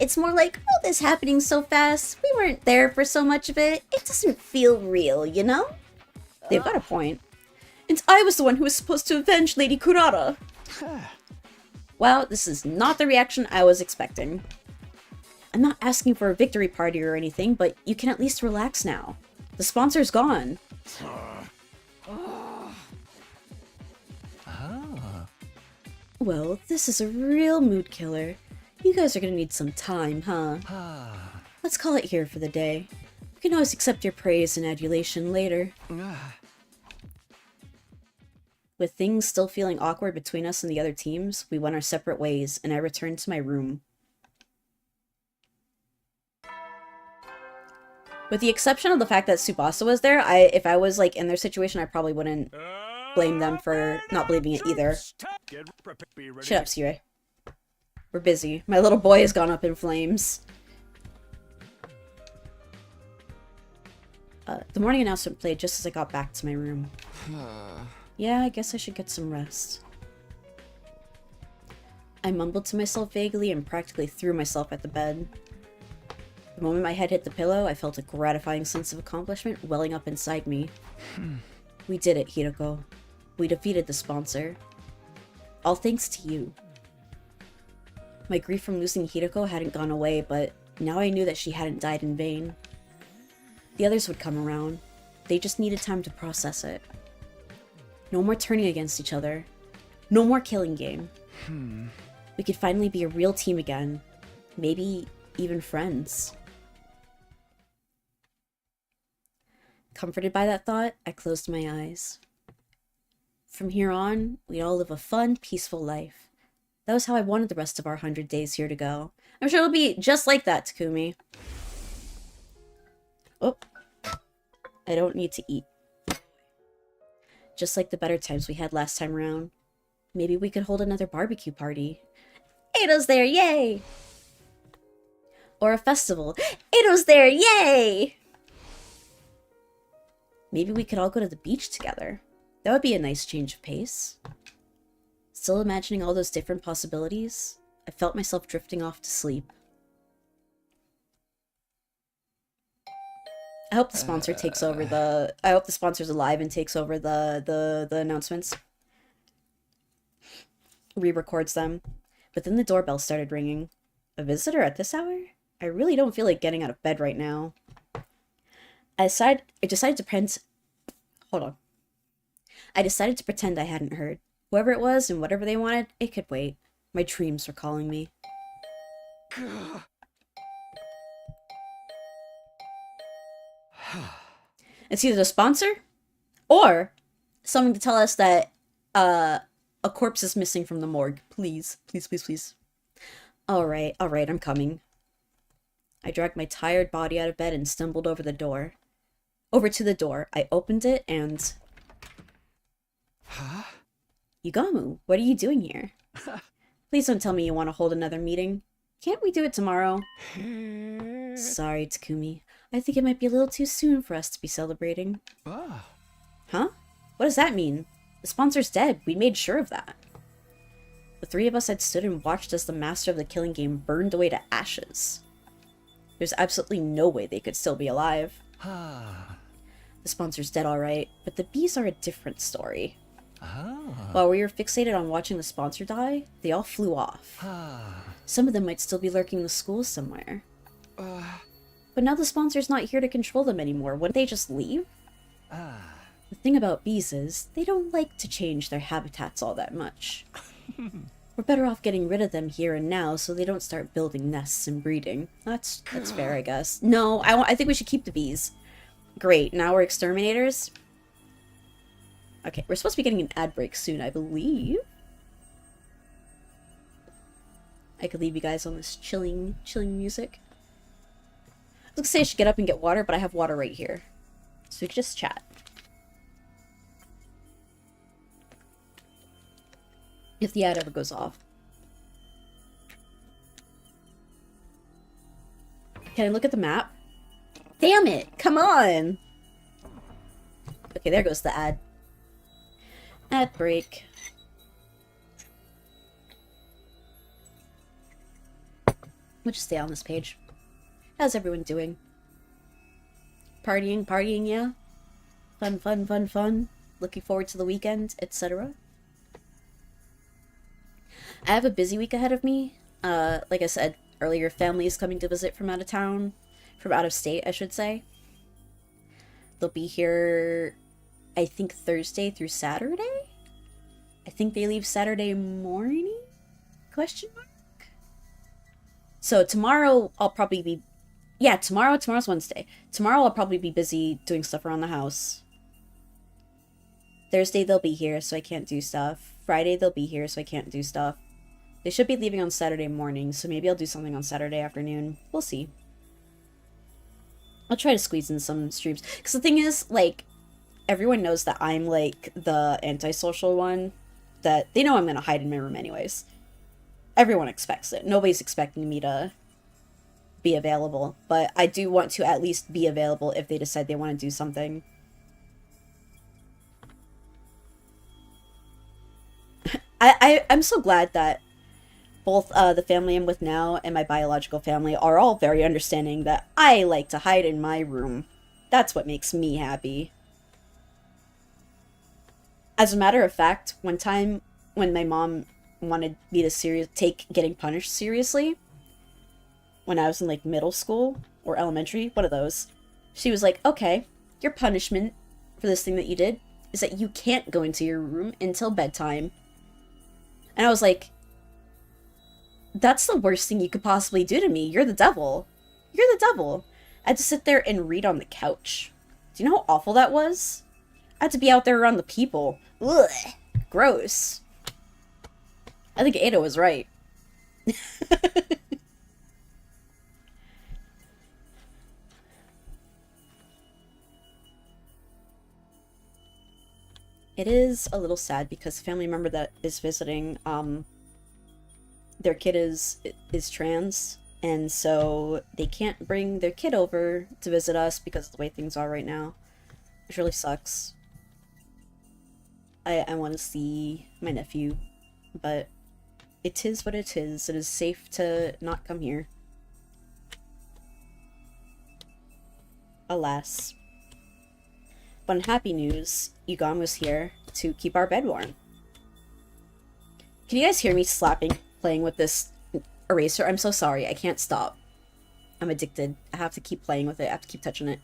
Speaker 1: It's more like, oh, this happening so fast. We weren't there for so much of it. It doesn't feel real, you know? They've got a point. And I was the one who was supposed to avenge Lady Kurata. Wow, this is not the reaction I was expecting. I'm not asking for a victory party or anything, but you can at least relax now. The sponsor's gone. Well, this is a real mood killer. You guys are gonna need some time, huh? Let's call it here for the day. We can always accept your praise and adulation later. With things still feeling awkward between us and the other teams, we went our separate ways, and I returned to my room. With the exception of the fact that Tsubasa was there, if I was like in their situation, I probably wouldn't blame them for not believing it either. Shut up, Sire. We're busy. My little boy has gone up in flames. The morning announcement played just as I got back to my room. Yeah, I guess I should get some rest. I mumbled to myself vaguely and practically threw myself at the bed. The moment my head hit the pillow, I felt a gratifying sense of accomplishment welling up inside me. We did it, Hiroko. We defeated the sponsor. All thanks to you. My grief from losing Hiroko hadn't gone away, but now I knew that she hadn't died in vain. The others would come around. They just needed time to process it. No more turning against each other. No more killing game. We could finally be a real team again. Maybe even friends. Comforted by that thought, I closed my eyes. From here on, we'd all live a fun, peaceful life. That was how I wanted the rest of our 100 days here to go. I'm sure it'll be just like that, Takumi. Oh. I don't need to eat. Just like the better times we had last time around. Maybe we could hold another barbecue party. Eido's there, yay! Or a festival. Eido's there, yay! Maybe we could all go to the beach together. That would be a nice change of pace. Still imagining all those different possibilities, I felt myself drifting off to sleep. I hope the sponsor takes over the... I hope the sponsor's alive and takes over the announcements. Re-records them. But then the doorbell started ringing. A visitor at this hour? I really don't feel like getting out of bed right now. I decided to pretend... Hold on. I decided to pretend I hadn't heard. Whoever it was and whatever they wanted, it could wait. My dreams were calling me. It's either the sponsor or something to tell us that a corpse is missing from the morgue. Please, please, please, please. Alright, I'm coming. I dragged my tired body out of bed and stumbled over to the door. I opened it and...
Speaker 2: Huh?
Speaker 1: Yugamu, what are you doing here? Please don't tell me you want to hold another meeting. Can't we do it tomorrow? Sorry, Takumi. I think it might be a little too soon for us to be celebrating.
Speaker 2: Ah.
Speaker 1: Huh? What does that mean? The sponsor's dead. We made sure of that. The three of us had stood and watched as the master of the killing game burned away to ashes. There's absolutely no way they could still be alive.
Speaker 2: Ah.
Speaker 1: The sponsor's dead, alright, but the bees are a different story.
Speaker 2: Ah.
Speaker 1: While we were fixated on watching the sponsor die, they all flew off.
Speaker 2: Ah.
Speaker 1: Some of them might still be lurking in the schools somewhere. But now the sponsor's not here to control them anymore. Wouldn't they just leave? The thing about bees is, they don't like to change their habitats all that much. We're better off getting rid of them here and now so they don't start building nests and breeding. That's fair, I guess. No, I think we should keep the bees. Great, now we're exterminators? Okay, we're supposed to be getting an ad break soon, I believe. I could leave you guys on this chilling music. I was gonna say I should get up and get water, but I have water right here. So we could just chat. If the ad ever goes off. Can I look at the map? Damn it! Come on! Okay, there goes the ad. Ad break. We'll just stay on this page. How's everyone doing? Partying, yeah? Fun. Looking forward to the weekend, etc. I have a busy week ahead of me. Like I said earlier, family is coming to visit from out of town. From out of state, I should say. They'll be here, I think, Thursday through Saturday? I think they leave Saturday morning? Question mark? So tomorrow I'll probably be... Yeah, tomorrow's Wednesday. Tomorrow I'll probably be busy doing stuff around the house. Thursday they'll be here, so I can't do stuff. Friday they'll be here, so I can't do stuff. They should be leaving on Saturday morning, so maybe I'll do something on Saturday afternoon. We'll see. I'll try to squeeze in some streams. Because the thing is, like, everyone knows that I'm, like, the antisocial one. That they know I'm going to hide in my room anyways. Everyone expects it. Nobody's expecting me to be available. But I do want to at least be available if they decide they want to do something. I'm so glad that both the family I'm with now and my biological family are all very understanding that I like to hide in my room. That's what makes me happy. As a matter of fact, one time when my mom wanted me to take getting punished seriously, when I was in like middle school or elementary, one of those, she was like, okay, your punishment for this thing that you did is that you can't go into your room until bedtime. And I was like, that's the worst thing you could possibly do to me. You're the devil. You're the devil. I had to sit there and read on the couch. Do you know how awful that was? I had to be out there around the people. Ugh. Gross. I think Ada was right. It is a little sad because a family member that is visiting, their kid is trans, and so they can't bring their kid over to visit us because of the way things are right now. Which really sucks. I want to see my nephew, but it is what it is. It is safe to not come here. Alas. But in happy news, Yugon was here to keep our bed warm. Can you guys hear me playing with this eraser? I'm so sorry, I can't stop. I'm addicted. I have to keep playing with it. I have to keep touching it.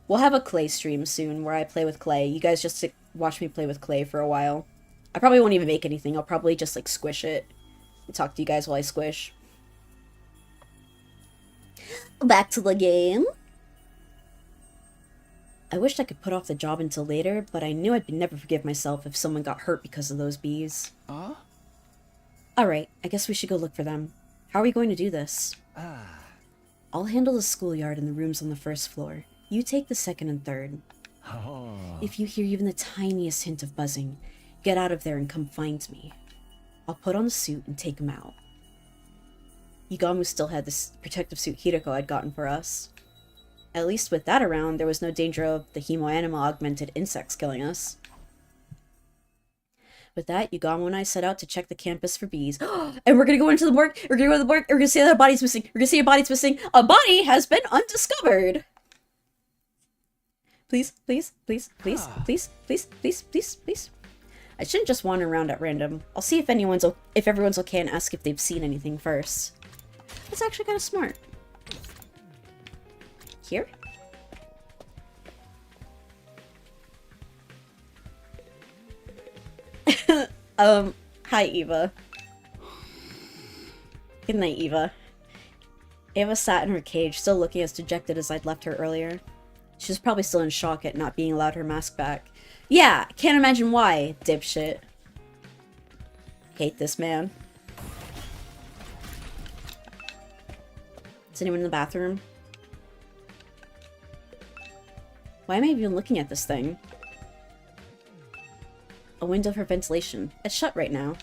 Speaker 1: We'll have a clay stream soon where I play with clay. You guys just watch me play with clay for a while. I probably won't even make anything. I'll probably just like squish it and talk to you guys while I squish. Back to the game. I wished I could put off the job until later, but I knew I'd never forgive myself if someone got hurt because of those bees. Alright, I guess we should go look for them. How are we going to do this? I'll handle the schoolyard and the rooms on the first floor. You take the second and third. If you hear even the tiniest hint of buzzing, get out of there and come find me. I'll put on the suit and take him out. Yugamu still had this protective suit Hirako had gotten for us. At least with that around, there was no danger of the Hemoanima augmented insects killing us. With that, Yugamu and I set out to check the campus for bees. And we're gonna go into the morgue! We're gonna go to the morgue! We're gonna see that a body's missing! We're gonna see a body's missing! A body has been undiscovered! Please, please, please, please, please, please, please, please, please. I shouldn't just wander around at random. I'll see if everyone's okay and ask if they've seen anything first. That's actually kind of smart. Here? Hi, Eva. Good night, Eva. Eva sat in her cage, still looking as dejected as I'd left her earlier. She was probably still in shock at not being allowed her mask back. Yeah, can't imagine why, dipshit. Hate this man. Is anyone in the bathroom? Why am I even looking at this thing? A window for ventilation. It's shut right now.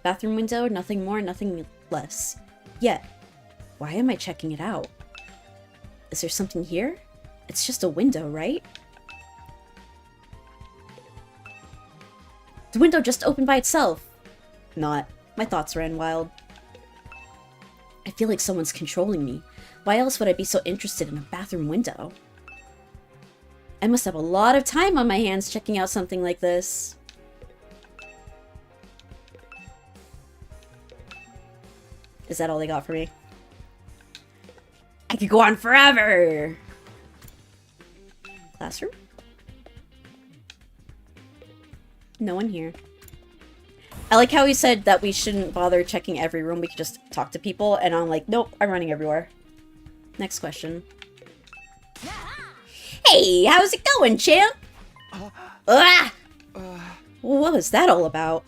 Speaker 1: Bathroom window, nothing more, nothing less. Yet, why am I checking it out? Is there something here? It's just a window, right? The window just opened by itself. Not. My thoughts ran wild. I feel like someone's controlling me. Why else would I be so interested in a bathroom window? I must have a lot of time on my hands checking out something like this. Is that all they got for me? I could go on forever! Classroom? No one here. I like how he said that we shouldn't bother checking every room, we could just talk to people, and I'm like, nope, I'm running everywhere. Next question. Hey, how's it going, champ? What was that all about?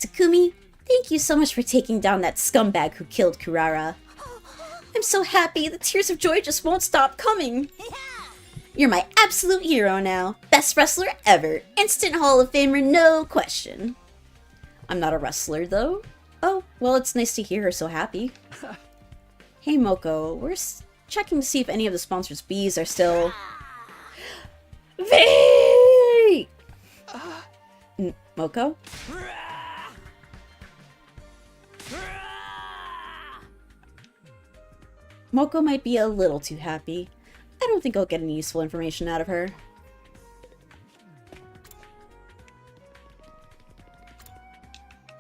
Speaker 1: Takumi, thank you so much for taking down that scumbag who killed Kurara. I'm so happy, the tears of joy just won't stop coming. You're my absolute hero now. Best wrestler ever. Instant Hall of Famer, no question. I'm not a wrestler, though. Oh, well, it's nice to hear her so happy. Hey, Moko, we're checking to see if any of the sponsors' bees are still... V! Moko? Moko might be a little too happy. I don't think I'll get any useful information out of her.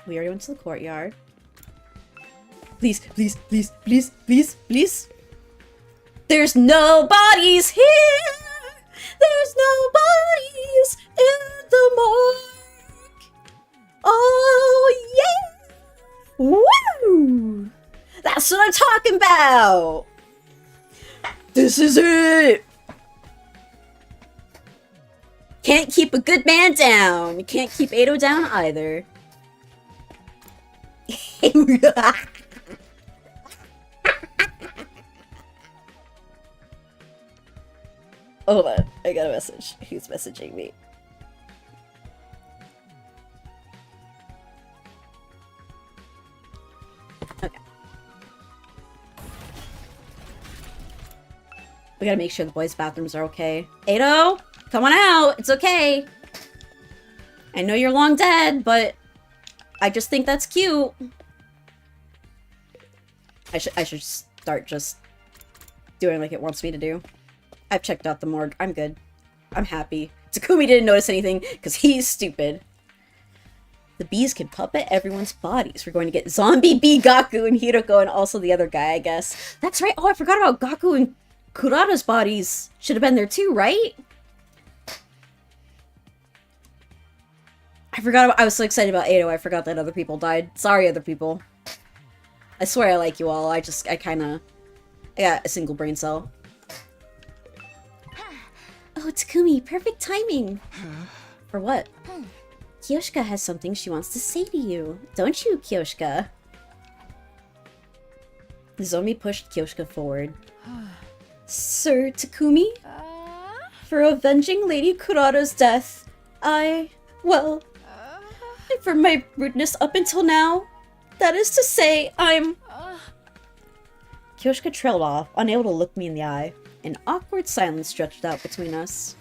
Speaker 1: We already went to the courtyard. Please, please, please, please, please, please. There's no bodies here! There's no bodies in the morgue! Oh, yeah! Woo! That's what I'm talking about! This is it! Can't keep a good man down. You can't keep Ado down either. Hold on, I got a message. Who's messaging me? Okay. We gotta make sure the boys' bathrooms are okay. Ado, come on out. It's okay. I know you're long dead, but I just think that's cute. I should start just doing like it wants me to do. I've checked out the morgue. I'm good. I'm happy. Takumi didn't notice anything because he's stupid. The bees can puppet everyone's bodies. We're going to get zombie bee Gaku and Hiroko and also the other guy, I guess. That's right. Oh, I forgot about Gaku and Kurata's bodies. Should have been there too, right? I was so excited about Ado, I forgot that other people died. Sorry, other people. I swear I like you all. I got a single brain cell. Oh, Takumi, perfect timing. For what? Kyoshika has something she wants to say to you. Don't you, Kyoshika? Nozomi pushed Kyoshika forward. Sir Takumi? For avenging Lady Kurata's death, well, for my rudeness up until now, that is to say, Kyoshika trailed off, unable to look me in the eye. An awkward silence stretched out between us.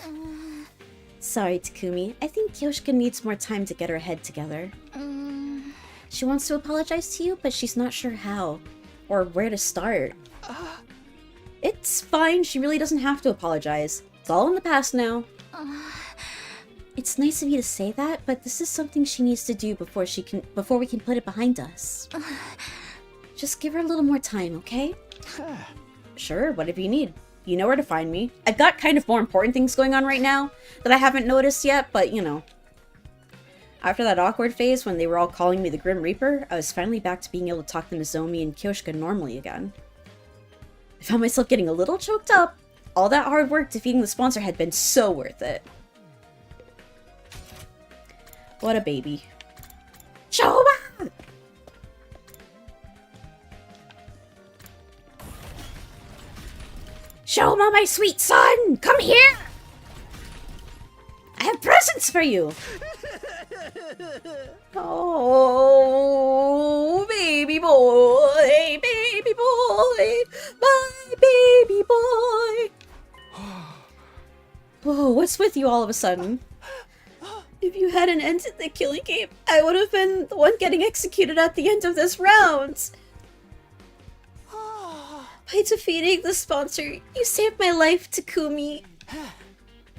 Speaker 1: Sorry, Takumi. I think Kyoshika needs more time to get her head together. She wants to apologize to you, but she's not sure how. Or where to start. It's fine. She really doesn't have to apologize. It's all in the past now. It's nice of you to say that, but this is something she needs to do before we can put it behind us. Just give her a little more time, okay? Sure, whatever you need. You know where to find me. I've got kind of more important things going on right now that I haven't noticed yet, but you know. After that awkward phase when they were all calling me the Grim Reaper, I was finally back to being able to talk to Nozomi and Kyoshika normally again. I found myself getting a little choked up. All that hard work defeating the sponsor had been so worth it. What a baby. Shoma! Shoma, my sweet son! Come here! I have presents for you! Oh, baby boy, my baby boy! Whoa, what's with you all of a sudden? If you hadn't ended the killing game, I would have been the one getting executed at the end of this round! By defeating the sponsor, you saved my life, Takumi.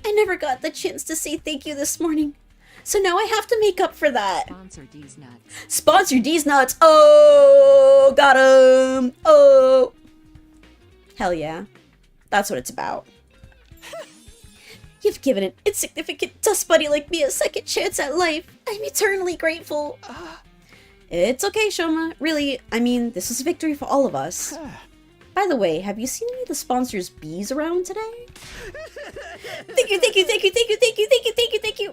Speaker 1: I never got the chance to say thank you this morning, so now I have to make up for that.
Speaker 6: Sponsor D's nuts.
Speaker 1: Sponsor D's nuts! Oh, got him! Oh! Hell yeah. That's what it's about. You've given an insignificant dust buddy like me a second chance at life. I'm eternally grateful. It's okay, Shoma. Really, I mean, this is a victory for all of us. By the way, have you seen any of the sponsor's bees around today? Thank you, thank you, thank you, thank you, thank you, thank you, thank you, thank you.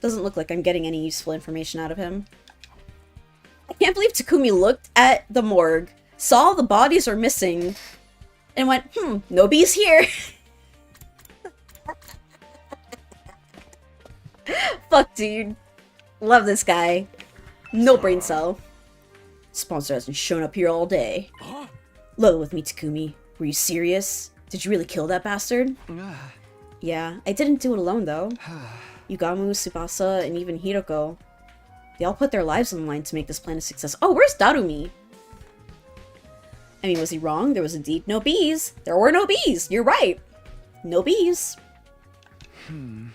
Speaker 1: Doesn't look like I'm getting any useful information out of him. I can't believe Takumi looked at the morgue, saw the bodies are missing, and went, no bees here. Fuck, dude. Love this guy. No brain cell. Sponsor hasn't shown up here all day. Level with me, Takumi. Were you serious? Did you really kill that bastard? Yeah, I didn't do it alone, though. Yugamu, Tsubasa, and even Hiroko. They all put their lives on the line to make this plan a success. Oh, where's Darumi? I mean, was he wrong? There was indeed no bees. There were no bees. You're right. No bees. And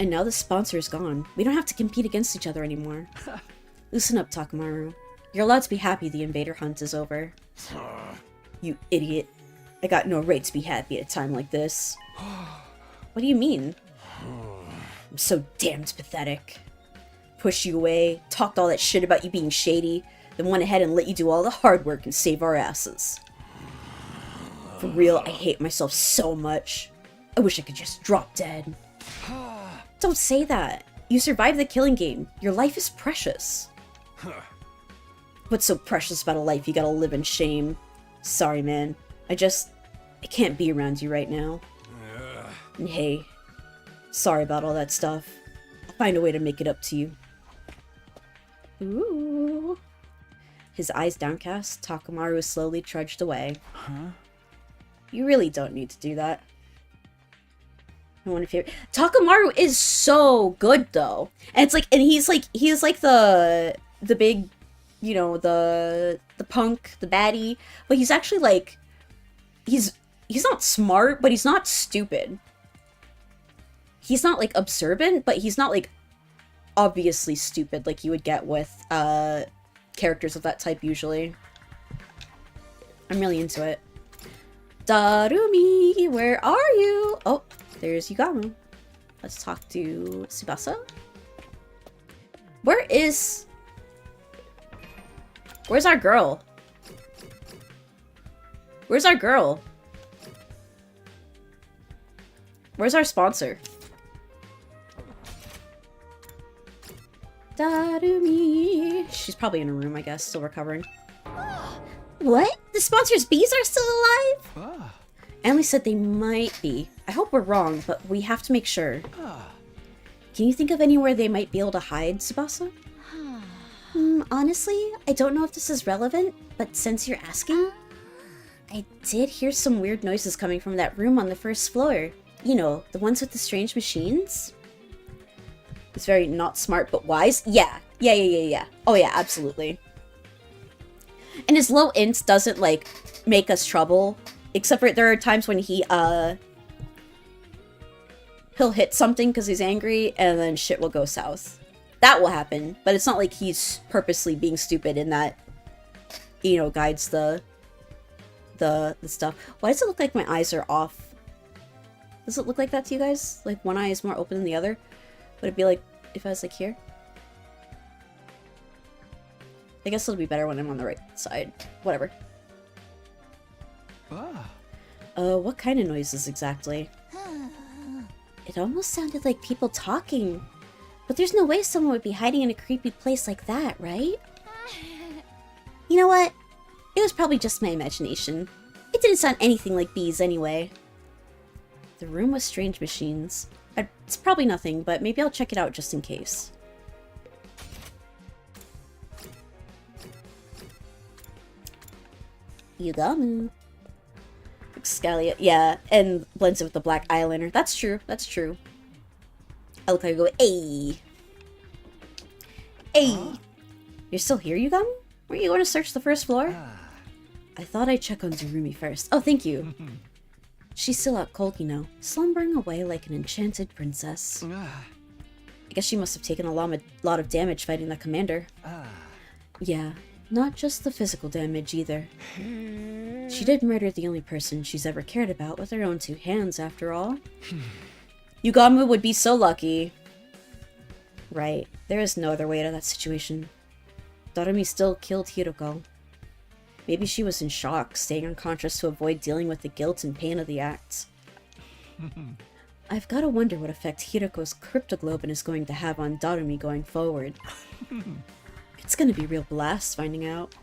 Speaker 1: now the sponsor is gone. We don't have to compete against each other anymore. Loosen up, Takamaru. You're allowed to be happy the invader hunt is over. You idiot. I got no right to be happy at a time like this. What do you mean? I'm so damned pathetic. Pushed you away, talked all that shit about you being shady, then went ahead and let you do all the hard work and save our asses. For real, I hate myself so much. I wish I could just drop dead. Don't say that. You survived the killing game. Your life is precious. What's so precious about a life you gotta live in shame? Sorry, man. I can't be around you right now. And hey, sorry about all that stuff. I'll find a way to make it up to you. Ooh. His eyes downcast, Takamaru slowly trudged away. You really don't need to do that. I wonder if you... Takamaru is so good though. And it's like, and he's like the big, you know, the punk, the baddie, but he's actually like, he's not smart, but he's not stupid. He's not like observant, but he's not like obviously stupid like you would get with characters of that type usually. I'm really into it. Darumi, where are you? Oh, there's Yugamu. Let's talk to Tsubasa. Where's our girl? Where's our girl? Where's our sponsor? Darumi. She's probably in her room, I guess, still recovering. What? The sponsor's bees are still alive? Emily said they might be. I hope we're wrong, but we have to make sure. Can you think of anywhere they might be able to hide, Tsubasa? Honestly, I don't know if this is relevant, but since you're asking, I did hear some weird noises coming from that room on the first floor. You know, the ones with the strange machines? It's very not smart, but wise? Yeah. Oh yeah, absolutely. And his low int doesn't, like, make us trouble. Except for there are times when he'll hit something because he's angry, and then shit will go south. That will happen, but it's not like he's purposely being stupid in that, you know, guides the stuff. Why does it look like my eyes are off? Does it look like that to you guys? Like one eye is more open than the other? Would it be like if I was like here? I guess it'll be better when I'm on the right side. Whatever. What kind of noises exactly? It almost sounded like people talking. But there's no way someone would be hiding in a creepy place like that, right? You know what? It was probably just my imagination. It didn't sound anything like bees anyway. The room with strange machines. It's probably nothing, but maybe I'll check it out just in case. Yugamu. Scalia, yeah, and blends it with the black eyeliner. That's true, that's true. I look like I go, hey! Hey! You're still here, Yugamu? Weren't you going to search the first floor? I thought I'd check on Darumi first. Oh, thank you. She's still out cold, you know, slumbering away like an enchanted princess. I guess she must have taken a lot of damage fighting that commander. Yeah, not just the physical damage either. She did murder the only person she's ever cared about with her own two hands, after all. Yugamu would be so lucky. Right, there is no other way out of that situation. Darumi still killed Hiroko. Maybe she was in shock, staying unconscious to avoid dealing with the guilt and pain of the act. I've gotta wonder what effect Hiroko's cryptoglobin is going to have on Darumi going forward. It's gonna be a real blast finding out.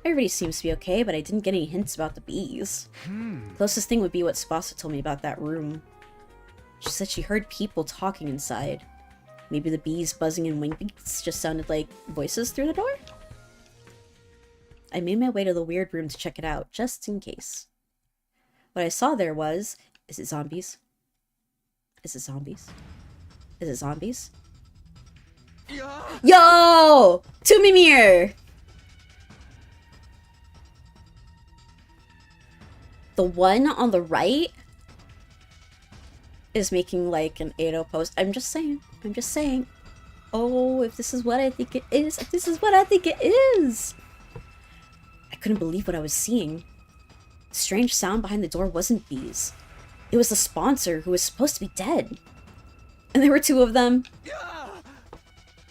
Speaker 1: Everybody seems to be okay, but I didn't get any hints about the bees. Closest thing would be what Tsubasa told me about that room. She said she heard people talking inside. Maybe the bees buzzing and wing beats just sounded like voices through the door? I made my way to the weird room to check it out, just in case. What I saw there was... Is it zombies? Is it zombies? Is it zombies? Yo! To Mimir! The one on the right is making like an 8-0 post. I'm just saying. I'm just saying. Oh, if this is what I think it is. If this is what I think it is. I couldn't believe what I was seeing. The strange sound behind the door wasn't bees. It was the sponsor who was supposed to be dead. And there were two of them.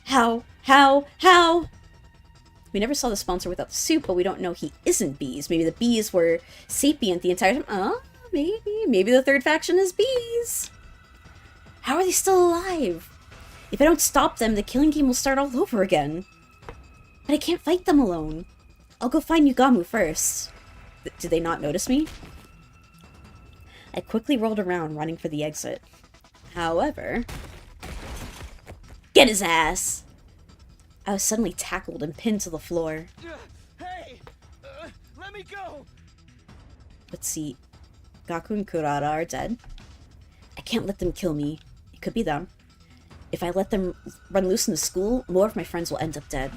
Speaker 1: How? How? How? We never saw the sponsor without the suit, but we don't know he isn't bees. Maybe the bees were sapient the entire time. Oh, maybe. Maybe the third faction is bees. How are they still alive? If I don't stop them, the killing game will start all over again. But I can't fight them alone. I'll go find Yugamu first. Did they not notice me? I quickly rolled around, running for the exit. However... Get his ass! I was suddenly tackled and pinned to the floor.
Speaker 2: Hey! Let me go!
Speaker 1: Let's see. Gaku and Kurara are dead. I can't let them kill me. It could be them. If I let them run loose in the school, more of my friends will end up dead.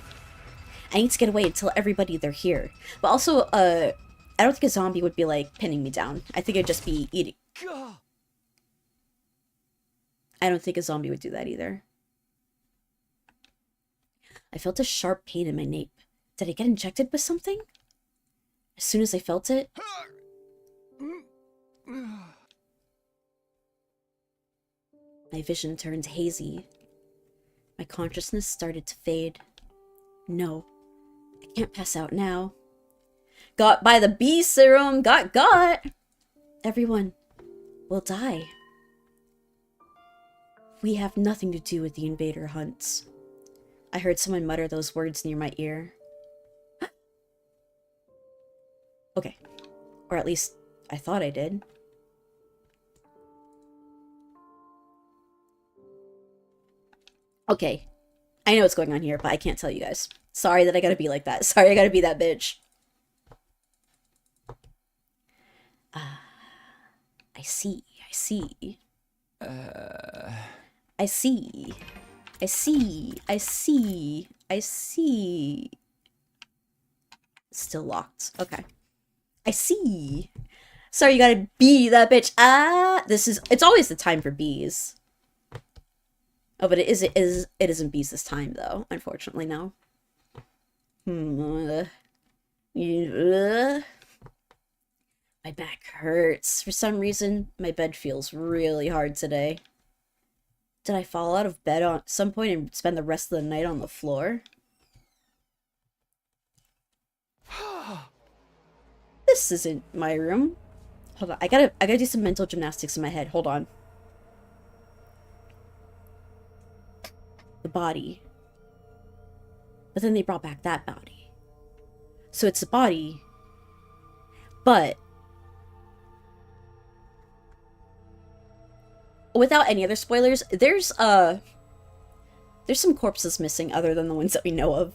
Speaker 1: I need to get away and tell everybody they're here. But also, I don't think a zombie would be, like, pinning me down. I think it'd just be eating. I don't think a zombie would do that either. I felt a sharp pain in my nape. Did I get injected with something? As soon as I felt it... My vision turned hazy. My consciousness started to fade. No. I can't pass out now. Got by the bee serum! Got! Everyone will die. We have nothing to do with the invader hunts. I heard someone mutter those words near my ear. Okay. Or at least, I thought I did. Okay. I know what's going on here, but I can't tell you guys. Sorry that I gotta be like that. Sorry I gotta be that bitch. I see. I see. I see. I see. I see. I see. Still locked. Okay. I see. Sorry, you gotta be that bitch. It's always the time for bees. Oh, but it isn't bees this time, though. Unfortunately, no. My back hurts. For some reason, my bed feels really hard today. Did I fall out of bed at some point and spend the rest of the night on the floor? This isn't my room. Hold on, I gotta do some mental gymnastics in my head. Hold on. The body. But then they brought back that body. So it's a body. But without any other spoilers, there's some corpses missing other than the ones that we know of.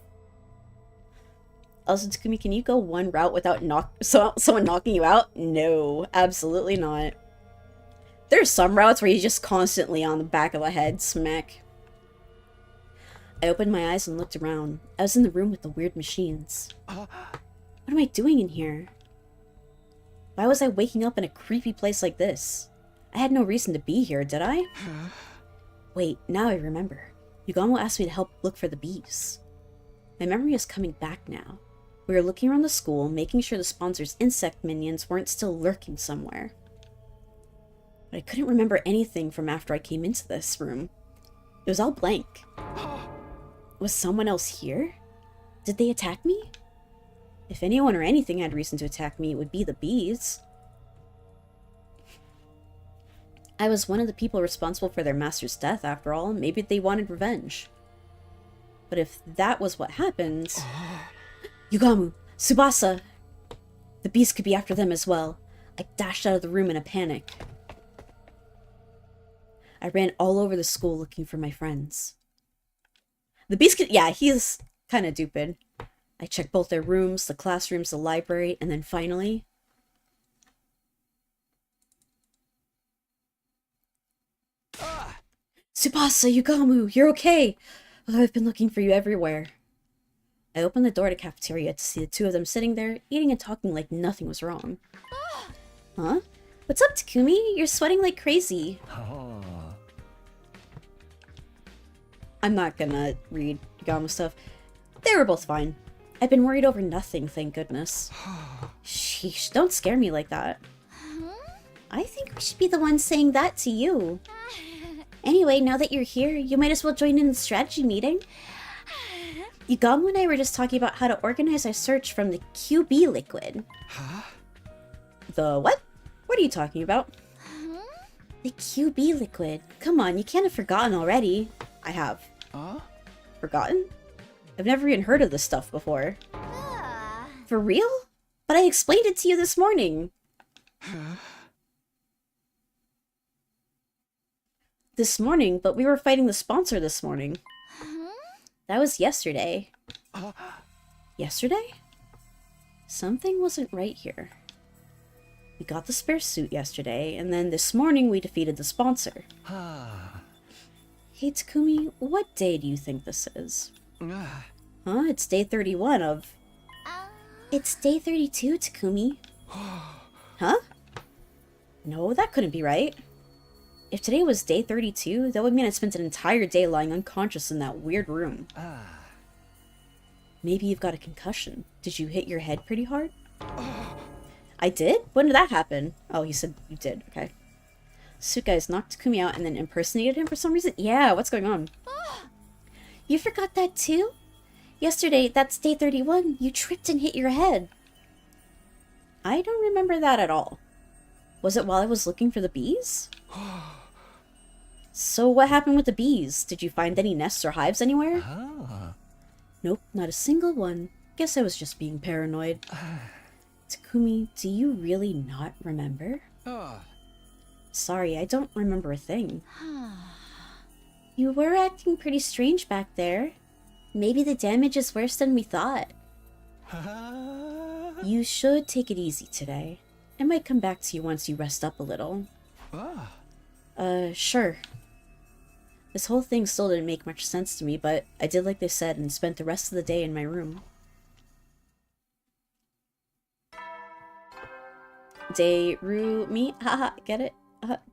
Speaker 1: Also, Takumi, can you go one route without someone knocking you out? No, absolutely not. There's some routes where you're just constantly on the back of the head, smack. I opened my eyes and looked around. I was in the room with the weird machines. What am I doing in here? Why was I waking up in a creepy place like this? I had no reason to be here, did I? Wait, now I remember. Yugamu asked me to help look for the bees. My memory is coming back now. We were looking around the school, making sure the sponsor's insect minions weren't still lurking somewhere. But I couldn't remember anything from after I came into this room. It was all blank. Was someone else here? Did they attack me? If anyone or anything had reason to attack me, it would be the bees. I was one of the people responsible for their master's death, after all. Maybe they wanted revenge. But if that was what happened... Yugamu! Tsubasa! The bees could be after them as well. I dashed out of the room in a panic. I ran all over the school looking for my friends. The bees could... Yeah, he's kind of stupid. I checked both their rooms, the classrooms, the library, and then finally... Tsubasa, Yugamu, you're okay! Although I've been looking for you everywhere. I opened the door to cafeteria to see the two of them sitting there, eating and talking like nothing was wrong. Huh? What's up, Takumi? You're sweating like crazy.
Speaker 2: Oh.
Speaker 1: I'm not gonna read Yagama stuff. They were both fine. I've been worried over nothing, thank goodness. Sheesh, don't scare me like that. I think we should be the ones saying that to you. Anyway, now that you're here, you might as well join in the strategy meeting. Yagama and I were just talking about how to organize our search from the QB liquid.
Speaker 2: Huh?
Speaker 1: The what? What are you talking about? The QB liquid. Come on, you can't have forgotten already. I have.
Speaker 2: Huh?
Speaker 1: Forgotten? I've never even heard of this stuff before. For real? But I explained it to you this morning. This morning, but we were fighting the sponsor this morning. That was yesterday. Yesterday? Something wasn't right here. We got the spare suit yesterday, and then this morning we defeated the sponsor. Hey Takumi, what day do you think this is? Huh? It's day 31 of... It's day 32, Takumi. Huh? No, that couldn't be right. If today was day 32, that would mean I spent an entire day lying unconscious in that weird room. Maybe you've got a concussion. Did you hit your head pretty hard? I did? When did that happen? Oh, he said you did. Okay. Sukai's knocked Takumi out and then impersonated him for some reason? Yeah, what's going on? You forgot that too? Yesterday, that's day 31, you tripped and hit your head. I don't remember that at all. Was it while I was looking for the bees? So what happened with the bees? Did you find any nests or hives anywhere? Nope, not a single one. Guess I was just being paranoid. Takumi, do you really not remember? Sorry, I don't remember a thing. You were acting pretty strange back there. Maybe the damage is worse than we thought. You should take it easy today. I might come back to you once you rest up a little. Sure. This whole thing still didn't make much sense to me, but I did like they said and spent the rest of the day in my room. Day room me? Haha, get it?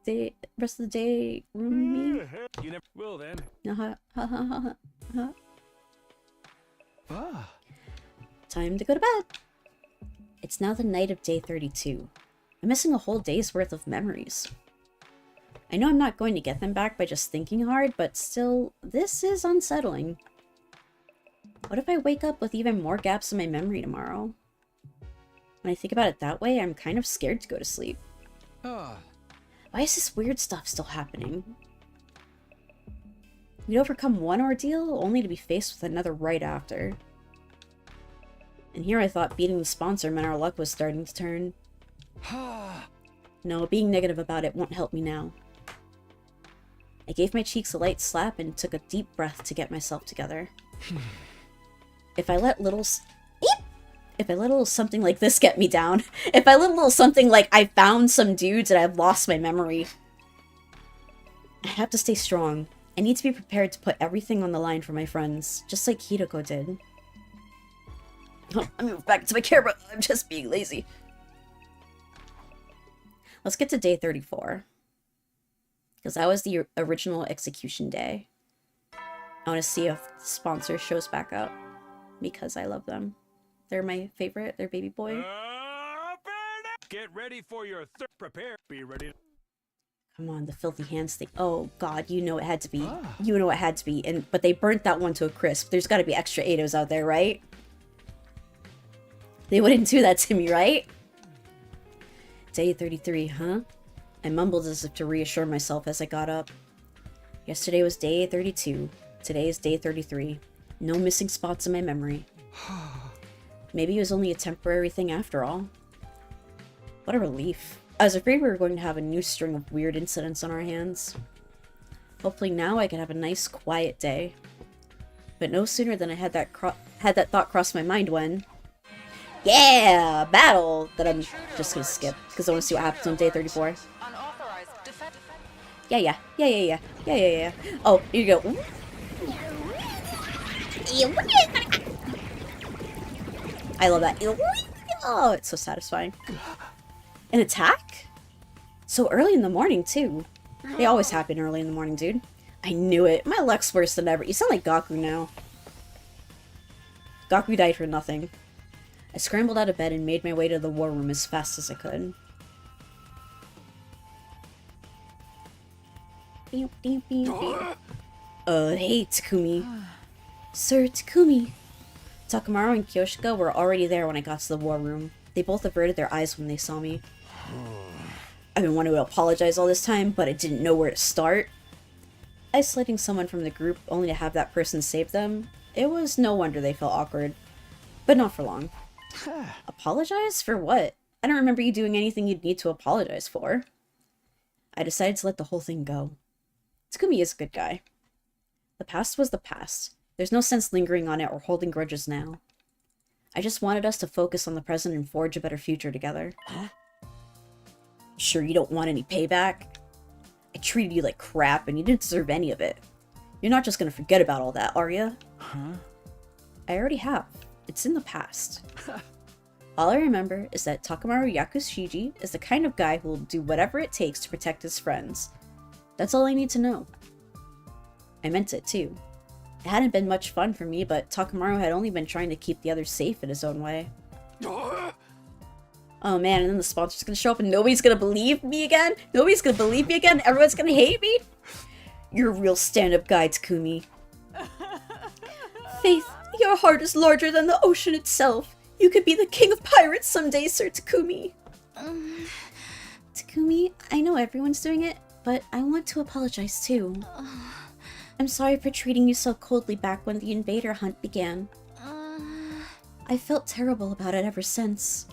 Speaker 1: Day rest of the day room me?
Speaker 2: You never will then.
Speaker 1: Time to go to bed. It's now the night of day 32. I'm missing a whole day's worth of memories. I know I'm not going to get them back by just thinking hard, but still, this is unsettling. What if I wake up with even more gaps in my memory tomorrow? When I think about it that way, I'm kind of scared to go to sleep. Why is this weird stuff still happening? We'd overcome one ordeal, only to be faced with another right after. And here I thought beating the sponsor meant our luck was starting to turn. No, being negative about it won't help me now. I gave my cheeks a light slap and took a deep breath to get myself together. If I let little something like this get me down, if I let a little something like I found some dudes and I've lost my memory, I have to stay strong. I need to be prepared to put everything on the line for my friends, just like Hideko did. Oh, I moved back to my camera. I'm just being lazy. Let's get to day 34. Because that was the original execution day. I want to see if the sponsor shows back up. Because I love them. They're my favorite. They're baby boy.
Speaker 2: Get ready for your prepare. Be ready.
Speaker 1: Come on, the filthy hands thing. Oh god, you know it had to be. You know it had to be. But they burnt that one to a crisp. There's got to be extra Eidos out there, right? They wouldn't do that to me, right? Day 33, huh? I mumbled as if to reassure myself as I got up. Yesterday was day 32. Today is day 33. No missing spots in my memory. Maybe it was only a temporary thing after all. What a relief. I was afraid we were going to have a new string of weird incidents on our hands. Hopefully now I can have a nice, quiet day. But no sooner than I had that thought cross my mind when... Yeah! Battle! That I'm just gonna skip, because I want to see what happens on day 34. Yeah. Oh, here you go. I love that. Oh, it's so satisfying. An attack? So early in the morning, too. They always happen early in the morning, dude. I knew it. My luck's worse than ever. You sound like Gaku now. Gaku died for nothing. I scrambled out of bed and made my way to the war room as fast as I could. Hey, Takumi. Sir Takumi. Takamaru and Kyoshika were already there when I got to the war room. They both averted their eyes when they saw me. I've been wanting to apologize all this time, but I didn't know where to start. Isolating someone from the group only to have that person save them, it was no wonder they felt awkward. But not for long. Apologize? For what? I don't remember you doing anything you'd need to apologize for. I decided to let the whole thing go. Takumi is a good guy. The past was the past. There's no sense lingering on it or holding grudges now. I just wanted us to focus on the present and forge a better future together. Sure you don't want any payback? I treated you like crap and you didn't deserve any of it. You're not just gonna forget about all that, are you?
Speaker 2: Huh?
Speaker 1: I already have. It's in the past. All I remember is that Takamaru Yakushiji is the kind of guy who will do whatever it takes to protect his friends. That's all I need to know. I meant it too. It hadn't been much fun for me, but Takamaru had only been trying to keep the others safe in his own way. Oh man, and then the sponsor's gonna show up and nobody's gonna believe me again? Nobody's gonna believe me again? Everyone's gonna hate me? You're a real stand-up guy, Takumi. Faith, your heart is larger than the ocean itself. You could be the king of pirates someday, Sir Takumi. Takumi, I know everyone's doing it, but I want to apologize too. I'm sorry for treating you so coldly back when the invader hunt began. I felt terrible about it ever since.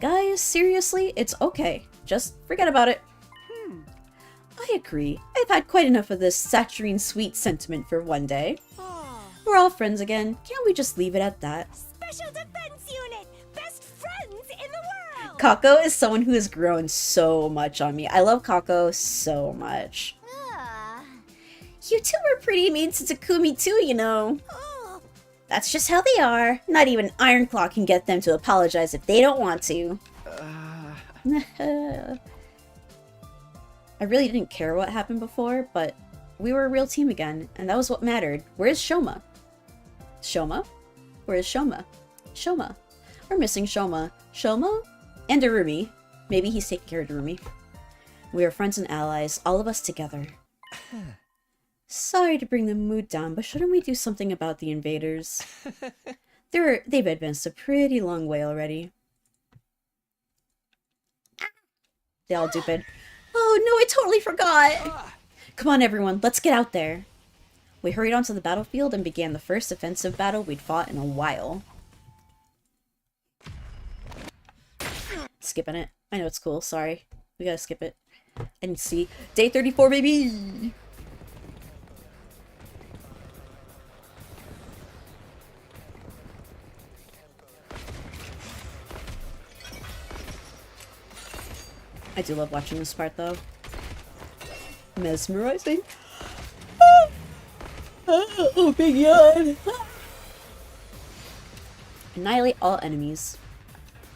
Speaker 1: Guys, seriously, it's okay. Just forget about it. I agree. I've had quite enough of this saccharine sweet sentiment for one day. We're all friends again. Can't we just leave it at that?
Speaker 4: Special Defense Unit! Best friends in the world!
Speaker 1: Kako is someone who has grown so much on me. I love Kako so much. You two were pretty mean to Takumi too, you know. That's just how they are. Not even Ironclaw can get them to apologize if they don't want to. I really didn't care what happened before, but we were a real team again, and that was what mattered. Where's Shoma? Shoma? Where is Shoma? Shoma. We're missing Shoma. Shoma? And Darumi. Maybe he's taking care of Darumi. We are friends and allies, all of us together. Sorry to bring the mood down, but shouldn't we do something about the invaders? They've advanced a pretty long way already. They all stupid. Oh no, I totally forgot! Come on everyone, let's get out there. We hurried onto the battlefield and began the first offensive battle we'd fought in a while. Skipping it. I know it's cool, sorry. We gotta skip it. And see. Day 34, baby! I do love watching this part, though. Mesmerizing. Oh, big yawn. Annihilate all enemies.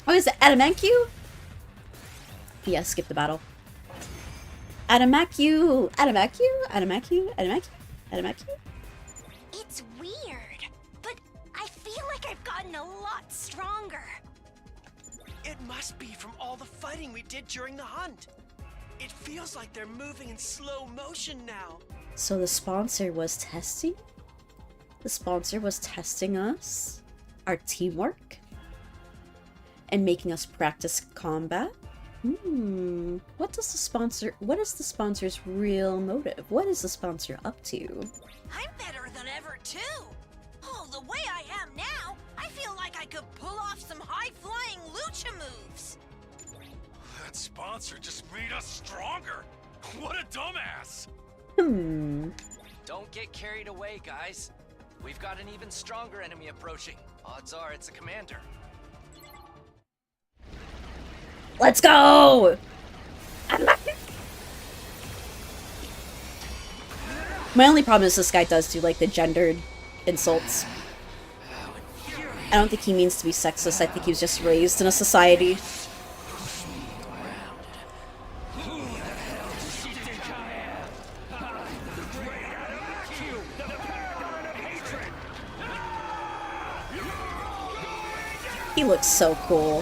Speaker 1: Oh, is it Adamancu? Yeah, skip the battle. Adamancu! Adamancu? Adamancu? Adamancu? Adamancu?
Speaker 4: It's weird, but I feel like I've gotten a lot stronger.
Speaker 6: It must be from all the fighting we did during the hunt. It feels like they're moving in slow motion now.
Speaker 1: So the sponsor was testing? The sponsor was testing us? Our teamwork? And making us practice combat? What is the sponsor's real motive? What is the sponsor up to?
Speaker 7: I'm better than ever, too. Oh, the way I am now, I feel like I could pull off some high-flying lucha moves.
Speaker 6: That sponsor just made us stronger. What a dumbass.
Speaker 2: Don't get carried away, guys. We've got an even stronger enemy approaching. Odds are it's a commander.
Speaker 1: Let's go! My only problem is this guy does do, like, the gendered insults. I don't think he means to be sexist. I think he was just raised in a society. He looks so cool.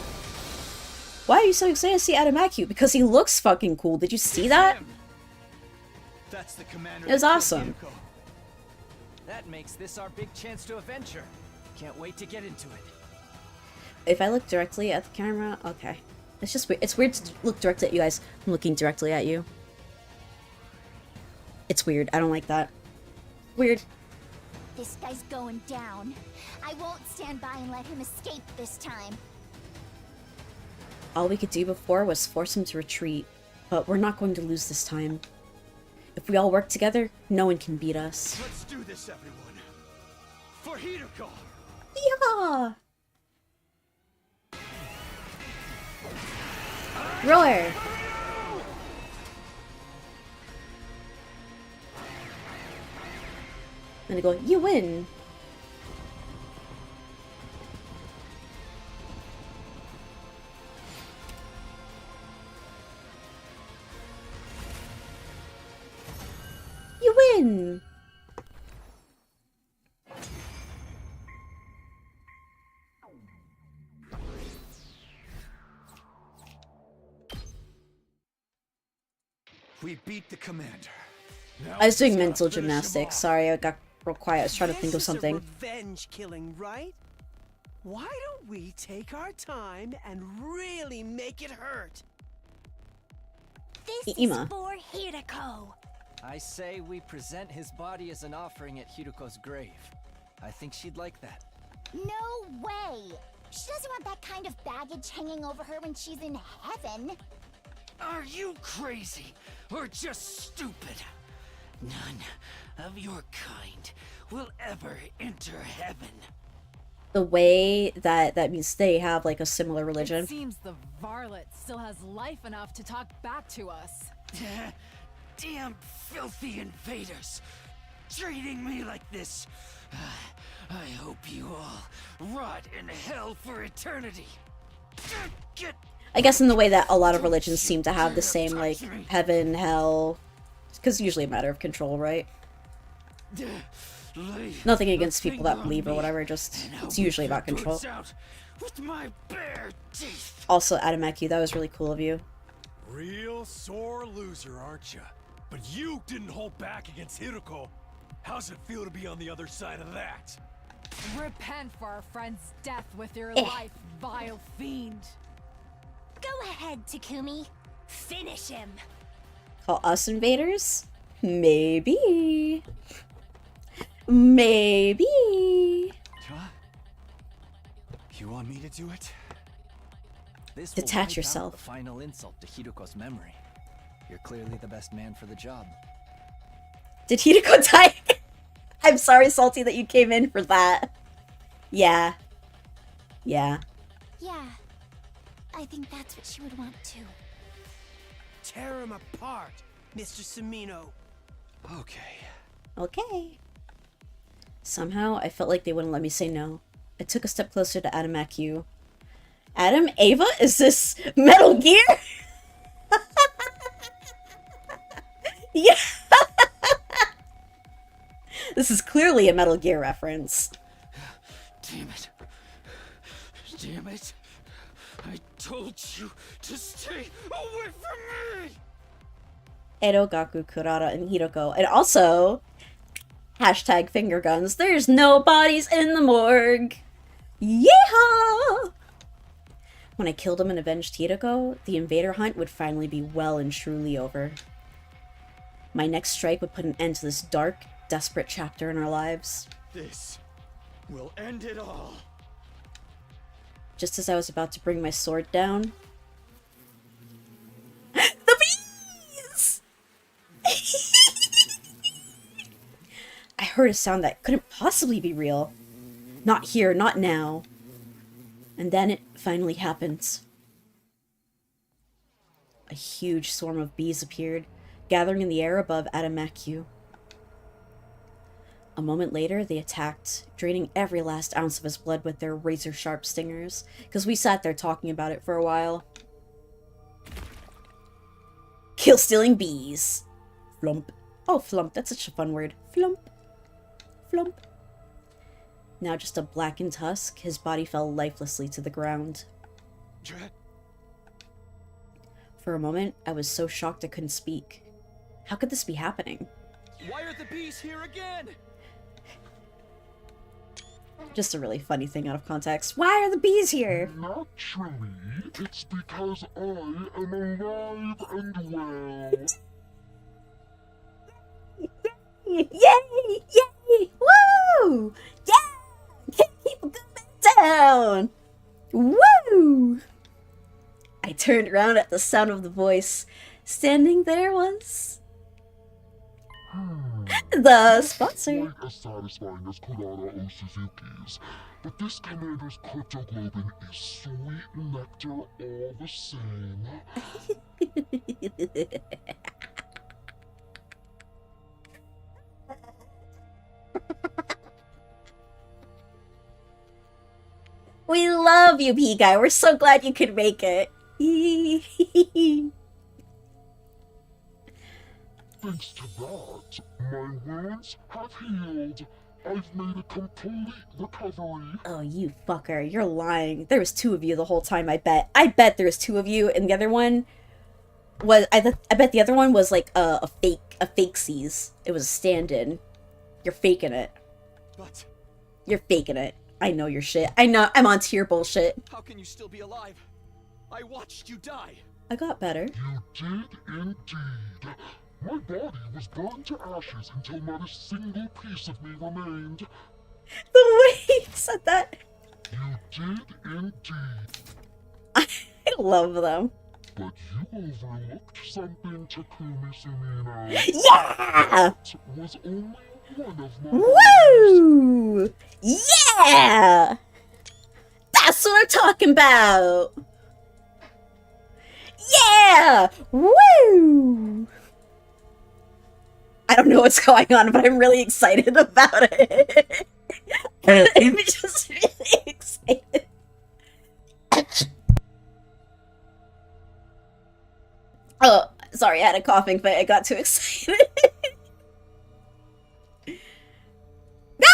Speaker 1: Why are you so excited to see Adamakyu? Because he looks fucking cool. Did you see that?
Speaker 2: That's the commander.
Speaker 1: It was
Speaker 2: that killed
Speaker 1: awesome.
Speaker 2: Hideko. That makes this our big chance to avenge her. Can't wait to get into it.
Speaker 1: If I look directly at the camera, okay. It's just weird. It's weird to look directly at you guys. I'm looking directly at you. It's weird. I don't like that. Weird.
Speaker 8: This guy's going down. I won't stand by and let him escape this time.
Speaker 1: All we could do before was force him to retreat, but we're not going to lose this time. If we all work together, no one can beat us.
Speaker 2: Let's do this, everyone. For Hideko.
Speaker 1: Yeah. Roar. Then I go, you win. You win.
Speaker 2: We beat the commander. Now
Speaker 1: I was doing
Speaker 2: we just
Speaker 1: mental
Speaker 2: gotta finish him
Speaker 1: gymnastics.
Speaker 2: off.
Speaker 1: Sorry, I got real quiet. I was trying to think of
Speaker 6: This is
Speaker 1: something.
Speaker 6: a revenge killing, right? Why don't we take our time and really make it hurt?
Speaker 8: This
Speaker 1: Ima.
Speaker 8: is for Hideko.
Speaker 9: I say we present his body as an offering at Hiruko's grave. I think she'd like that.
Speaker 8: No way. She doesn't want that kind of baggage hanging over her when she's in heaven.
Speaker 10: Are you crazy or just stupid? None of your kind will ever enter heaven.
Speaker 1: The way that means they have like a similar religion.
Speaker 11: It seems the varlet still has life enough to talk back to us.
Speaker 10: Damn filthy invaders! Treating me like this. I hope you all rot in hell for eternity. Get
Speaker 1: I guess in the way that a lot of religions seem to have the same like heaven, hell, because it's usually a matter of control, right? Nothing against people that believe or whatever, just it's usually about control.
Speaker 10: With my bare teeth.
Speaker 1: Also, Adamakyu, that was really cool of you.
Speaker 12: Real sore loser, aren't you? But you didn't hold back against Hideko. How's it feel to be on the other side of that?
Speaker 11: Repent for our friend's death with your life, vile fiend.
Speaker 8: Go ahead, Takumi. Finish him.
Speaker 1: Call us invaders? Maybe. Maybe.
Speaker 2: Huh? You want me to do it?
Speaker 9: This will
Speaker 1: Detach
Speaker 9: wipe out
Speaker 1: yourself.
Speaker 9: the final insult to Hiruko's memory. You're clearly the best man for the job.
Speaker 1: Did Hideko die? I'm sorry, Salty, that you came in for that. Yeah. Yeah.
Speaker 8: Yeah. I think that's what she would want too.
Speaker 6: Tear him apart, Mr. Samino.
Speaker 2: Okay.
Speaker 1: Okay. Somehow, I felt like they wouldn't let me say no. I took a step closer to Adamakyu. Adam? Ava? Is this Metal Gear? Yeah! This is clearly a Metal Gear reference.
Speaker 10: Damn it. Damn it. I told you to stay away from me!
Speaker 1: Edo, Gaku, Kurata, and Hideko. And also, hashtag finger guns. There's no bodies in the morgue. Yeehaw! When I killed him and avenged Hideko, the invader hunt would finally be well and truly over. My next strike would put an end to this dark, desperate chapter in our lives.
Speaker 2: This will end it all.
Speaker 1: Just as I was about to bring my sword down... The bees! I heard a sound that couldn't possibly be real. Not here, not now. And then it finally happened. A huge swarm of bees appeared, gathering in the air above Adamakyu. A moment later, they attacked, draining every last ounce of his blood with their razor-sharp stingers, because we sat there talking about it for a while. Kill-stealing bees. Flump. Oh, flump. That's such a fun word. Flump. Flump. Now just a blackened husk, his body fell lifelessly to the ground. For a moment, I was so shocked I couldn't speak. How could this be happening?
Speaker 2: Why are the bees here again?
Speaker 1: Just a really funny thing out of context. Why are the bees here?
Speaker 5: Naturally, it's because I am alive and well.
Speaker 1: Yay! Yay! Woo! Yeah! Keep going down! Woo! I turned around at the sound of the voice. Standing there was... the sponsor.
Speaker 5: Quite as satisfying as Kurara O Suzuki's, but this commander's cryptoglobin is sweet nectar all the same.
Speaker 1: We love you, P-Guy. We're so glad you could make it.
Speaker 5: Thanks to that, my wounds have healed. I've made a complete recovery.
Speaker 1: Oh, you fucker. You're lying. There was 2 of you the whole time, I bet. I bet there was 2 of you, and the other one was... I bet the other one was like a fake seize. It was a stand-in. You're faking it.
Speaker 2: But...
Speaker 1: You're faking it. I know your shit. I know. I'm onto your bullshit.
Speaker 2: how can you still be alive? I watched you die.
Speaker 1: I got better.
Speaker 5: You did indeed. My body was burned to ashes until not a single piece of me remained.
Speaker 1: The way he said that.
Speaker 5: You did indeed.
Speaker 1: I love them.
Speaker 5: But you overlooked something, Takumi Sumino.
Speaker 1: Yeah!
Speaker 5: It was only one of my
Speaker 1: Woo! Yeah! That's what I'm talking about! Yeah! Woo! I don't know what's going on, but I'm really excited about it. I'm just really excited. Oh, sorry, I had a coughing fit. I got too excited.
Speaker 5: No!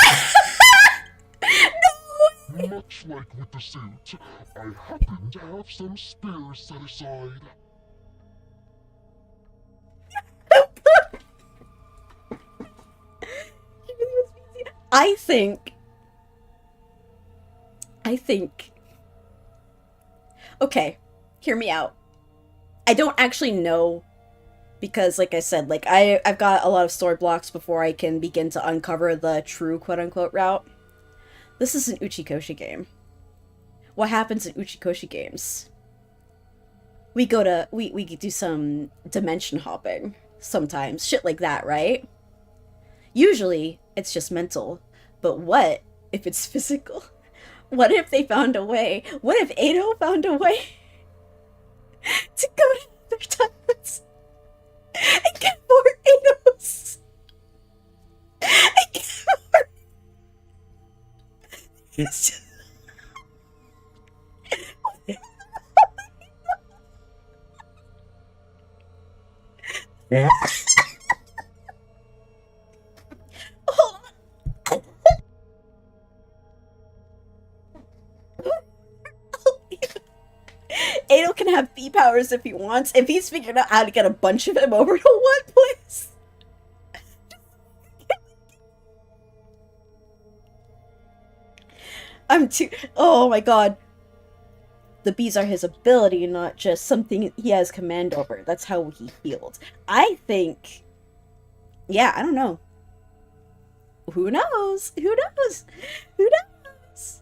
Speaker 5: Much like with the suit, I happen to have some spares set aside.
Speaker 1: I think... Okay, hear me out. I don't actually know, because like I said, like I've got a lot of story blocks before I can begin to uncover the true quote-unquote route. This is an Uchikoshi game. What happens in Uchikoshi games? We do some dimension hopping sometimes, shit like that, right? Usually, it's just mental. But what if it's physical? What if they found a way? What if Edo found a way to go to other timelines and get more Eidos? And get more... It's just... Edo can have B powers if he wants, if he's figured out how to get a bunch of them over to one place. Oh my god. The bees are his ability, not just something he has command over. That's how he healed. I think... Yeah, I don't know. Who knows? Who knows? Who knows?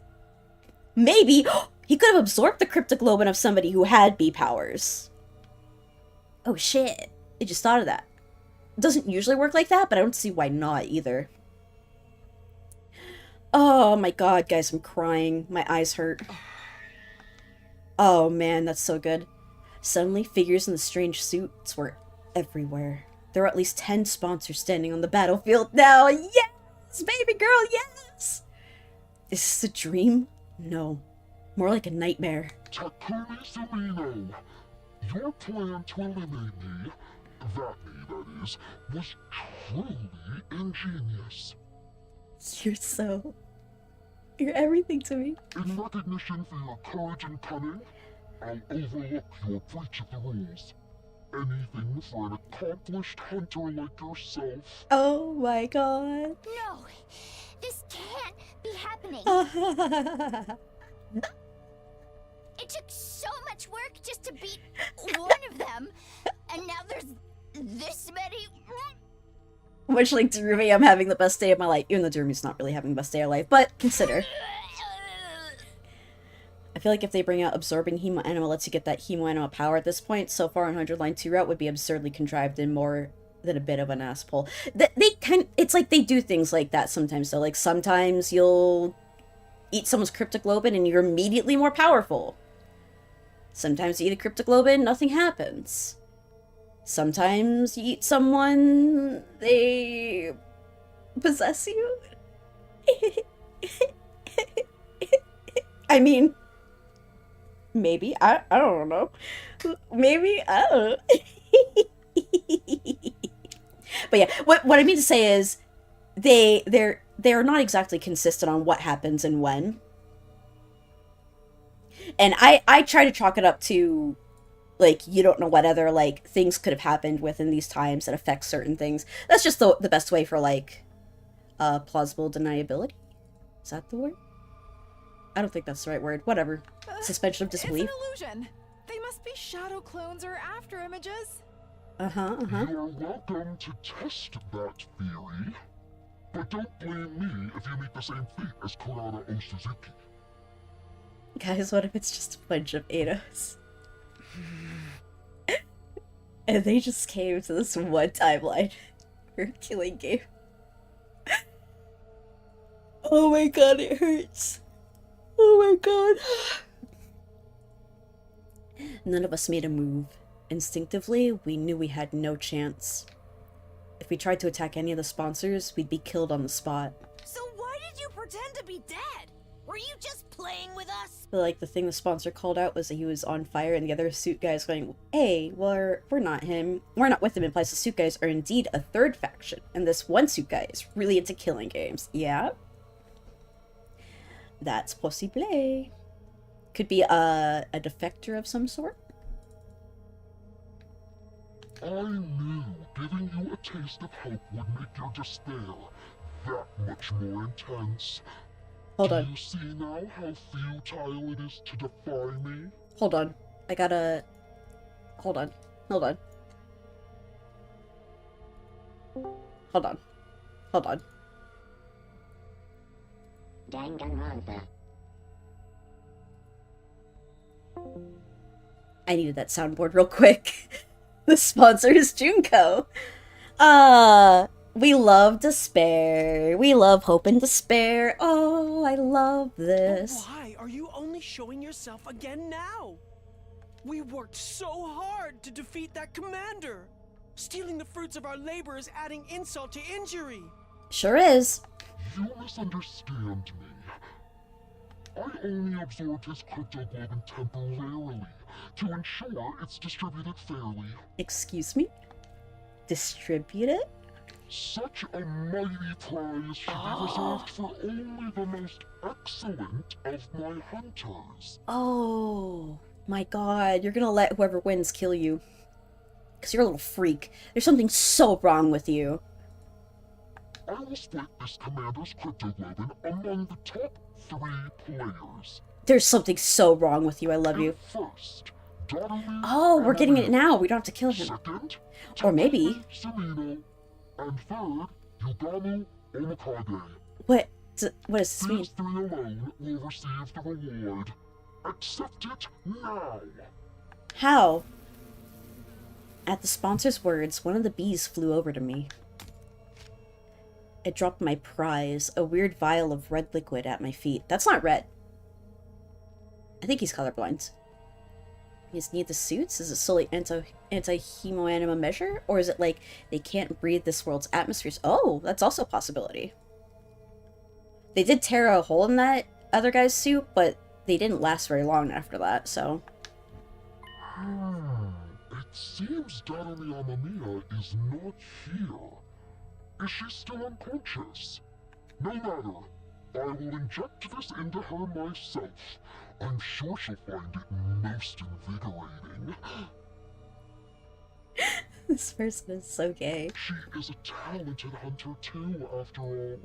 Speaker 1: Maybe... He could have absorbed the cryptoglobin of somebody who had B powers. Oh shit. I just thought of that. It doesn't usually work like that, but I don't see why not either. Oh my god, guys, I'm crying. My eyes hurt. Oh man, that's so good. Suddenly, figures in the strange suits were everywhere. There were at least 10 sponsors standing on the battlefield now. Yes! Baby girl, yes! Is this a dream? No. More like a nightmare.
Speaker 5: Takumi Sumino, your plan to eliminate me, that is, was truly ingenious.
Speaker 1: You're so... You're everything to me.
Speaker 5: In recognition for your courage and cunning, I'll overlook your breach of the rules. Anything for an accomplished hunter like yourself.
Speaker 1: Oh my god.
Speaker 8: No, this can't be happening. It took so much work just to beat one of them, and now there's this many.
Speaker 1: Much like Darumi, I'm having the best day of my life. Even though Darumi's not really having the best day of life, but consider. I feel like if they bring out absorbing Hemo Anima lets you get that Hemo Anima power at this point, so far on 100 Line 2 route would be absurdly contrived and more than a bit of an ass pull. It's like they do things like that sometimes, so like sometimes you'll eat someone's Cryptoglobin and you're immediately more powerful. Sometimes you eat a Cryptoglobin, nothing happens. Sometimes you eat someone, they possess you. I mean, maybe. I don't know. Maybe, I don't know. But yeah, what I mean to say is they're not exactly consistent on what happens and when. And I try to chalk it up to, like, you don't know what other, like, things could have happened within these times that affect certain things. That's just the best way for, like, plausible deniability. Is that the word? I don't think that's the right word. Whatever. Suspension of disbelief.
Speaker 11: It's an illusion. They must be shadow clones or after images.
Speaker 5: You're welcome to test that theory, but don't blame me if you meet the same fate as Kurata Osuzuki.
Speaker 1: Guys, what if it's just a bunch of Eidos? And they just came to this one timeline for Killing Game. Oh my god, it hurts. Oh my god. None of us made a move. Instinctively, we knew we had no chance. If we tried to attack any of the sponsors, we'd be killed on the spot.
Speaker 7: So why did you pretend to be dead? Were you just playing with us?
Speaker 1: But like the thing the sponsor called out was that he was on fire, and the other suit guys going, "Hey, we're not him. We're not with him." Implies the suit guys are indeed a third faction, and this one suit guy is really into killing games. Yeah, that's possible. Could be a defector of some sort.
Speaker 5: I knew giving you a taste of hope would make your despair that much more intense.
Speaker 1: Hold
Speaker 5: Do
Speaker 1: on.
Speaker 5: you see now how futile it is to defy me?
Speaker 1: Hold on. I gotta... Hold on. Hold on. Hold on. Hold on. I needed that soundboard real quick. The sponsor is Junko. We love despair. We love hope and despair. Oh, I love this.
Speaker 6: Why are you only showing yourself again now? We worked so hard to defeat that commander. Stealing the fruits of our labor is adding insult to injury.
Speaker 1: Sure is.
Speaker 5: You misunderstand me. I only absorbed his Cryptoglobin temporarily to ensure it's distributed fairly.
Speaker 1: Excuse me? Distribute it?
Speaker 5: Such a mighty prize should be reserved for only the most excellent of my hunters.
Speaker 1: Oh my god, you're gonna let whoever wins kill you. Because you're a little freak. There's something so wrong with you.
Speaker 5: I will split this commander's Cryptoglobin among the top 3 players.
Speaker 1: There's something so wrong with you, I love you.
Speaker 5: First, Darumi
Speaker 1: Oh, we're getting it now. We don't have to kill him.
Speaker 5: Second,
Speaker 1: Or maybe.
Speaker 5: Sumino. And third, Yugamu Omikage.
Speaker 1: What does this mean?
Speaker 5: These 3 alone will receive the reward. Accept it now!
Speaker 1: How? At the sponsor's words, one of the bees flew over to me. It dropped my prize, a weird vial of red liquid at my feet. That's not red. I think he's colorblind. You just need the suits? Is it solely anti-hemoanima measure? Or is it like they can't breathe this world's atmospheres? Oh, that's also a possibility. They did tear a hole in that other guy's suit, but they didn't last very long after that, so...
Speaker 5: It seems Darumi Amamiya is not here. Is she still unconscious? No matter. I will inject this into her myself. I'm sure she'll find it most invigorating.
Speaker 1: This person is so gay.
Speaker 5: She is a talented hunter too, after all.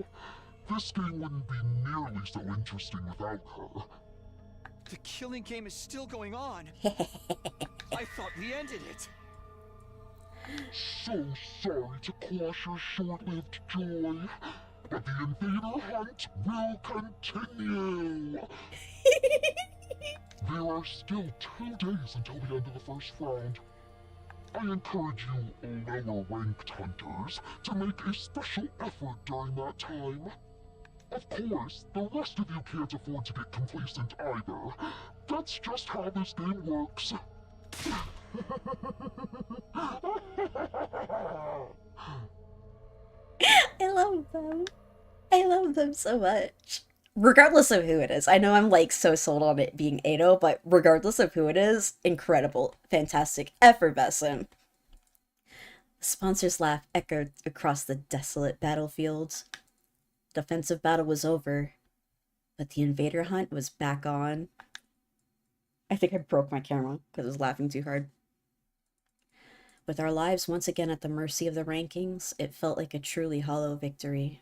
Speaker 5: This game wouldn't be nearly so interesting without her.
Speaker 2: The killing game is still going on. I thought we ended it.
Speaker 5: So sorry to quash your short-lived joy, but the invader hunt will continue. There are still 2 days until the end of the first round. I encourage you lower-ranked hunters to make a special effort during that time. Of course, the rest of you can't afford to get complacent either. That's just how this game works.
Speaker 1: I love them. I love them so much. Regardless of who it is. I know I'm like so sold on it being Ado, but regardless of who it is, incredible, fantastic, effervescent. The sponsor's laugh echoed across the desolate battlefield. The offensive battle was over, but the invader hunt was back on. I think I broke my camera because I was laughing too hard. With our lives once again at the mercy of the rankings, it felt like a truly hollow victory.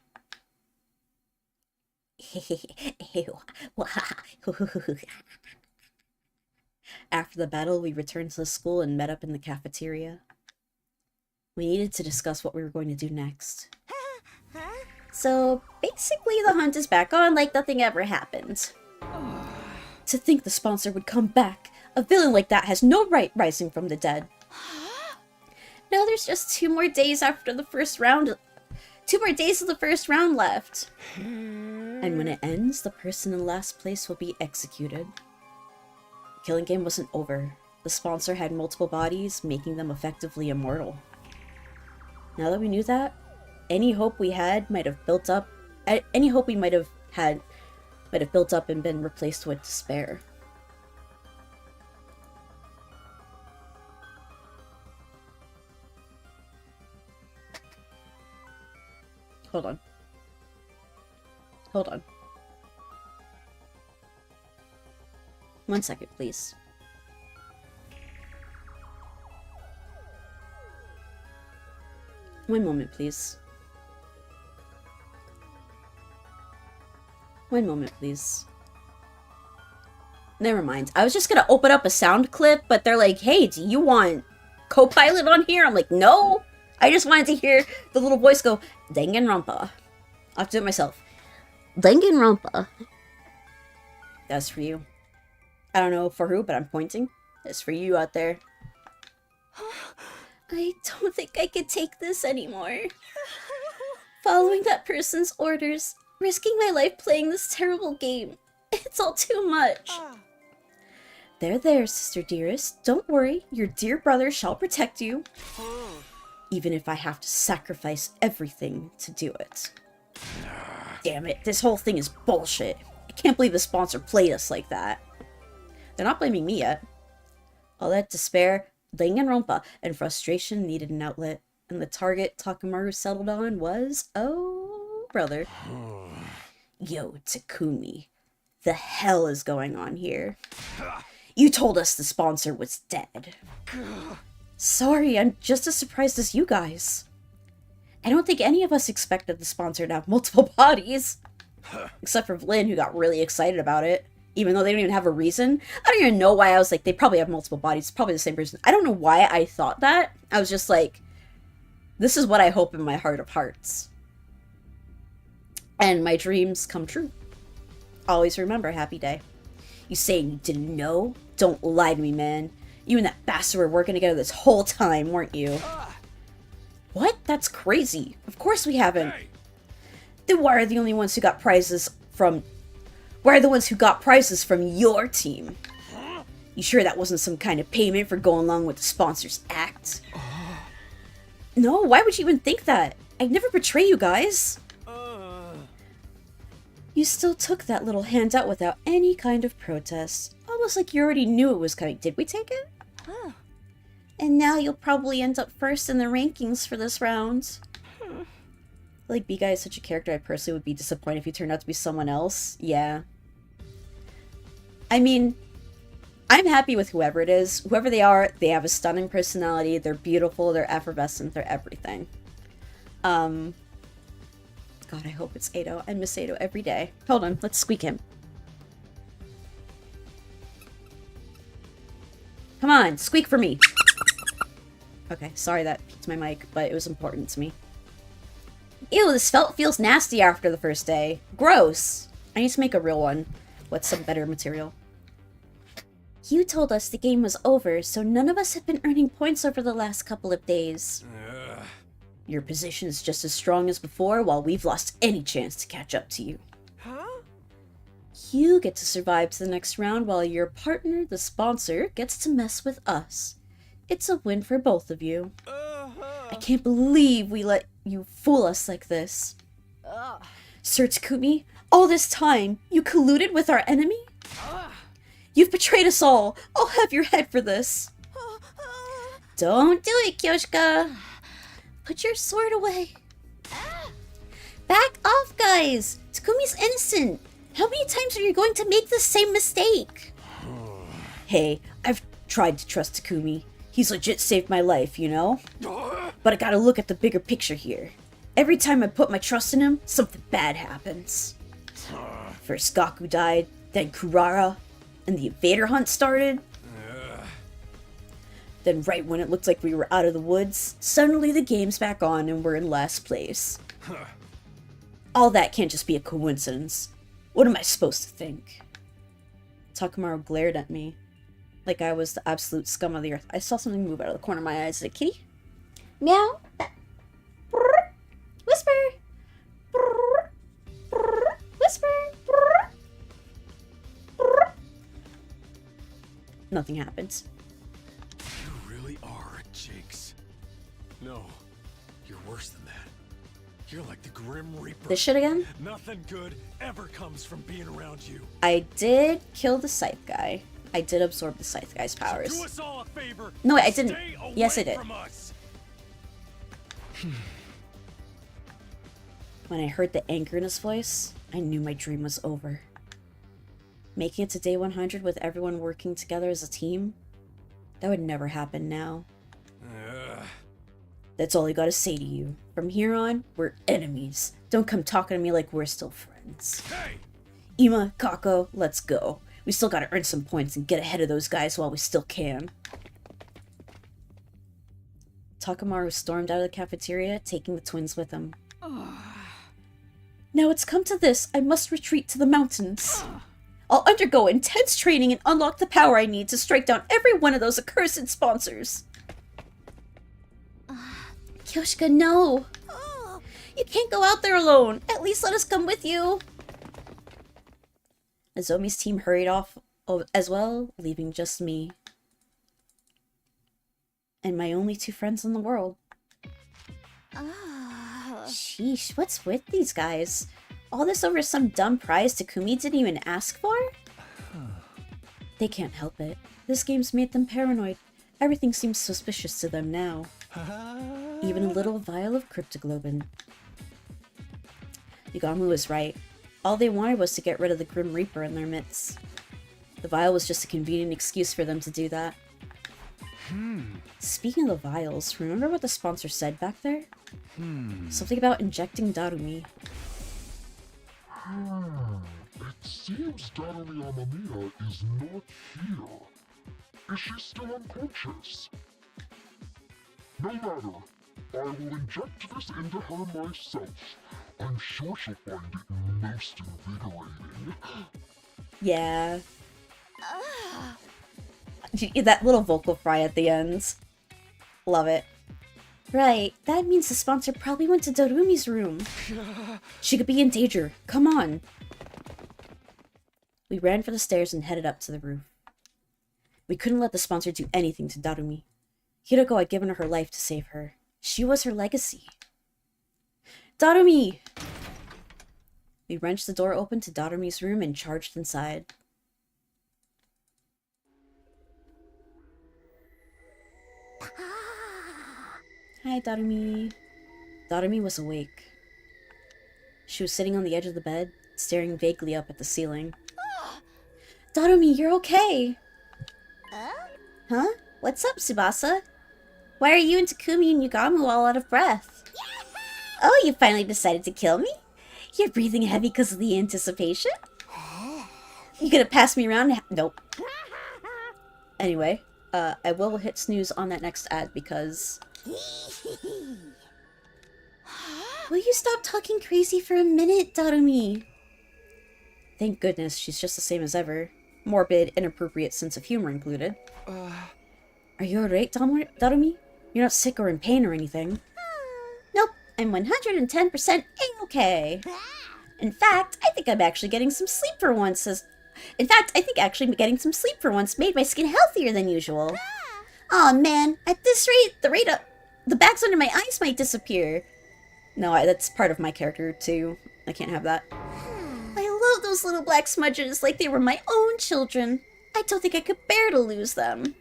Speaker 1: After the battle, we returned to the school and met up in the cafeteria. We needed to discuss what we were going to do next. So, basically the hunt is back on like nothing ever happened. To think the sponsor would come back. A villain like that has no right rising from the dead. Now there's just 2 more days after the first round. 2 more days of the first round left. And when it ends, the person in last place will be executed. The killing game wasn't over. The sponsor had multiple bodies, making them effectively immortal. Now that we knew that, any hope we had might have built up. Any hope we might have had might have built up and been replaced with despair. Hold on. Hold on. 1 second, please. One moment, please. 1 moment, please. Never mind. I was just gonna open up a sound clip, but they're like, hey, do you want Copilot on here? I'm like, no! I just wanted to hear the little voice go, Danganronpa. I'll have to do it myself. Danganronpa. That's for you. I don't know for who, but I'm pointing. It's for you out there. I don't think I could take this anymore. Following that person's orders, risking my life playing this terrible game. It's all too much. There, sister dearest. Don't worry, your dear brother shall protect you. Even if I have to sacrifice everything to do it. Damn it, this whole thing is bullshit. I can't believe the sponsor played us like that. They're not blaming me yet. All that despair, Danganronpa, and frustration needed an outlet, and the target Takamaru settled on was, oh, brother. Yo, Takumi, the hell is going on here? You told us the sponsor was dead. Sorry, I'm just as surprised as you guys. I don't think any of us expected the sponsor to have multiple bodies. Except for Lynn, who got really excited about it. Even though they don't even have a reason. I don't even know why I was like, they probably have multiple bodies. It's probably the same person. I don't know why I thought that. I was just like, this is what I hope in my heart of hearts. And my dreams come true. Always remember, happy day. You saying you didn't know? Don't lie to me, man. You and that bastard were working together this whole time, weren't you? What? That's crazy. Of course we haven't.
Speaker 12: Hey.
Speaker 1: Then why are the only ones who got prizes from... Why are the ones who got prizes from your team? You sure that wasn't some kind of payment for going along with the sponsor's act? No, why would you even think that? I'd never betray you guys. You still took that little handout without any kind of protest. Almost like you already knew it was coming. Did we take it? And now you'll probably end up first in the rankings for this round. Like, B-Guy is such a character I personally would be disappointed if he turned out to be someone else. Yeah. I mean, I'm happy with whoever it is. Whoever they are, they have a stunning personality. They're beautiful. They're effervescent. They're everything. God, I hope it's Ado. I miss Ado every day. Hold on. Let's squeak him. Come on. Squeak for me. Okay. Sorry that peaked my mic, but it was important to me. Ew, this felt feels nasty after the first day. Gross. I need to make a real one with some better material. You told us the game was over, so none of us have been earning points over the last couple of days. Your position is just as strong as before, while we've lost any chance to catch up to you.
Speaker 6: Huh?
Speaker 1: You get to survive to the next round, while your partner, the sponsor, gets to mess with us. It's a win for both of you. I can't believe we let you fool us like this. Sir Takumi, all this time, you colluded with our enemy? You've betrayed us all. I'll have your head for this. Don't do it, Kyoshika. Put your sword away. Back off, guys. Takumi's innocent. How many times are you going to make the same mistake? Hey, I've tried to trust Takumi. He's legit saved my life, you know? But I gotta look at the bigger picture here. Every time I put my trust in him, something bad happens. First Gaku died, then Kurara, and the invader hunt started. Then right when it looked like we were out of the woods, suddenly the game's back on and we're in last place. All that can't just be a coincidence. What am I supposed to think? Takamaru glared at me like I was the absolute scum of the earth. I saw something move out of the corner of my eyes. Is it a kitty? Meow. Whisper. Whisper. Nothing happens.
Speaker 12: You really are a Jinx. No, you're worse than that. You're like the Grim Reaper.
Speaker 1: This shit again?
Speaker 12: Nothing good ever comes from being around you.
Speaker 1: I did kill the Scythe guy. I did absorb the Scythe guy's powers.
Speaker 12: Do us all a favor.
Speaker 1: No, I didn't.
Speaker 12: Stay away
Speaker 1: Yes, I did.
Speaker 12: from us.
Speaker 1: When I heard the anger in his voice, I knew my dream was over. Making it to day 100 with everyone working together as a team? That would never happen now. That's all I gotta say to you. From here on, we're enemies. Don't come talking to me like we're still friends.
Speaker 12: Hey!
Speaker 1: Ima, Kako, let's go. We still gotta earn some points and get ahead of those guys while we still can. Takamaru stormed out of the cafeteria, taking the twins with him. Now it's come to this, I must retreat to the mountains. I'll undergo intense training and unlock the power I need to strike down every one of those accursed sponsors. Kyoshika, no! You can't go out there alone! At least let us come with you! Nozomi's team hurried off as well, leaving just me. And my only two friends in the world. Sheesh, what's with these guys? All this over some dumb prize Takumi didn't even ask for? They can't help it. This game's made them paranoid. Everything seems suspicious to them now. Even a little vial of cryptoglobin. Yugamu was right. All they wanted was to get rid of the Grim Reaper in their midst. The vial was just a convenient excuse for them to do that. Speaking of the vials, remember what the sponsor said back there? Something about injecting Darumi.
Speaker 5: It seems Darumi Amamiya is not here. Is she still unconscious? No matter. I will inject this into her myself. I'm sure she'll find it most invigorating.
Speaker 1: Yeah. That little vocal fry at the end. Love it. Right, that means the sponsor probably went to Darumi's room. She could be in danger. Come on. We ran for the stairs and headed up to the roof. We couldn't let the sponsor do anything to Darumi. Hiroko had given her life to save her. She was her legacy. Darumi! We wrenched the door open to Darumi's room and charged inside. Hi, Darumi. Darumi was awake. She was sitting on the edge of the bed, staring vaguely up at the ceiling. Darumi, you're okay! Huh? What's up, Tsubasa? Why are you and Takumi and Yugamu all out of breath? Oh, you finally decided to kill me? You're breathing heavy because of the anticipation? You gonna pass me around? Nope. Anyway, I will hit snooze on that next ad because... Will you stop talking crazy for a minute, Darumi? Thank goodness, she's just the same as ever. Morbid, inappropriate sense of humor included. Are you alright, Darumi? You're not sick or in pain or anything. Nope, I'm 110% A-okay. In fact, I think I'm actually getting some sleep for once. Made my skin healthier than usual. Aw, man, at this rate, the bags under my eyes might disappear. No, that's part of my character, too. I can't have that. I love those little black smudges like they were my own children. I don't think I could bear to lose them.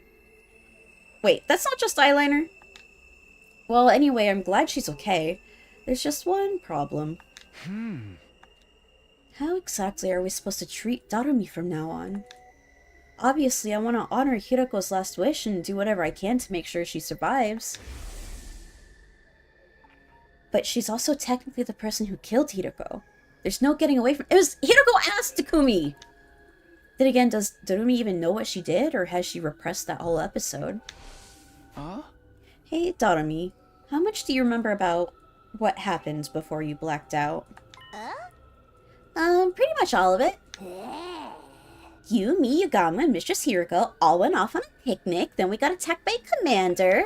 Speaker 1: Wait, that's not just eyeliner? Well, anyway, I'm glad she's okay. There's just one problem. How exactly are we supposed to treat Darumi from now on? Obviously, I want to honor Hiroko's last wish and do whatever I can to make sure she survives. But she's also technically the person who killed Hiroko. There's no getting away from it. Was Hiroko asked Takumi! Then again, does Darumi even know what she did, or has she repressed that whole episode? Hey, Darumi, how much do you remember about what happened before you blacked out? Pretty much all of it. You, me, Yugamu, and Mistress Hiroko all went off on a picnic, then we got attacked by a commander.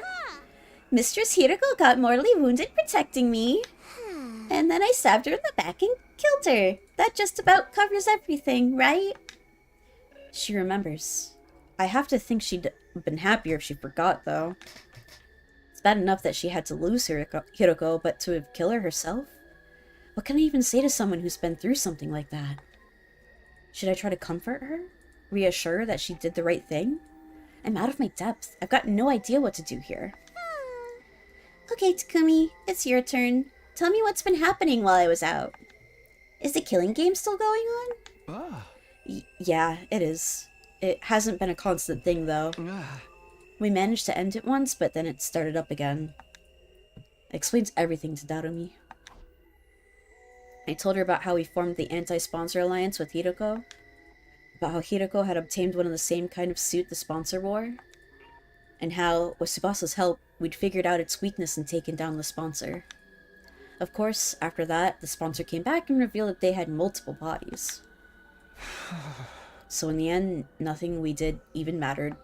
Speaker 1: Mistress Hiroko got mortally wounded protecting me. And then I stabbed her in the back and killed her. That just about covers everything, right? She remembers. I have to think she'd been happier if she forgot, though. It's bad enough that she had to lose Hiroko, but to have killed her herself? What can I even say to someone who's been through something like that? Should I try to comfort her? Reassure her that she did the right thing? I'm out of my depth. I've got no idea what to do here. Okay, Takumi, it's your turn. Tell me what's been happening while I was out. Is the killing game still going on? Yeah, it is. It hasn't been a constant thing, though. We managed to end it once, but then it started up again. It explains everything to Darumi. I told her about how we formed the anti-sponsor alliance with Hiroko. About how Hiroko had obtained one of the same kind of suit the sponsor wore. And how, with Tsubasa's help, we'd figured out its weakness and taken down the sponsor. Of course, after that, the sponsor came back and revealed that they had multiple bodies. So in the end, nothing we did even mattered.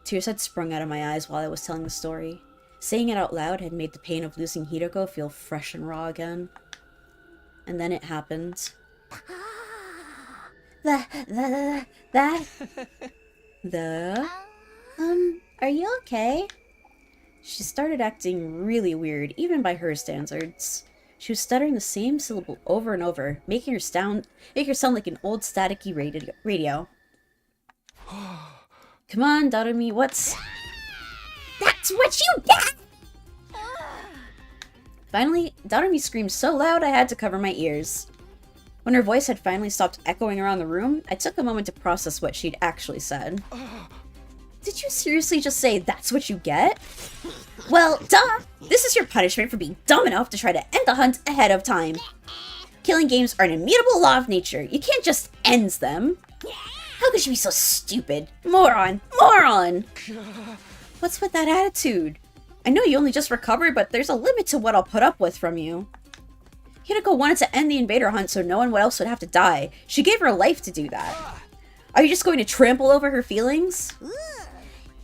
Speaker 1: Tears had sprung out of my eyes while I was telling the story. Saying it out loud had made the pain of losing Hiroko feel fresh and raw again. And then it happened. Are you okay? She started acting really weird, even by her standards. She was stuttering the same syllable over and over, making her sound like an old staticky radio. Come on, Darumi, what's... That's what you get! Finally, Darumi screamed so loud I had to cover my ears. When her voice had finally stopped echoing around the room, I took a moment to process what she'd actually said. Did you seriously just say, that's what you get? Well, duh! This is your punishment for being dumb enough to try to end the hunt ahead of time. Killing games are an immutable law of nature. You can't just end them. How could you be so stupid? Moron! Moron! What's with that attitude? I know you only just recovered, but there's a limit to what I'll put up with from you. Hiroko wanted to end the invader hunt so no one else would have to die. She gave her life to do that. Are you just going to trample over her feelings?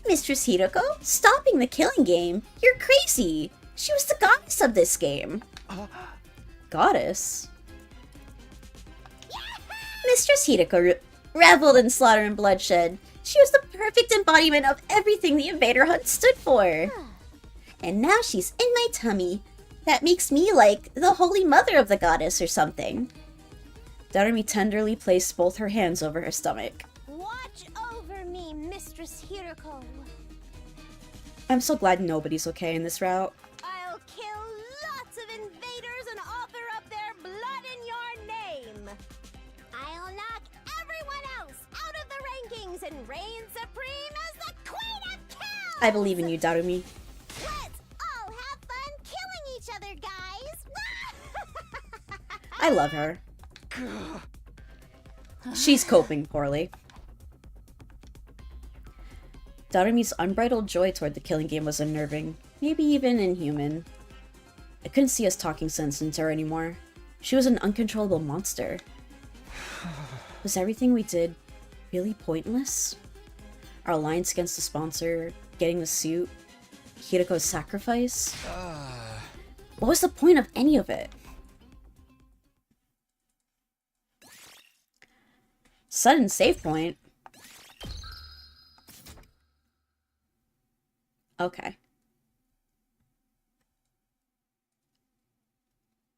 Speaker 1: Mistress Hiroko, stopping the killing game? You're crazy. She was the goddess of this game. Goddess? Mistress Hiroko reveled in slaughter and bloodshed. She was the perfect embodiment of everything the invader hunt stood for. And now she's in my tummy. That makes me like the holy mother of the goddess or something. Darumi tenderly placed both her hands over her stomach.
Speaker 4: Watch over me, Mistress Hiroko.
Speaker 1: I'm so glad nobody's okay in this route.
Speaker 4: I'll kill lots of invaders and offer up their blood can reign supreme as the Queen of Kills!
Speaker 1: I believe in you, Darumi.
Speaker 4: Let's all have fun killing each other, guys!
Speaker 1: I love her. She's coping poorly. Darumi's unbridled joy toward the killing game was unnerving, maybe even inhuman. I couldn't see us talking sense into her anymore. She was an uncontrollable monster. Was everything we did really pointless? Our alliance against the sponsor, getting the suit, Hiruko's sacrifice? What was the point of any of it? Sudden save point? Okay.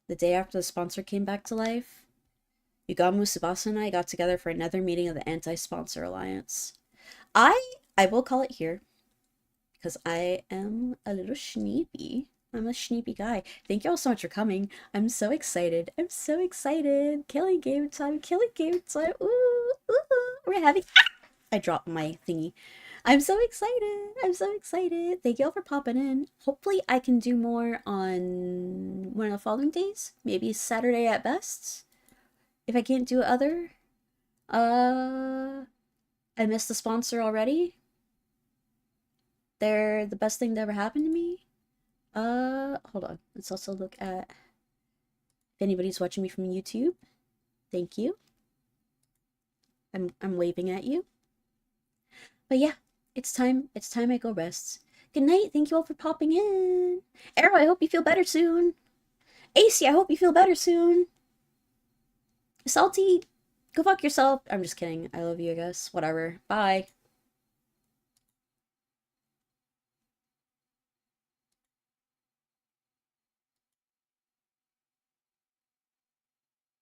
Speaker 1: The day after the sponsor came back to life, Yugamu Tsubasa and I got together for another meeting of the Anti-Sponsor Alliance. I will call it here, because I am a little schneepy. I'm a schneepy guy. Thank you all so much for coming. I'm so excited. I'm so excited. Killing game time. Killing game time. Ooh, ooh. We're having... Ah! I dropped my thingy. I'm so excited. I'm so excited. Thank you all for popping in. Hopefully I can do more on one of the following days. Maybe Saturday at best. If I can't do other. I missed the sponsor already. They're the best thing that ever happened to me. Hold on. Let's also look at if anybody's watching me from YouTube. Thank you. I'm waving at you. But yeah, it's time I go rest. Good night. Thank you all for popping in. Arrow, I hope you feel better soon. AC, I hope you feel better soon. Salty, go fuck yourself. I'm just kidding. I love you, I guess. Whatever. Bye.